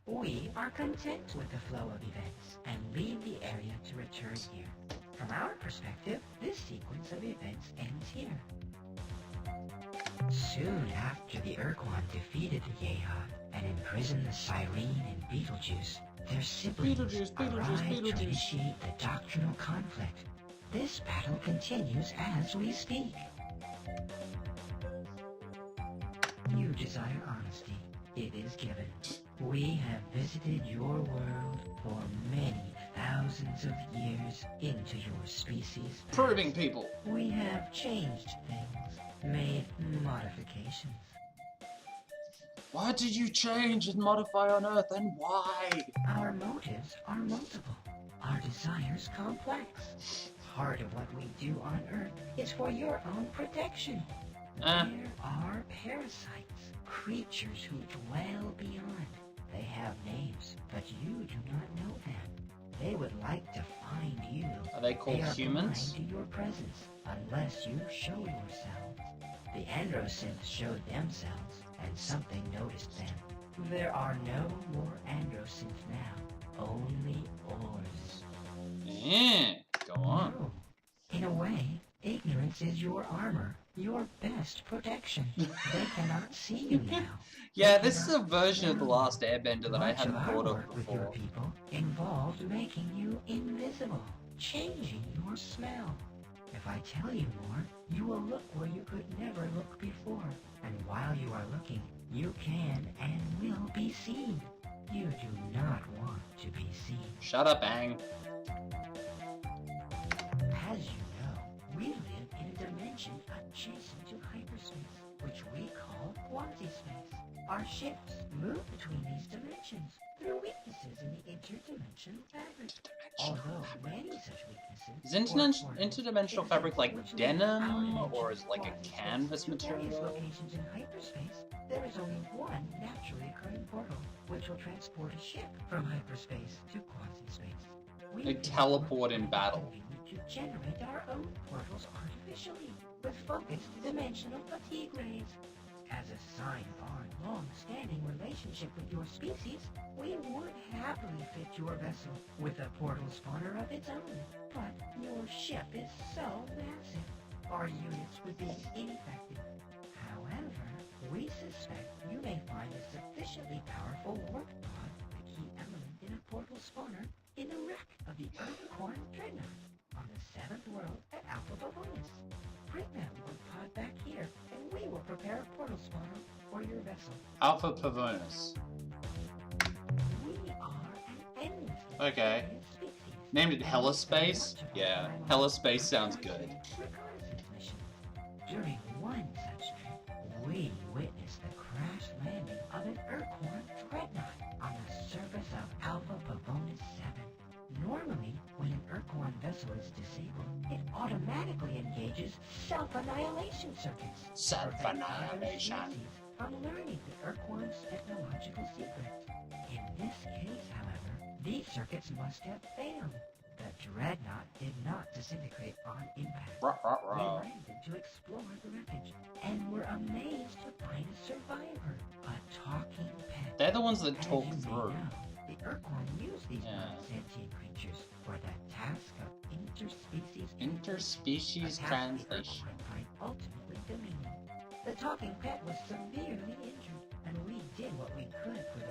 S8: We are content with the flow of events and leave the area to return here. From our perspective, this sequence of events ends here. Soon after the Ur-Quan defeated the Yehat and imprisoned the Cyrene and Beetlejuice, their siblings arrived to initiate the doctrinal conflict. This battle continues as we speak. You desire honesty. It is given. We have visited your world for many thousands of years into your species.
S1: Proving people.
S8: We have changed things, made modifications.
S1: Why did you change and modify on Earth, and why?
S8: Our motives are multiple, our desires complex. Part of what we do on Earth is for your own protection. There are parasites, creatures who dwell beyond. They have names, but you do not know them. They would like to find you.
S1: Are they called humans?
S8: Blind to your presence, unless you show yourselves. The Androsynths showed themselves, and something noticed them. There are no more Androsynths now, only Ors.
S1: Yeah, go on.
S8: No. In a way, ignorance is your armor, your best protection. They cannot see you now.
S1: Yeah, this is a version of The Last Airbender that I
S8: Much
S1: hadn't
S8: of our
S1: thought of
S8: work with your
S1: before.
S8: people involved making you invisible, changing your smell. If I tell you more, you will look where you could never look before. And while you are looking, you can and will be seen. You do not want to be seen.
S1: Shut up, Aang.
S8: As you know, we live in a dimension adjacent to hyperspace, which we call quasi-space. Our ships move between these dimensions through weaknesses in the interdimensional fabric. Although many such weaknesses...
S1: Is interdimensional fabric like denim, or is it like a canvas
S8: Various
S1: material?
S8: locations in hyperspace, there is only one naturally occurring portal, which will transport a ship from hyperspace to quasi-space.
S1: They teleport in battle.
S8: We need to generate our own portals artificially, with focused dimensional fatigue rays. As a sign of our long-standing relationship with your species, we would happily fit your vessel with a portal spawner of its own. But your ship is so massive, our units would be ineffective. However, we suspect you may find a sufficiently powerful warp pod, the key element in a portal spawner, in the wreck of the Ur-Quan dreadnought on the 7th world at Alpha Bavonis. Bring that warp pod back here, and we will prepare a portal spawner for your vessel.
S1: Alpha Pavonus.
S8: We are an endless
S1: Okay.
S8: species.
S1: Named it Hellaspace? Yeah, Hellaspace sounds good.
S8: Reconnaissance mission. During one such trip, we witnessed the crash landing of an Ur-Quan dreadnought on the surface of Ur-Quan vessel is disabled, it automatically engages self-annihilation circuits.
S1: Self-annihilation.
S8: From learning the Ur-Quan's technological secrets. In this case, however, these circuits must have failed. The Dreadnought did not disintegrate on impact. We landed to explore the wreckage, and were amazed to find a survivor, a talking pet.
S1: They're the ones that
S8: As
S1: talk
S8: you may
S1: through.
S8: know, the Ur-Quan use these
S1: Yeah.
S8: non-sentient creatures for the task of interspecies
S1: Interspecies
S8: a task the
S1: translation.
S8: Ur-Quan find ultimately demeaning. The talking pet was severely injured, and we did what we could for the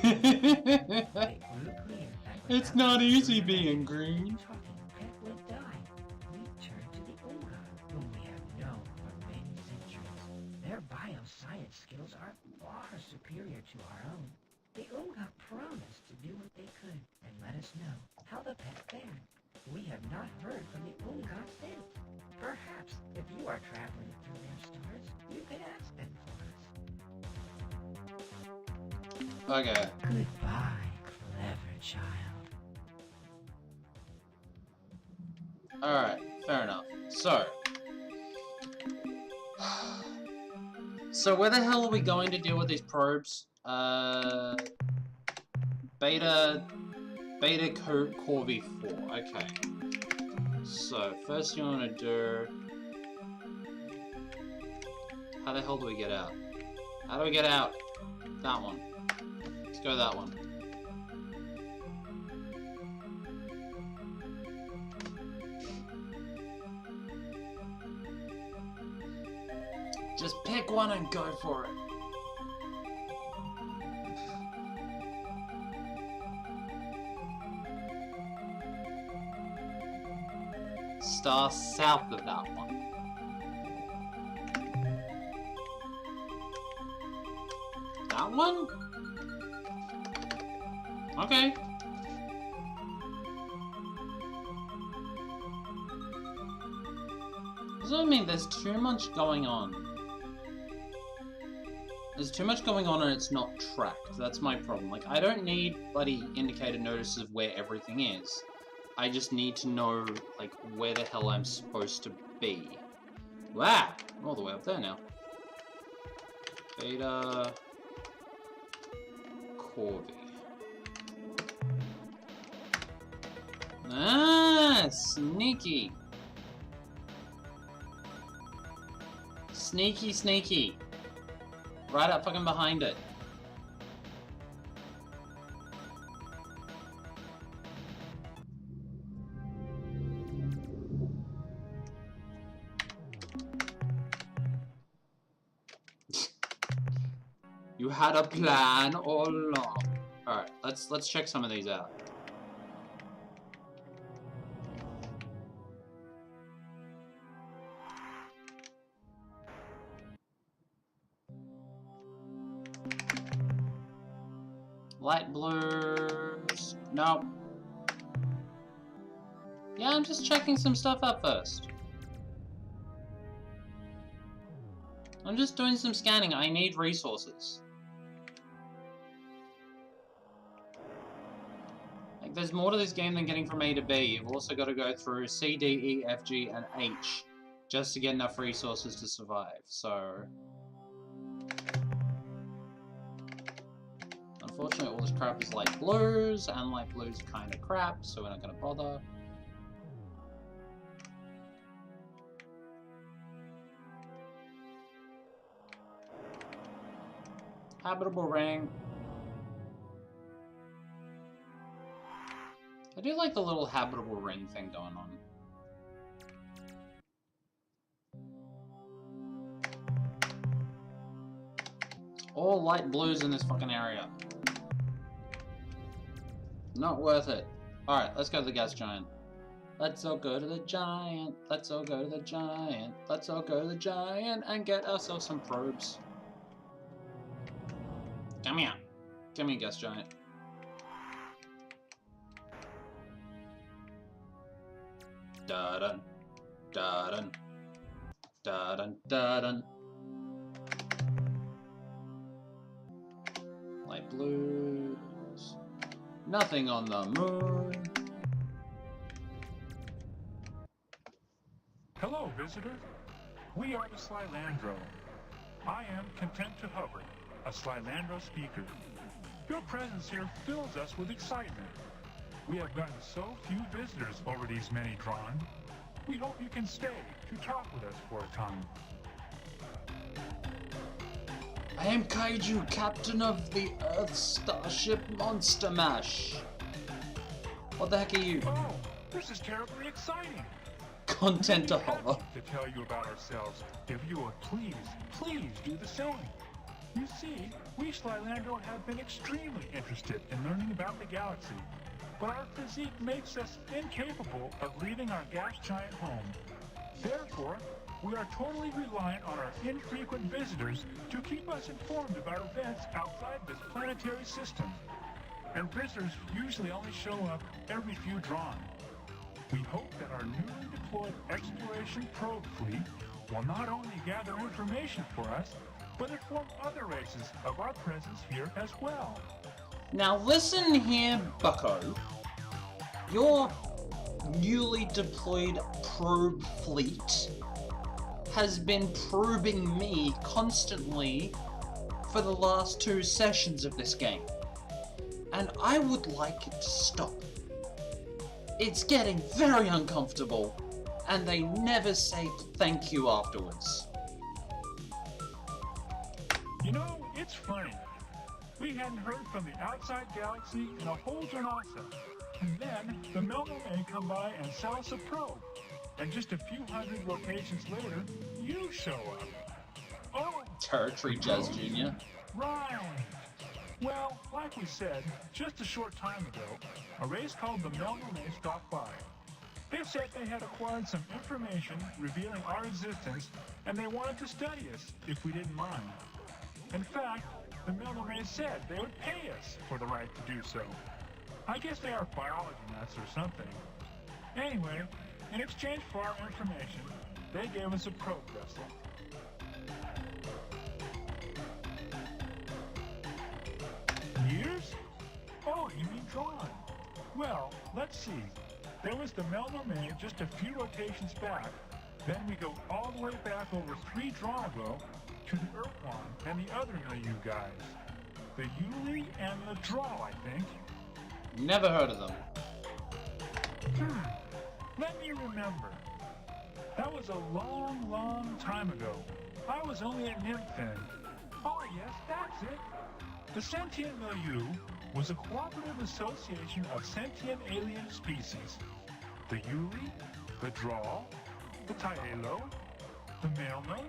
S8: It grew clear that
S1: It's
S8: without
S1: not
S8: the
S1: easy
S8: Ur-Quan,
S1: being green.
S8: the talking pet would die. We turned to the Ur-Quan, whom we have known for many centuries. Their bioscience skills are far superior to our own. The Ur-Quan promised to do what they could and let us know how the pet fared. We have not heard from the Ur-Quan since. Perhaps if you are traveling through their stars, you could ask them for us.
S1: Okay.
S8: Goodbye, clever child.
S1: Alright, fair enough. So where the hell are we going to deal with these probes? Beta Corby 4, okay. So, first you want to do... How the hell do we get out? How do we get out? That one. Let's go that one. Just pick one and go for it. Star south of that one. That one? Okay. Does that mean there's too much going on? There's too much going on and it's not tracked. That's my problem. Like, I don't need bloody indicator notices of where everything is. I just need to know, like, where the hell I'm supposed to be. Wow! I'm all the way up there now. Beta... Corby. Ah! Sneaky! Sneaky, sneaky. Right up fucking behind it. You had a plan all along. Alright, let's check some of these out. Light blues. Nope. Yeah, I'm just checking some stuff out first. I'm just doing some scanning. I need resources. Like, there's more to this game than getting from A to B. You've also got to go through C, D, E, F, G, and H just to get enough resources to survive, so... Unfortunately, all this crap is light blues, and light blues are kind of crap, so we're not going to bother. Habitable ring. I do like the little habitable ring thing going on. All light blues in this fucking area. Not worth it. Alright, let's go to the gas giant. Let's all go to the giant. Let's all go to the giant. Let's all go to the giant and get ourselves some probes. Come here. Come here, gas giant. Da-dun. Da-dun. Da-dun. Da-dun. Light blues. Nothing on the moon.
S9: Hello, visitor. We are the Slylandro. I am Content to Hover, a Slylandro speaker. Your presence here fills us with excitement. We have gotten so few visitors over these many drawn. We hope you can stay to talk with us for a time.
S1: I am Kaiju, captain of the Earth Starship Monster Mash. What the heck are you?
S9: Oh, this is terribly exciting.
S1: Content to hover.
S9: To tell you about ourselves, if you would please do the same. You see, we Slylandro have been extremely interested in learning about the galaxy, but our physique makes us incapable of leaving our gas giant home. Therefore, we are totally reliant on our infrequent visitors to keep us informed about events outside this planetary system. And visitors usually only show up every few drawn. We hope that our newly deployed exploration probe fleet will not only gather information for us, but inform other races of our presence here as well.
S1: Now listen here, bucko. Your newly deployed probe fleet has been probing me constantly for the last 2 sessions of this game. And I would like it to stop. It's getting very uncomfortable, and they never say thank you afterwards.
S9: You know, it's funny. We hadn't heard from the outside galaxy in a whole Janasa. And then the Melmo may come by and sell us a probe. And just a few hundred rotations later, you show up. Oh!
S1: Territory Jazz Jr.
S9: Right! Well, like we said, just a short time ago, a race called the Melmo stopped by. They said they had acquired some information revealing our existence, and they wanted to study us, if we didn't mind. In fact, the Melmo said they would pay us for the right to do so. I guess they are biology nuts or something. Anyway, in exchange for our information, they gave us a probe vessel. Years? Oh, you mean drawn. Well, let's see. There was the Melmo just a few rotations back. Then we go all the way back over 3 drawn ago to the Ur-Quan and the other Milieu guys. The Yuli and the Draw, I think.
S1: Never heard of them.
S9: Let me remember. That was a long, long time ago. I was only a nymph then. Oh yes, that's it. The Sentient Milieu was a cooperative association of sentient alien species. The Yuli, the Draw, the Taelo, the Melmo,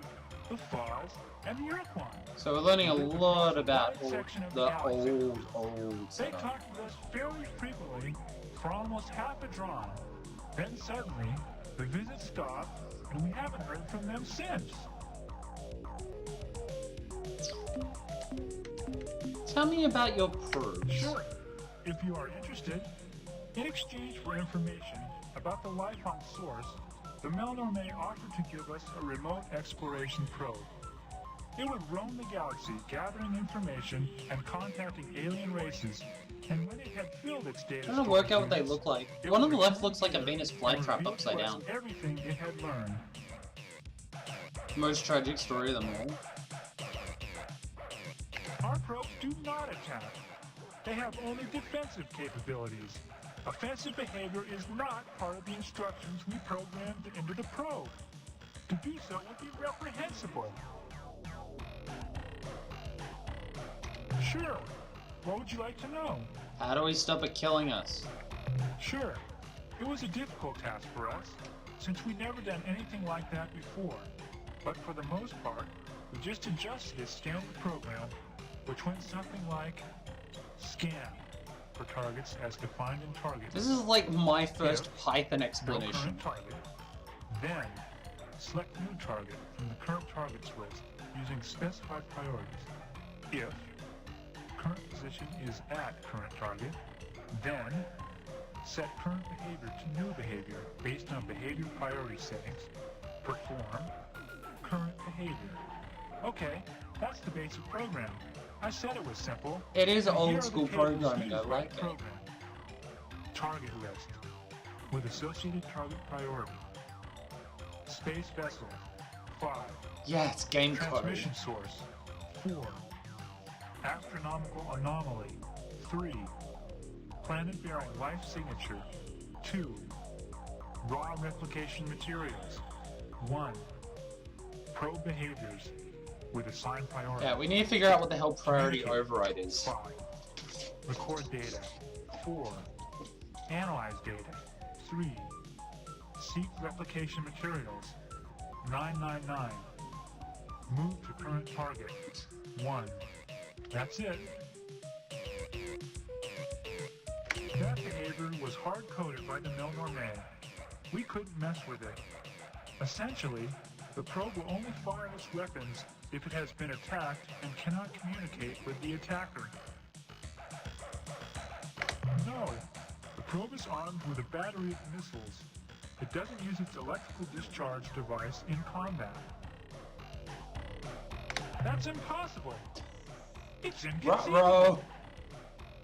S9: the Faz, and the Ur-Quan.
S1: So we're learning a lot about all the old
S9: They
S1: setup.
S9: talked with us fairly frequently for almost half a drawn. Then suddenly, the visit stopped, and we haven't heard from them since.
S1: Tell me about your probes.
S9: Sure, if you are interested. In exchange for information about the life on Source, the Melnor may offer to give us a remote exploration probe. It would roam the galaxy gathering information and contacting alien races, and when it had filled its data,
S1: I'm trying to work out what they look like. The one on the left looks like a Venus flytrap upside down.
S9: Everything it had learned.
S1: Most tragic story of them all.
S9: Our probes do not attack. They have only defensive capabilities. Offensive behavior is not part of the instructions we programmed into the probe. To do so would be reprehensible. Sure. What would you like to know?
S1: How do we stop it killing us?
S9: Sure. It was a difficult task for us, since we'd never done anything like that before. But for the most part, we just adjusted its standard program, which went something like scan for targets as defined in target.
S1: This is like my first
S9: If
S1: Python
S9: no
S1: explanation.
S9: current target, then select new target from the current targets list using specified priorities. If current position is at current target, then set current behavior to new behavior based on behavior priority settings. Perform current behavior. Okay, that's the basic program. I said it was simple.
S1: It is
S9: And here
S1: old
S9: are the
S1: school
S9: tables
S1: programming, I
S9: used by
S1: like
S9: the
S1: it.
S9: program. Target list with associated target priority. space vessel. 5.
S1: Yeah, it's game code.
S9: Transmission source. 4. Astronomical anomaly. 3. Planet-bearing life signature. 2. Raw replication materials. 1. Probe behaviors with assigned priority.
S1: Yeah, we need to figure out what the hell priority override is.
S9: 5. Record data. 4. Analyze data. 3. Seek replication materials. 999. Move to current target. 1. That's it. That behavior was hard-coded by the Milnorme. We couldn't mess with it. Essentially, the probe will only fire its weapons if it has been attacked and cannot communicate with the attacker. No, the probe is armed with a battery of missiles. It doesn't use its electrical discharge device in combat. That's impossible! It's inconceivable!
S1: Ruh-roh.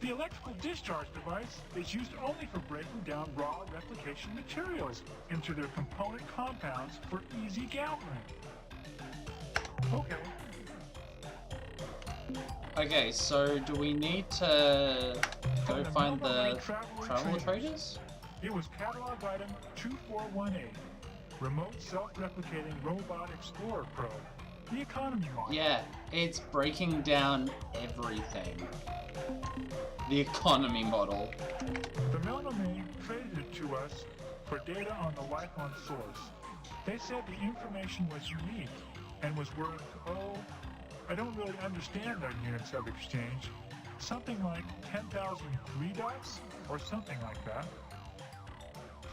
S9: The electrical discharge device is used only for breaking down raw replication materials into their component compounds for easy gathering. Okay.
S1: Okay, so do we need to go find the traveler traders?
S9: It was catalog item 2418, remote self-replicating robot explorer probe, the economy model.
S1: Yeah, it's breaking down everything. The economy model.
S9: The Milnorme traded it to us for data on the life on source. They said the information was unique and was worth, I don't really understand their units of exchange. Something like 10,000 redots or something like that.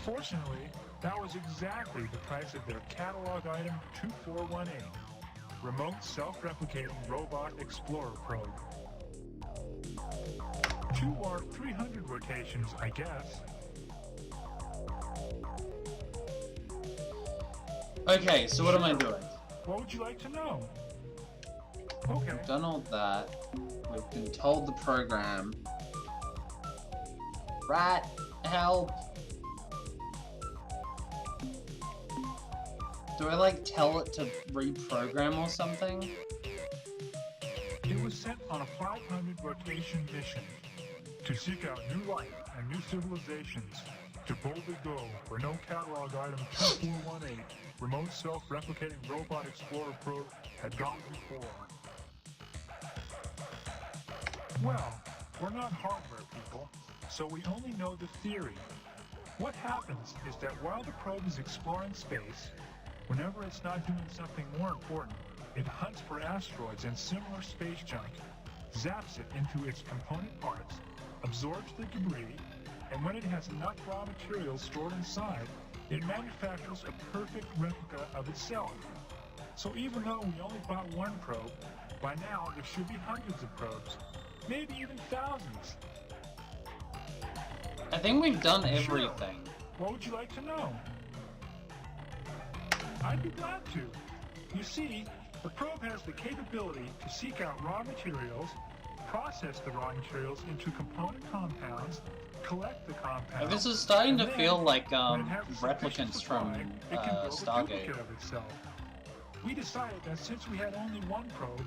S9: Fortunately, that was exactly the price of their catalog item 2418, remote self-replicating robot explorer probe. 2 or 300 rotations, I guess.
S1: Okay, so what am I doing?
S9: What would you like to know? Okay.
S1: We've done all that. We've been told the program. Rat, help! Do I like tell it to reprogram or something?
S9: It was sent on a 500 rotation mission to seek out new life and new civilizations, to boldly go where no catalog item 2418, remote self-replicating robot explorer probe, had gone before. Well, we're not hardware people, so we only know the theory. What happens is that while the probe is exploring space, whenever it's not doing something more important, it hunts for asteroids and similar space junk, zaps it into its component parts, absorbs the debris, and when it has enough raw materials stored inside, it manufactures a perfect replica of itself. So even though we only bought one probe, by now there should be hundreds of probes, maybe even thousands.
S1: I think we've done everything.
S9: Sure. What would you like to know? I'd be glad to. You see, the probe has the capability to seek out raw materials, process the raw materials into component compounds, collect the compounds.
S1: This is starting to
S9: then,
S1: feel like
S9: when it has a sufficient
S1: replicants from
S9: supply, it can build a
S1: Stargate.
S9: duplicate of itself. We decided that since we had only one probe,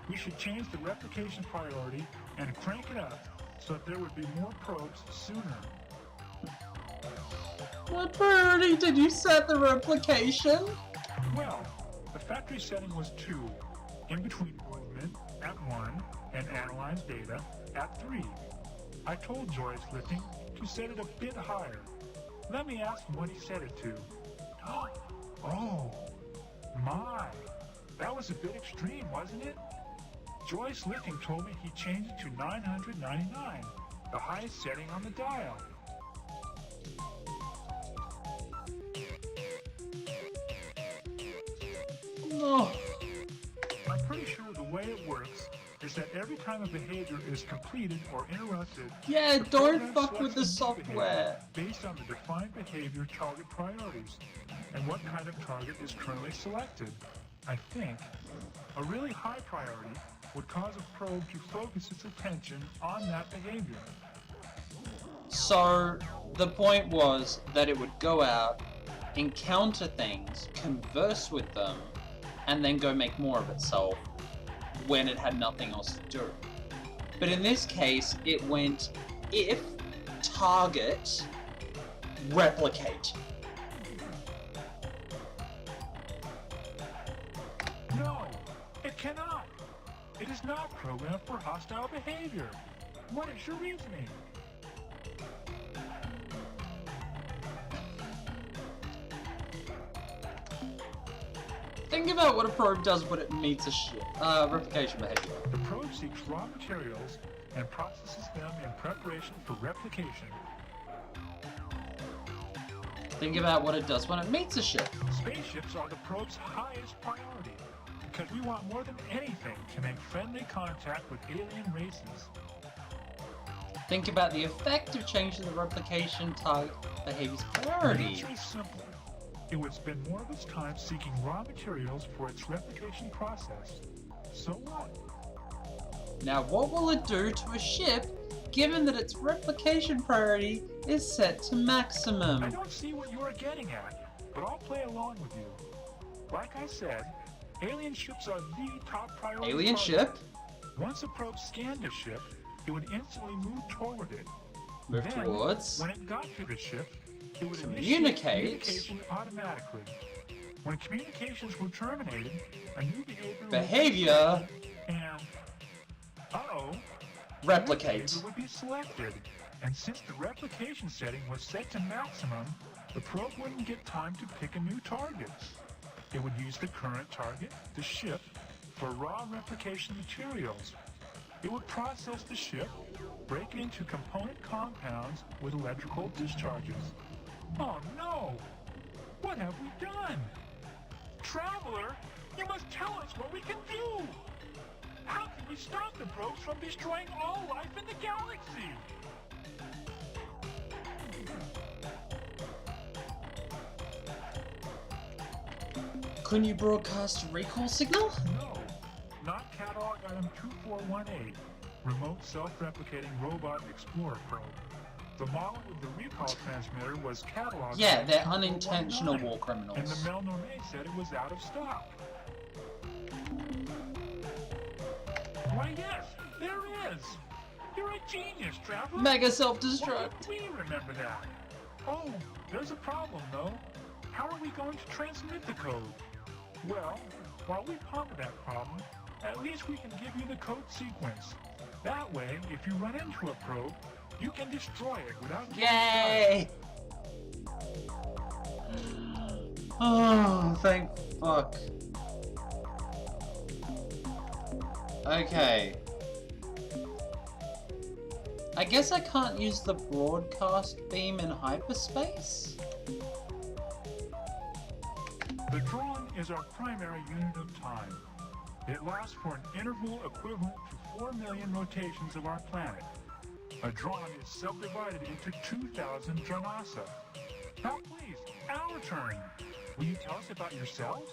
S9: we should change the replication priority and crank it up so that there would be more probes sooner.
S1: What priority did you set the replication?
S9: Well, the factory setting was 2, in between movement at 1, and analyze data at 3. I told Joyce Lifting to set it a bit higher. Let me ask him what he set it to. Oh, my. That was a bit extreme, wasn't it? Joyce Lifting told me he changed it to 999, the highest setting on the dial.
S1: No.
S9: I'm pretty sure the way it works is that every time a behavior is completed or interrupted,
S1: Yeah,
S9: the
S1: don't
S9: program
S1: fuck with the
S9: selects a new
S1: software.
S9: behavior based on the defined behavior target priorities and what kind of target is currently selected. I think a really high priority would cause a probe to focus its attention on that behavior.
S1: So, the point was that it would go out, encounter things, converse with them, and then go make more of itself when it had nothing else to do. But in this case, it went if, target, replicate.
S9: No, it cannot. It is not programmed for hostile behavior. What is your reasoning?
S1: Think about what a probe does when it meets a replication behavior.
S9: The probe seeks raw materials and processes them in preparation for replication.
S1: Think about what it does when it meets a ship.
S9: Spaceships are the probe's highest priority because we want more than anything to make friendly contact with alien races.
S1: Think about the effect of changing the replication target behavior's
S9: The
S1: priority.
S9: answer is simple. It would spend more of its time seeking raw materials for its replication process. So what?
S1: Now, what will it do to a ship given that its replication priority is set to maximum?
S9: I don't see what you are getting at, but I'll play along with you. Like I said, alien ships are the top priority.
S1: Alien
S9: target.
S1: ship?
S9: Once a probe scanned a ship, it would instantly move toward it.
S1: Move
S9: Then,
S1: towards.
S9: when it got to the ship, it would
S1: Communicate.
S9: initiate communication automatically. When communications were terminated, a new
S1: Behavior.
S9: and
S1: Replicate.
S9: behavior would be selected. And since the replication setting was set to maximum, the probe wouldn't get time to pick a new target. It would use the current target, the ship, for raw replication materials. It would process the ship, break it into component compounds with electrical discharges. Oh no! What have we done? Traveler, you must tell us what we can do! How can we stop the probes from destroying all life in the galaxy?
S1: Couldn't you broadcast a recall signal?
S9: No, not catalog item 2418, remote self-replicating robot explorer probe. The model with the recall transmitter was cataloged.
S1: Yeah,
S9: item
S1: they're
S9: 2419,
S1: unintentional war criminals.
S9: And the Mel Normé said it was out of stock. Why yes, there is. You're a genius, Traveler.
S1: Mega self-destruct.
S9: We remember that. Oh, there's a problem though. How are we going to transmit the code? Well, while we ponder that problem, at least we can give you the code sequence. That way, if you run into a probe, you can destroy it without getting
S1: Yay! Oh, thank fuck. Okay. I guess I can't use the broadcast beam in hyperspace?
S9: The drawn is our primary unit of time. It lasts for an interval equivalent to 4 million rotations of our planet. A drawn is subdivided into 2,000 dranasa. Now please, our turn. Will you tell us about yourselves?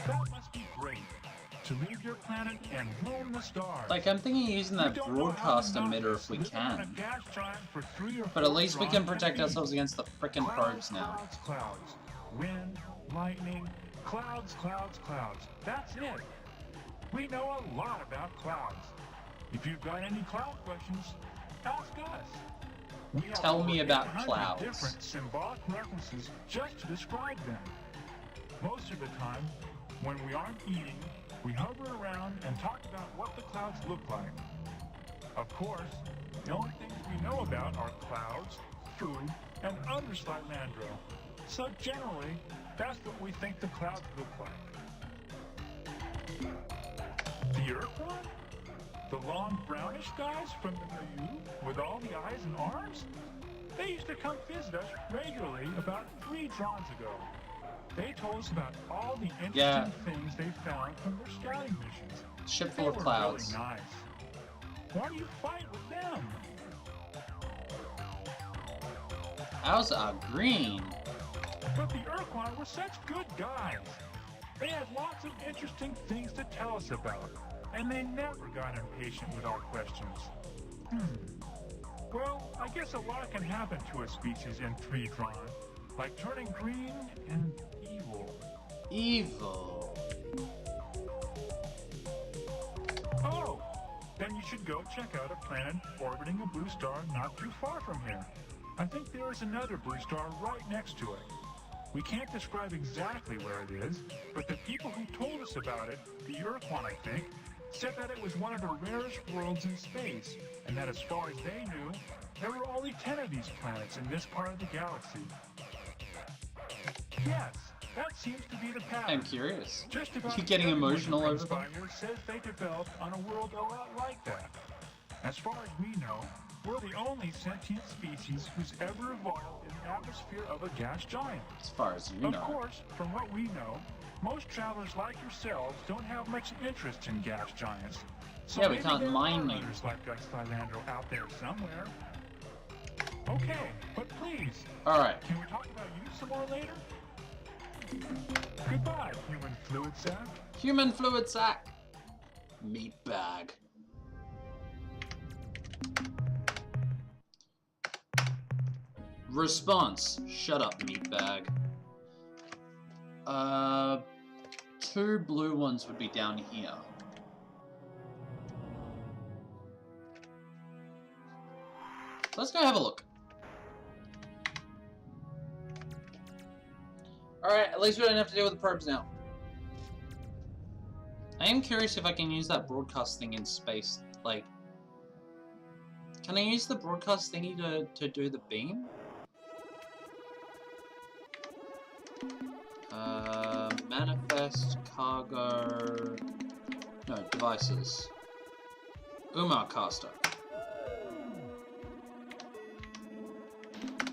S9: That must be great. To leave your planet and roam the stars.
S1: Like, I'm thinking of using that
S9: We don't know
S1: broadcast
S9: how to
S1: emitter
S9: notice
S1: if we
S9: living on a
S1: can.
S9: gas giant for 3 or
S1: But at
S9: 4
S1: least we
S9: drawn
S1: can protect
S9: techniques.
S1: ourselves against the frickin' probes now.
S9: Clouds. Wind, lightning, clouds. That's it. We know a lot about clouds. If you've got any cloud questions, ask us. We have
S1: Tell me
S9: over
S1: about
S9: 800
S1: clouds.
S9: different symbolic references just to describe them. Most of the time, when we aren't eating, we hover around and talk about what the clouds look like. Of course, the only things we know about are clouds, food, and other Slilandro. So generally, that's what we think the clouds look like. The Ur-Quan? The long brownish guys from the milieu with all the eyes and arms? They used to come visit us regularly about 3 drawns ago. They told us about all the interesting things they found from their scouting missions.
S1: Ship
S9: They
S1: full of
S9: were
S1: clouds.
S9: really nice. Why do you fight with them?
S1: Ours are green.
S9: But the Ur-Quan were such good guys. They had lots of interesting things to tell us about, and they never got impatient with our questions. Well, I guess a lot can happen to a species in 3-Tron, like turning green and evil.
S1: Evil.
S9: Oh, then you should go check out a planet orbiting a blue star not too far from here. I think there is another blue star right next to it. We can't describe exactly where it is, but the people who told us about it, the Ur-Quan I think, said that it was one of the rarest worlds in space, and that as far as they knew, there were only 10 of these planets in this part of the galaxy. Yes, that seems to be the pattern.
S1: I'm curious.
S9: Just about
S1: You're getting
S9: everyone
S1: emotional
S9: who comes
S1: over
S9: by
S1: that?
S9: here says they developed on a world a lot like that. As far as we know, we're the only sentient species who's ever evolved in the atmosphere of a gas giant.
S1: As far as you know.
S9: Of course, from what we know, most travelers like yourselves don't have much interest in gas giants. So
S1: Yeah, we
S9: maybe
S1: can't
S9: there
S1: mine
S9: are
S1: them.
S9: others like us Thylandro out there somewhere. Okay, but please,
S1: Alright.
S9: can we talk about you some more later? Goodbye, human fluid sack.
S1: Human fluid sack. Meat bag. Response. Shut up, meat bag. 2 blue ones would be down here. Let's go have a look. Alright, at least we don't have to deal with the probes now. I am curious if I can use that broadcast thing in space. Like, can I use the broadcast thingy to do the beam? Manifest, cargo... No, devices. Umar caster.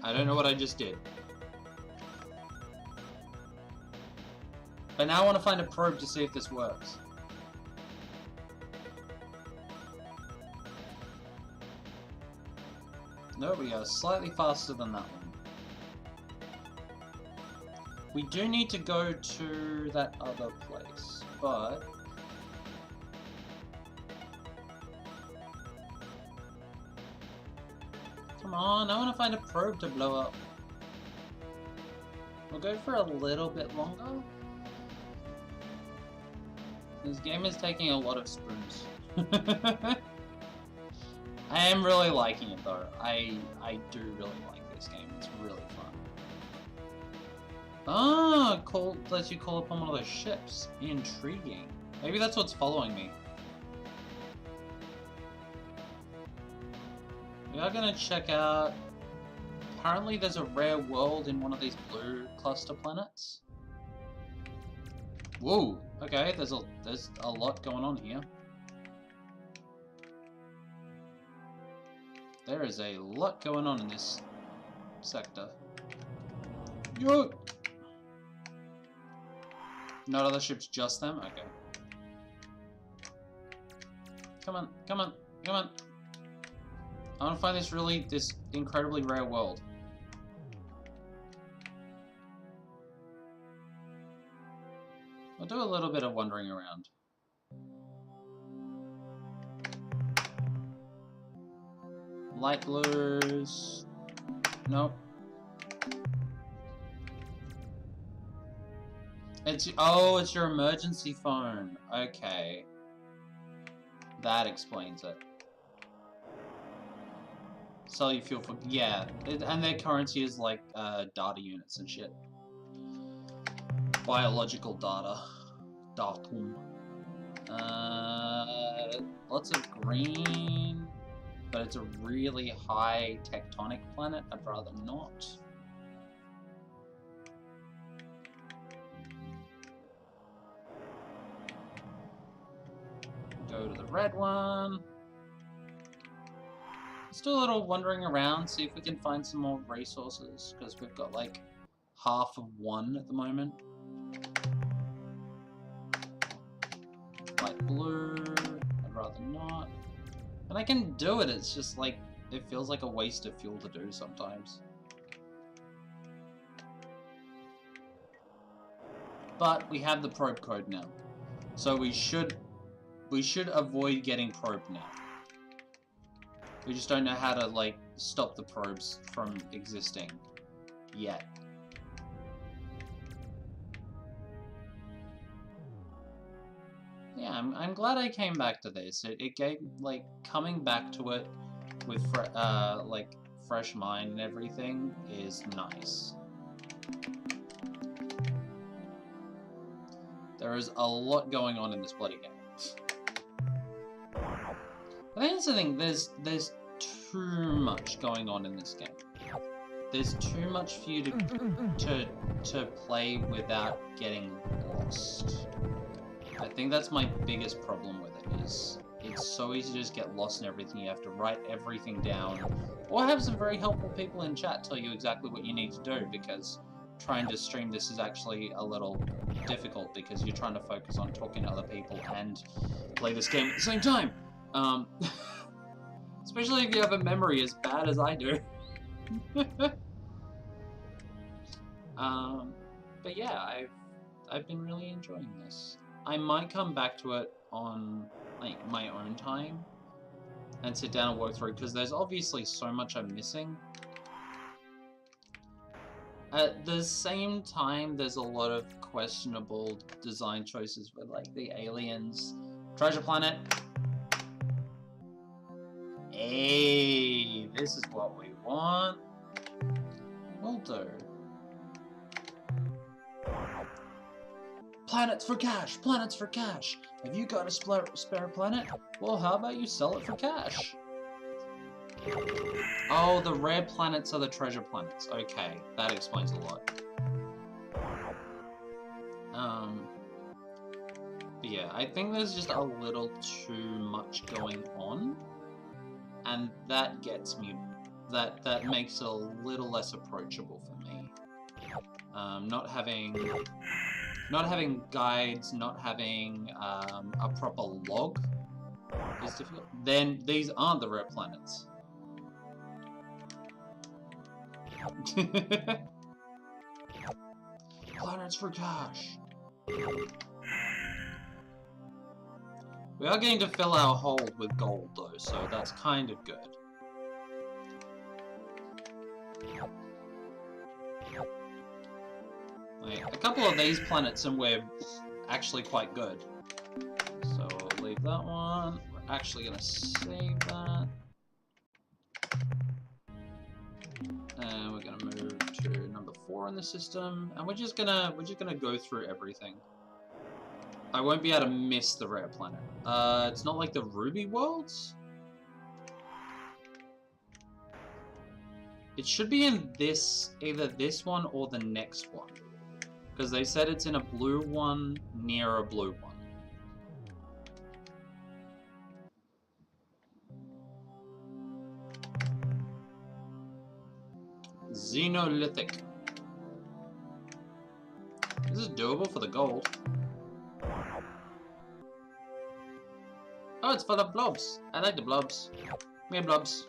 S1: I don't know what I just did. But now I want to find a probe to see if this works. No, we are slightly faster than that one. We do need to go to that other place, but... Come on, I want to find a probe to blow up. We'll go for a little bit longer. This game is taking a lot of spoons. I am really liking it though. I do really like this game. It's really fun. Ah, lets you call upon one of those ships. Intriguing. Maybe that's what's following me. We are gonna check out... Apparently there's a rare world in one of these blue cluster planets. Whoa, okay, there's a lot going on here. There is a lot going on in this sector. Yo! Not other ships, just them? Okay. Come on, come on, come on. I want to find this incredibly rare world. I'll do a little bit of wandering around. Light blues. Nope. It's your emergency phone. Okay. That explains it. Sell you fuel for... Yeah. And their currency is like data units and shit. Biological data. Datum. Lots of green. But it's a really high tectonic planet. I'd rather not. Go to the red one. Let's do a little wandering around, see if we can find some more resources, because we've got like half of one at the moment. Light blue, I'd rather not. And I can do it, it's just like, it feels like a waste of fuel to do sometimes. But we have the probe code now. So we should avoid getting probed now. We just don't know how to, like, stop the probes from existing yet. Yeah, I'm glad I came back to this. It gave, like, coming back to it with, like, fresh mind and everything is nice. There is a lot going on in this bloody game. I think that's the thing, there's too much going on in this game. There's too much for you to play without getting lost. I think that's my biggest problem with it, is it's so easy to just get lost in everything. You have to write everything down, or have some very helpful people in chat tell you exactly what you need to do, because trying to stream this is actually a little difficult, because you're trying to focus on talking to other people and play this game at the same time. Especially if you have a memory as bad as I do. But yeah, I've been really enjoying this. I might come back to it on, like, my own time and sit down and work through, because there's obviously so much I'm missing. At the same time, there's a lot of questionable design choices with, like, the aliens. Treasure planet. Hey, this is what we want. Will do. Planets for cash! Planets for cash! Have you got a spare planet? Well, how about you sell it for cash? Oh, the rare planets are the treasure planets. Okay, that explains a lot. But yeah, I think there's just a little too much going on, and that gets me, that makes it a little less approachable for me. Not having guides, not having a proper log is difficult. Then these aren't the rare planets. Planets for cash. We are getting to fill our hold with gold though, so that's kind of good. Like, a couple of these planets and we're actually quite good. So I'll leave that one. We're actually gonna save that. And we're gonna move to number 4 in the system, and we're just gonna go through everything. I won't be able to miss the rare planet. It's not like the Ruby Worlds. It should be in this, either this one or the next one, because they said it's in a blue one near a blue one. Xenolithic. This is doable for the gold. Oh, it's full of blobs. I like the blobs. Mere blobs.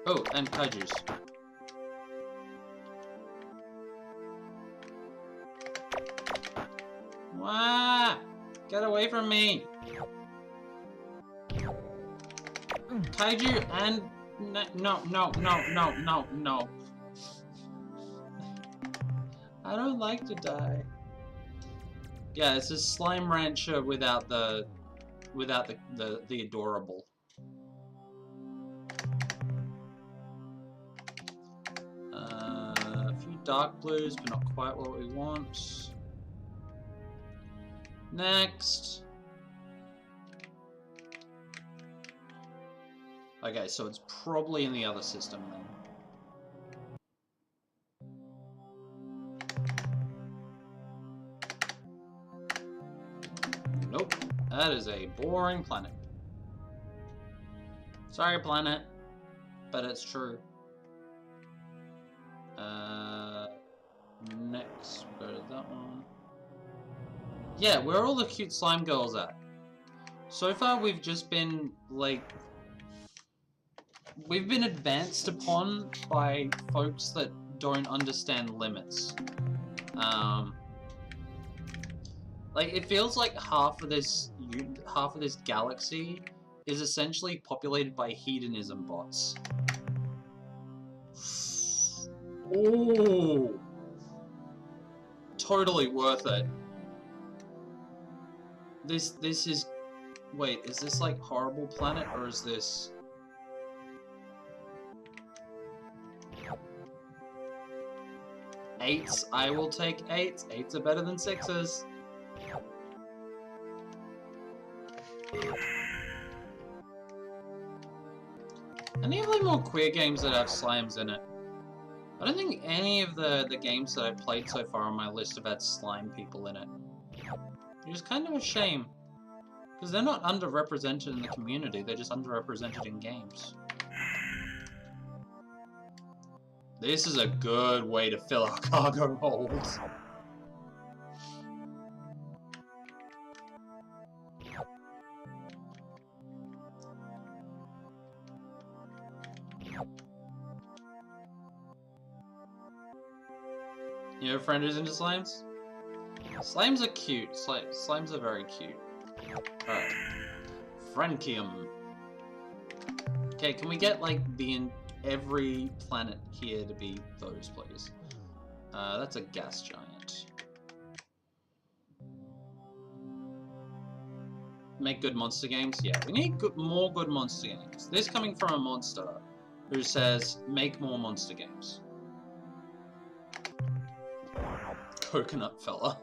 S1: Oh, and kaijus. Wah! Get away from me! Kaiju and... No. I don't like to die. Yeah, it's a slime rancher without the adorable. A few dark blues, but not quite what we want. Next. Okay, so it's probably in the other system then. Nope, that is a boring planet. Sorry, planet, but it's true. Next, we'll go to that one. Yeah, where are all the cute slime girls at? So far, we've just been, like... We've been advanced upon by folks that don't understand limits. Like, it feels like half of this galaxy is essentially populated by hedonism bots. Ooh! Totally worth it. This is... Wait, is this like Horrible Planet, or is this... Eights? I will take eights. Eights are better than sixes. Any of the more queer games that have slimes in it? I don't think any of the games that I've played so far on my list have had slime people in it. Which is kind of a shame. Because they're not underrepresented in the community, they're just underrepresented in games. This is a good way to fill our cargo holds. You have a friend who's into slimes? Slimes are cute. Slimes are very cute. Alright. Frankium. Okay, can we get, like, every planet here to be those, please? That's a gas giant. Make good monster games? Yeah, we need more good monster games. This coming from a monster who says, make more monster games. Coconut fella.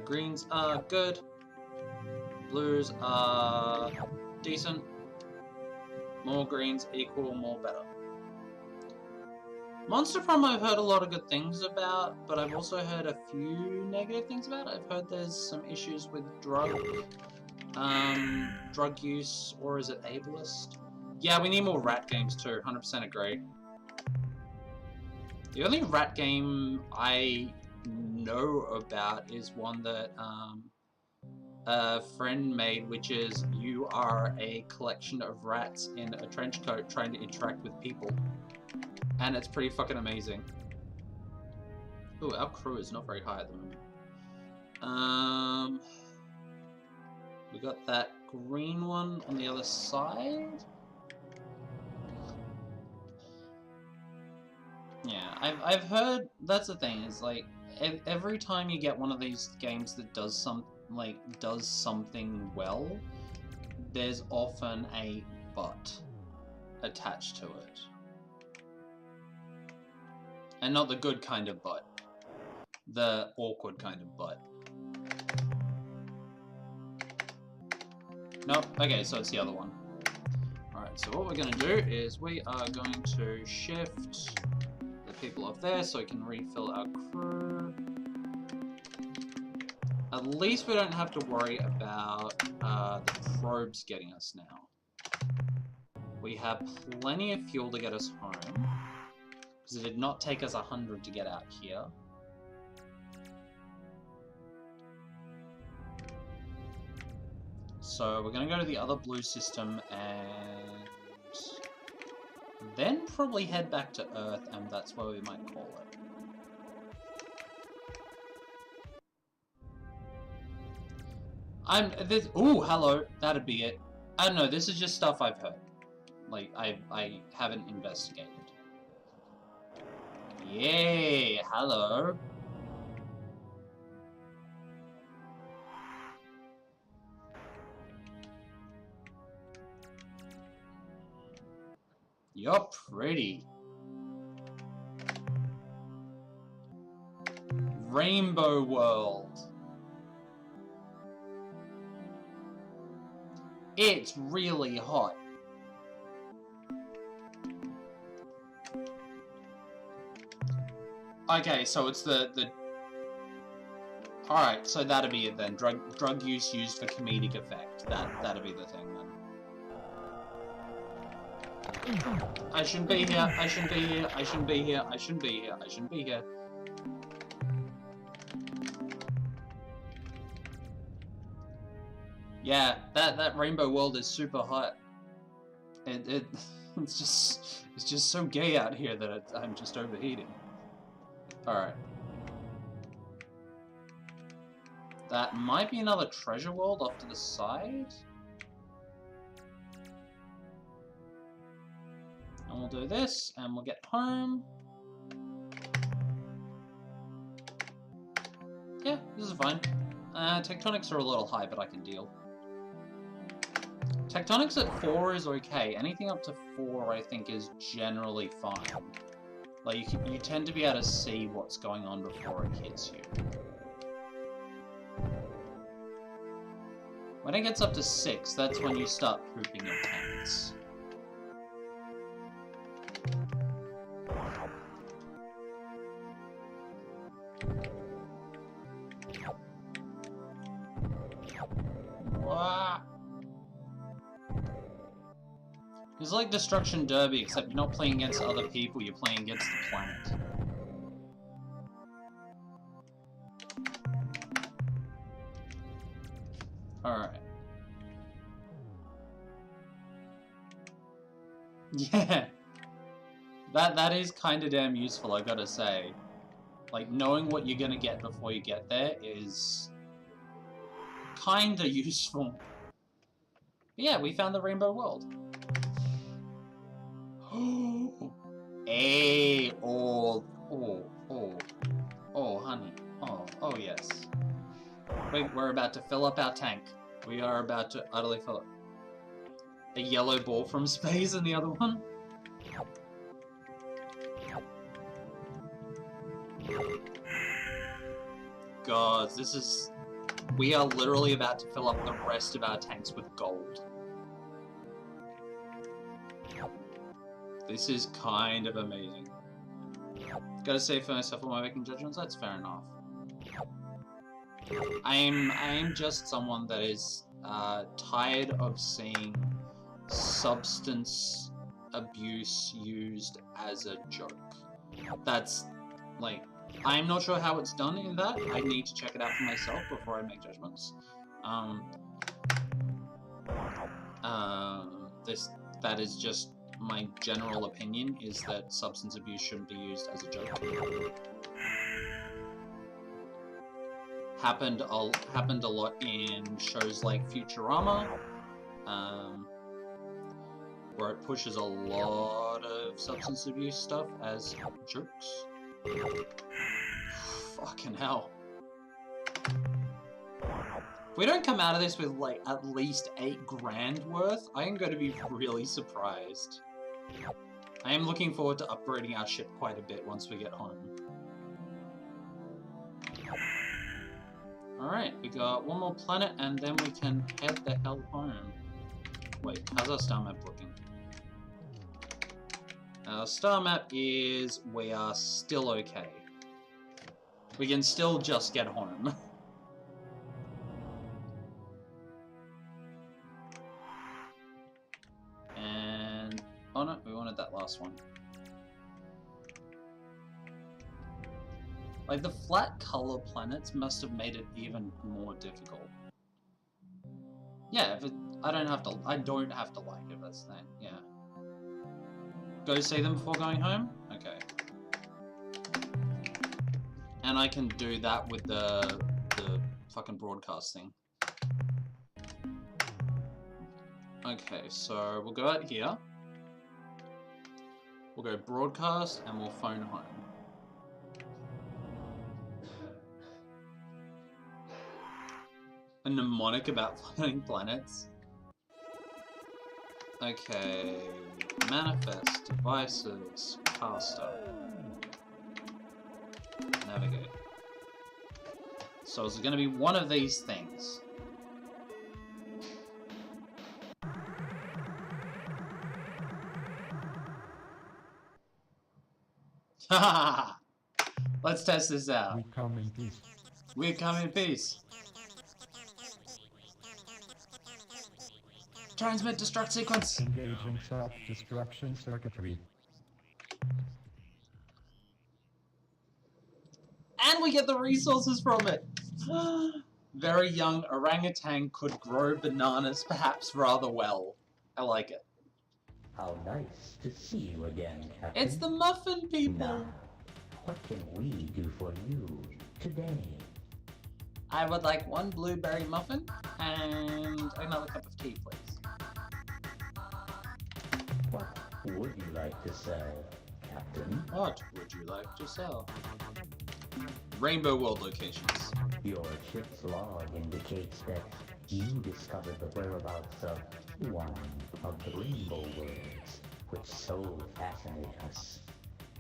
S1: Greens are good. Blues are decent. More greens equal more better. Monster Prom I've heard a lot of good things about, but I've also heard a few negative things about it. I've heard there's some issues with drug use, or is it ableist? Yeah, we need more rat games too, 100% agree. The only rat game I know about is one that a friend made, which is you are a collection of rats in a trench coat trying to interact with people. And it's pretty fucking amazing. Ooh, our crew is not very high at the moment. We got that green one on the other side. Yeah, I've heard, that's the thing, is like every time you get one of these games that does something well, there's often a but attached to it. And not the good kind of but. The awkward kind of but. Nope, okay, so it's the other one. Alright, so what we're going to do is we are going to shift the people up there so we can refill our crew. At least we don't have to worry about the probes getting us now. We have plenty of fuel to get us home. Because it did not take us 100 to get out here. So we're going to go to the other blue system and then probably head back to Earth, and that's where we might call it. Ooh, hello, that'd be it. I don't know, this is just stuff I've heard. Like, I haven't investigated. Yay, hello. You're pretty. Rainbow World. It's really hot. Okay, so it's the... Alright, so that'd be it then. Drug use used for comedic effect. That'd be the thing then. I shouldn't be here, I shouldn't be here, I shouldn't be here, I shouldn't be here, I shouldn't be here. Yeah, that rainbow world is super hot. It's just so gay out here that I'm just overheating. Alright. That might be another treasure world off to the side. And we'll do this, and we'll get home. Yeah, this is fine. Tectonics are a little high, but I can deal. Tectonics at 4 is okay. Anything up to 4, I think, is generally fine. Like, you tend to be able to see what's going on before it hits you. When it gets up to 6, that's when you start pooping your pants. It's like Destruction Derby, except you're not playing against other people, you're playing against the planet. Alright. Yeah. That is kinda damn useful, I gotta say. Like, knowing what you're gonna get before you get there is kinda useful. But yeah, we found the Rainbow World. Hey, oh, honey. Oh, yes. We're about to fill up our tank. We are about to utterly fill up. A yellow ball from space in the other one. God, this is... We are literally about to fill up the rest of our tanks with gold. This is kind of amazing. Gotta say for myself, am I making judgments? That's fair enough. I am just someone that is tired of seeing substance abuse used as a joke. That's, like, I'm not sure how it's done in that. I need to check it out for myself before I make judgments. That is just my general opinion, is that substance abuse shouldn't be used as a joke. Happened a lot in shows like Futurama, where it pushes a lot of substance abuse stuff as jokes. Fucking hell. If we don't come out of this with, like, at least 8 grand worth, I am going to be really surprised. I am looking forward to upgrading our ship quite a bit once we get home. Alright, we got one more planet and then we can head the hell home. Wait, how's our star map looking? Our star map is... we are still okay. We can still just get home. And... oh no, we wanted that last one. Like, the flat color planets must have made it even more difficult. Yeah, if it, I don't have to like it, that's the thing, yeah. Go see them before going home? Okay. And I can do that with the fucking broadcast thing. Okay, so we'll go out here. We'll go broadcast and we'll phone home. A mnemonic about finding planets. Okay, manifest, devices, caster, navigate. So it's going to be one of these things. Haha! Let's test this out.
S3: We come in peace.
S1: We come in peace. Transmit destruct sequence.
S3: Engaging self-destruction circuitry.
S1: And we get the resources from it. Very young orangutan could grow bananas perhaps rather well. I like it.
S10: How nice to see you again, Captain.
S1: It's the muffin people.
S10: Now, what can we do for you today?
S1: I would like one blueberry muffin and another cup of tea, please.
S10: What would you like to sell, Captain?
S1: What would you like to sell? Rainbow World locations.
S10: Your ship's log indicates that you discovered the whereabouts of one of the rainbow worlds, which so fascinate us.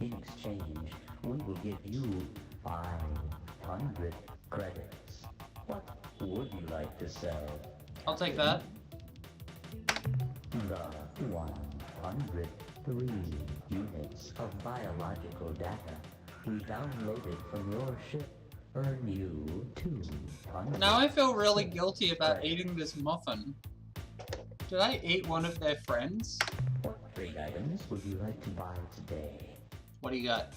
S10: In exchange, we will give you 500 credits. What would you like to sell?
S1: I'll take that.
S10: The 103 units of biological data we downloaded from your ship earn you 200.
S1: Now I feel really guilty about eating this muffin. Did I eat one of their friends?
S10: What trade items would you like to buy today?
S1: What do you got?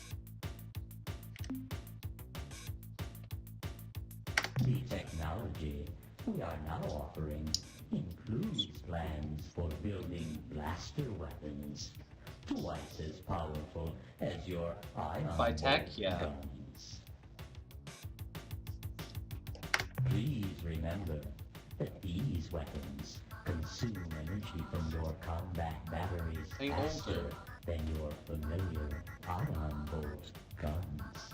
S10: The technology we are now offering includes plans for building blaster weapons, twice as powerful as your ion
S1: By tech,
S10: bolt
S1: yeah.
S10: guns. Please remember that these weapons consume energy from your combat batteries
S1: They all
S10: faster
S1: do.
S10: than your familiar ion bolt guns.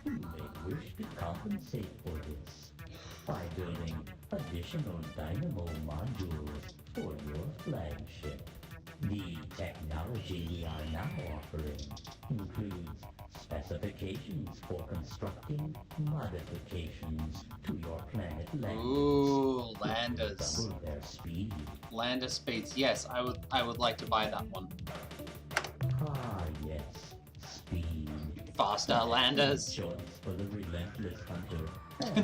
S10: You may wish to compensate for this by building additional dynamo modules for your flagship. The technology we are now offering includes specifications for constructing modifications to your planet landers.
S1: Ooh,
S10: which will
S1: landers.
S10: double their speed.
S1: Lander speeds. Yes, I would like to buy that one.
S10: Ah, yes, speed.
S1: Faster landers.
S10: Choice for the relentless hunter.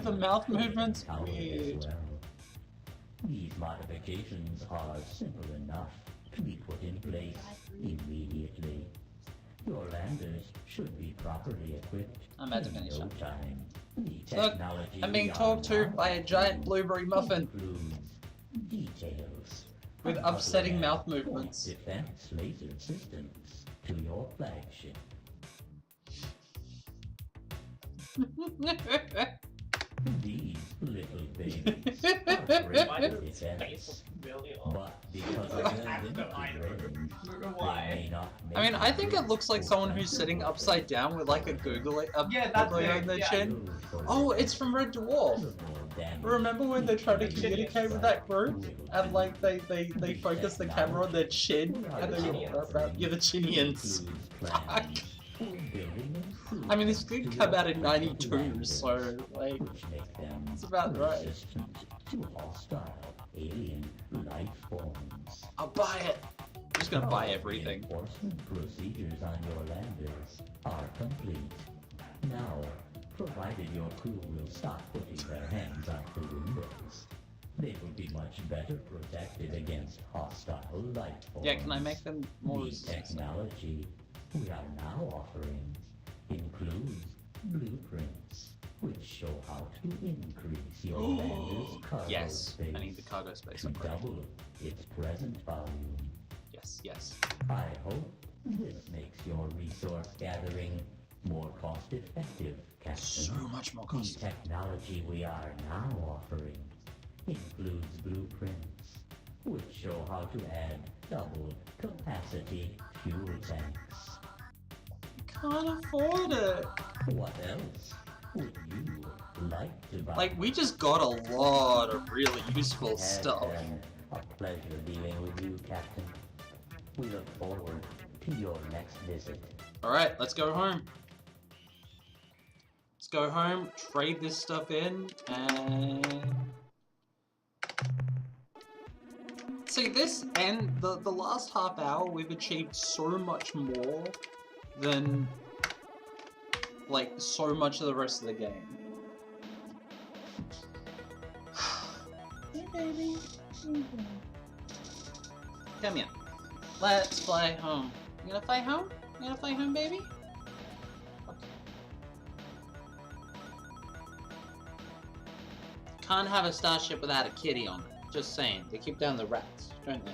S1: The mouth movements
S10: Power as
S1: weird.
S10: well. These modifications are simple enough to be put in place immediately. Your landers should be properly equipped
S1: I'm about to
S10: in
S1: finish
S10: no
S1: up.
S10: time. The
S1: Look,
S10: technology
S1: I'm being
S10: we are
S1: talked to
S10: now
S1: by a giant
S10: offering
S1: blueberry muffin
S10: includes details
S1: with
S10: on how to
S1: upsetting
S10: add
S1: mouth
S10: point
S1: movements.
S10: defense laser systems to your flagship. These little babies are great
S5: Why
S10: for
S5: does his face
S10: defense,
S5: look really off?
S10: but because of their limited range,
S5: don't know
S10: they
S5: why.
S10: may not
S1: I mean,
S10: make
S1: I think
S10: great
S1: it looks like someone who's
S10: offensive
S1: sitting
S10: weapons.
S1: upside down with like a googly
S5: Yeah, that's
S1: googly
S5: it,
S1: on their
S5: yeah.
S1: chin.
S10: For
S1: Oh,
S10: their
S1: it's from Red Dwarf.
S10: the more damage
S1: Remember when they tried to
S10: each
S1: communicate with that group and like they focused the camera on their chin and they were yeah, the Chinians. Fuck. I mean, this did come out in '92, so like
S10: which make them
S1: it's about right.
S10: resistant to hostile alien life forms.
S1: I'll buy it. I'm just gonna buy everything.
S10: Enforcement procedures on your landers are complete. Now, provided your crew will stop putting their hands out the windows, they will be much better protected against hostile life forms.
S1: Yeah, can I make them more
S10: The
S1: resistant?
S10: technology we are now offering includes blueprints, which show how to increase your lander's cargo
S1: Yes,
S10: space
S1: I need the cargo space
S10: to
S1: upgrade.
S10: double its present volume.
S1: Yes, yes.
S10: I hope this makes your resource gathering more cost-effective, Captain.
S1: So much more
S10: The
S1: cost.
S10: technology we are now offering includes blueprints, which show how to add double capacity fuel tanks.
S1: Can't afford it.
S10: What else would you like to buy?
S1: Like, we just got a lot of really useful
S10: It has
S1: stuff.
S10: been a pleasure dealing with you, Captain. We look forward to your next visit.
S1: Alright, let's go home. Let's go home, trade this stuff in, and... See, this and the last half hour, we've achieved so much more than, like, so much of the rest of the game. Hey, baby. Come here. Let's fly home. You gonna fly home? You gonna fly home, baby? Can't have a starship without a kitty on it. Just saying. They keep down the rats, don't they?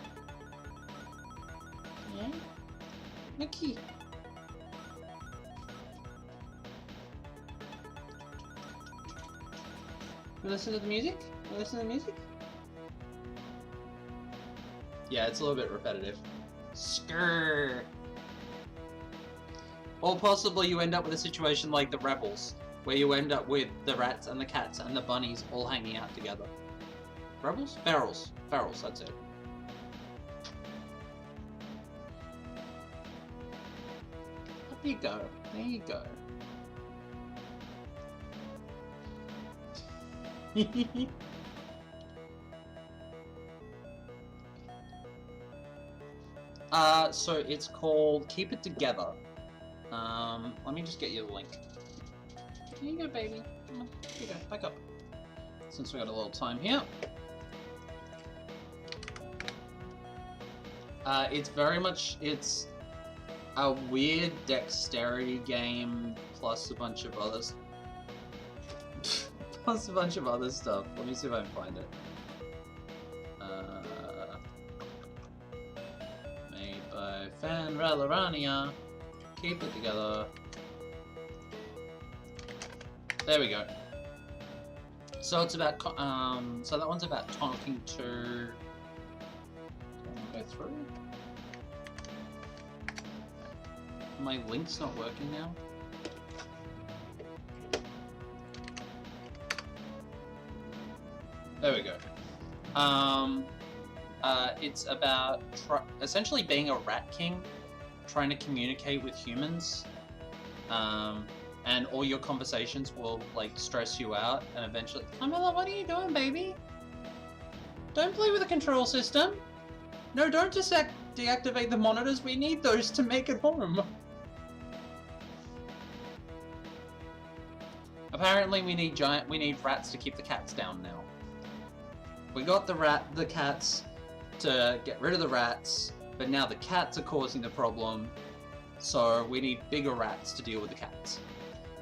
S1: Yeah? Mickey. You listen to the music? You listen to the music? Yeah, it's a little bit repetitive. Skrrr. Or possibly you end up with a situation like the Rebels, where you end up with the rats and the cats and the bunnies all hanging out together. Rebels? Ferals. Ferals, that's it. There you go. There you go. So it's called Keep It Together. Let me just get you the link. Here you go, baby. Come on, here you go, back up. Since we got a little time here. It's very much, it's a weird dexterity game plus a bunch of others. Plus a bunch of other stuff. Let me see if I can find it. Made by Fan Ralarania. Keep it together. There we go. So it's about, so that one's about talking to... Go through? My link's not working now. There we go. It's about essentially being a rat king, trying to communicate with humans, and all your conversations will like stress you out, and eventually, Camilla, what are you doing, baby? Don't play with the control system. No, don't just deactivate the monitors. We need those to make it home. Apparently, we need rats to keep the cats down now. We got the cats to get rid of the rats, but now the cats are causing the problem, so we need bigger rats to deal with the cats.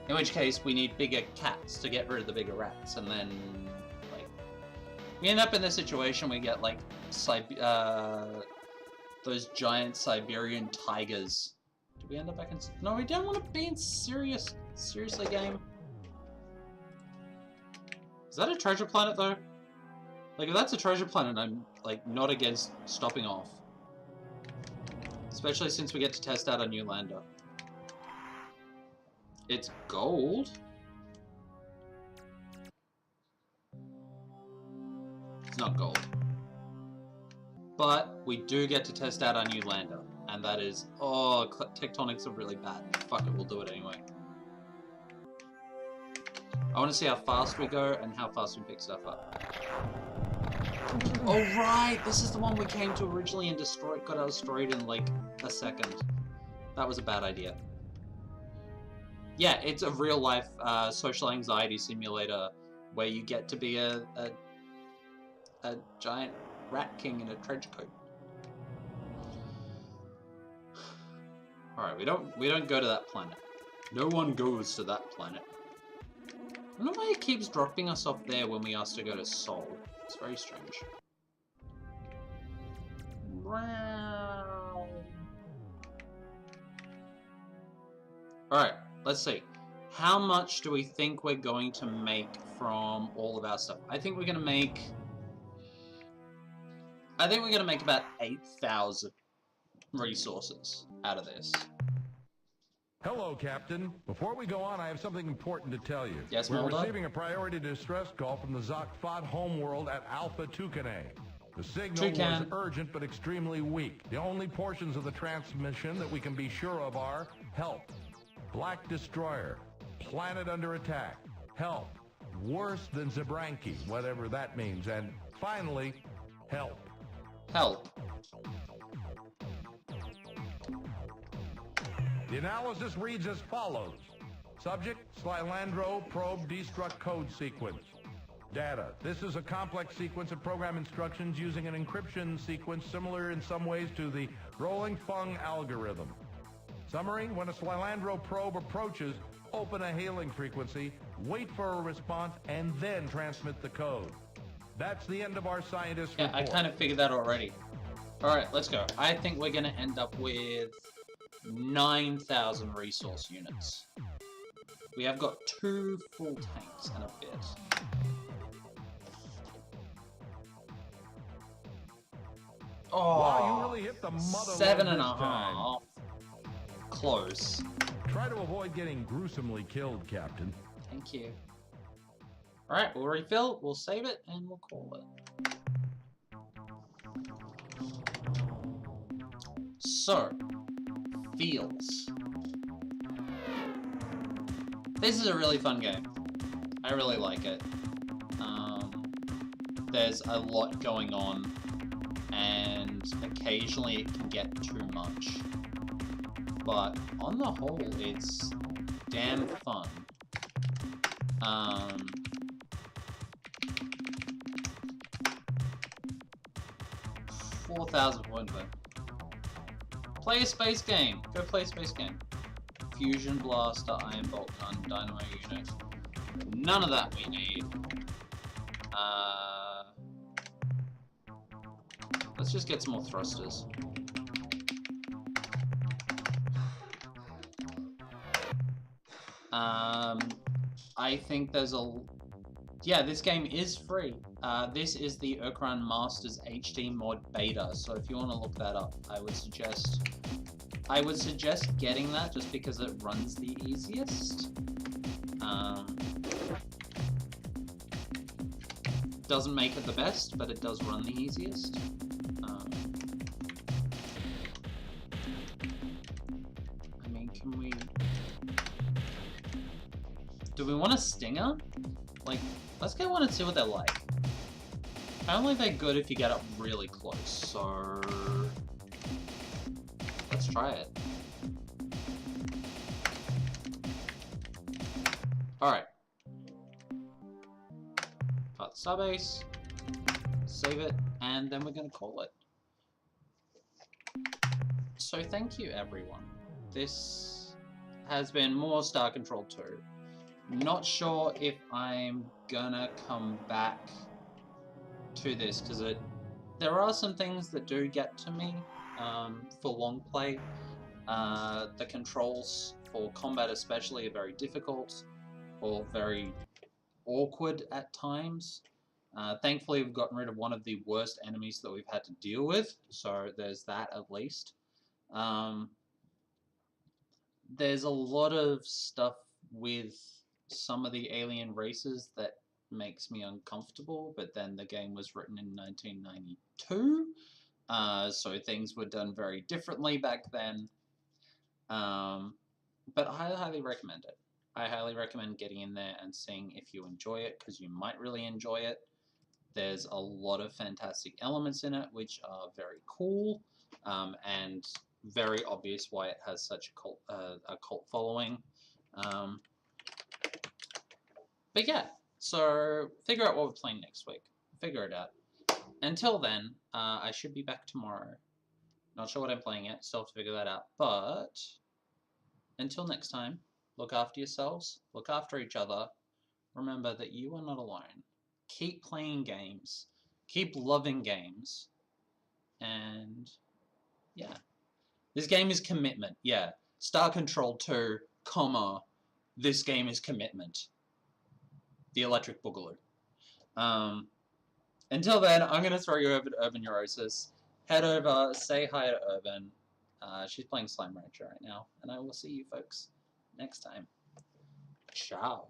S1: In which case, we need bigger cats to get rid of the bigger rats, and then, like, we end up in this situation, we get, like, those giant Siberian tigers. Did we end up back in... No, we don't want to be in seriously, game. Is that a treasure planet, though? Like, if that's a treasure planet, I'm, like, not against stopping off. Especially since we get to test out a new lander. It's gold? It's not gold. But we do get to test out our new lander. And that is... Oh, tectonics are really bad. Fuck it, we'll do it anyway. I want to see how fast we go and how fast we pick stuff up. Oh right, this is the one we came to originally and got destroyed in like a second. That was a bad idea. Yeah, it's a real life social anxiety simulator where you get to be a giant rat king in a trench coat. Alright, we don't go to that planet. No one goes to that planet. I don't know why it keeps dropping us off there when we ask to go to Seoul. It's very strange. Alright, let's see. How much do we think we're going to make from all of our stuff? I think we're going to make about 8,000 resources out of this.
S2: Hello, Captain. Before we go on, I have something important to tell you.
S1: Yes,
S2: We're
S1: Mulder?
S2: receiving a priority distress call from the Zok-Fod homeworld at Alpha Tucanae. The signal was urgent but extremely weak. The only portions of the transmission that we can be sure of are help, Black Destroyer, planet under attack, help, worse than Zabranki, whatever that means, and finally, help.
S1: Help.
S2: The analysis reads as follows. Subject, Slylandro probe destruct code sequence. Data. This is a complex sequence of program instructions using an encryption sequence similar in some ways to the rolling Fung algorithm. Summary, when a Slylandro probe approaches, open a hailing frequency, wait for a response, and then transmit the code. That's the end of our scientist report.
S1: I kind of figured that already. Alright, let's go. I think we're going to end up with 9,000 resource units. We have got 2 full tanks and a bit. Oh,
S2: Wow, you really hit the mother
S1: 7.5. Close.
S2: Try to avoid getting gruesomely killed, Captain.
S1: Thank you. Alright, we'll refill, we'll save it, and we'll call it. So, feels. This is a really fun game. I really like it. There's a lot going on, and occasionally it can get too much. But on the whole, it's damn fun. 4,000 points there. Play a space game. Go play a space game. Fusion Blaster, Iron Bolt Gun, Dynamo Unit. None of that we need. Let's just get some more thrusters. I think there's a... Yeah, this game is free. This is the Ur-Quan Masters HD Mod Beta, so if you want to look that up, I would suggest getting that just because it runs the easiest. Doesn't make it the best, but it does run the easiest. I mean, can we... Do we want a Stinger? Like, let's get one and see what they're like. Apparently they're good if you get up really close, so... Let's try it. Alright. Got the sub-ace, save it, and then we're gonna call it. So thank you everyone. This has been more Star Control 2. Not sure if I'm gonna come back to this, because there are some things that do get to me for long play. The controls for combat especially are very difficult, or very awkward at times. Thankfully we've gotten rid of one of the worst enemies that we've had to deal with, so there's that at least. There's a lot of stuff with some of the alien races that makes me uncomfortable, but then the game was written in 1992, so things were done very differently back then. But I highly recommend it. I highly recommend getting in there and seeing if you enjoy it, because you might really enjoy it. There's a lot of fantastic elements in it, which are very cool, and very obvious why it has such a cult following. But yeah, so figure out what we're playing next week. Figure it out. Until then, I should be back tomorrow. Not sure what I'm playing yet, still have to figure that out. But until next time, look after yourselves, look after each other. Remember that you are not alone. Keep playing games. Keep loving games. And yeah. This game is commitment. Yeah. Star Control 2, comma, this game is commitment. The Electric Boogaloo. Until then, I'm going to throw you over to Urban Neurosis. Head over, say hi to Urban. She's playing Slime Rancher right now. And I will see you folks next time. Ciao.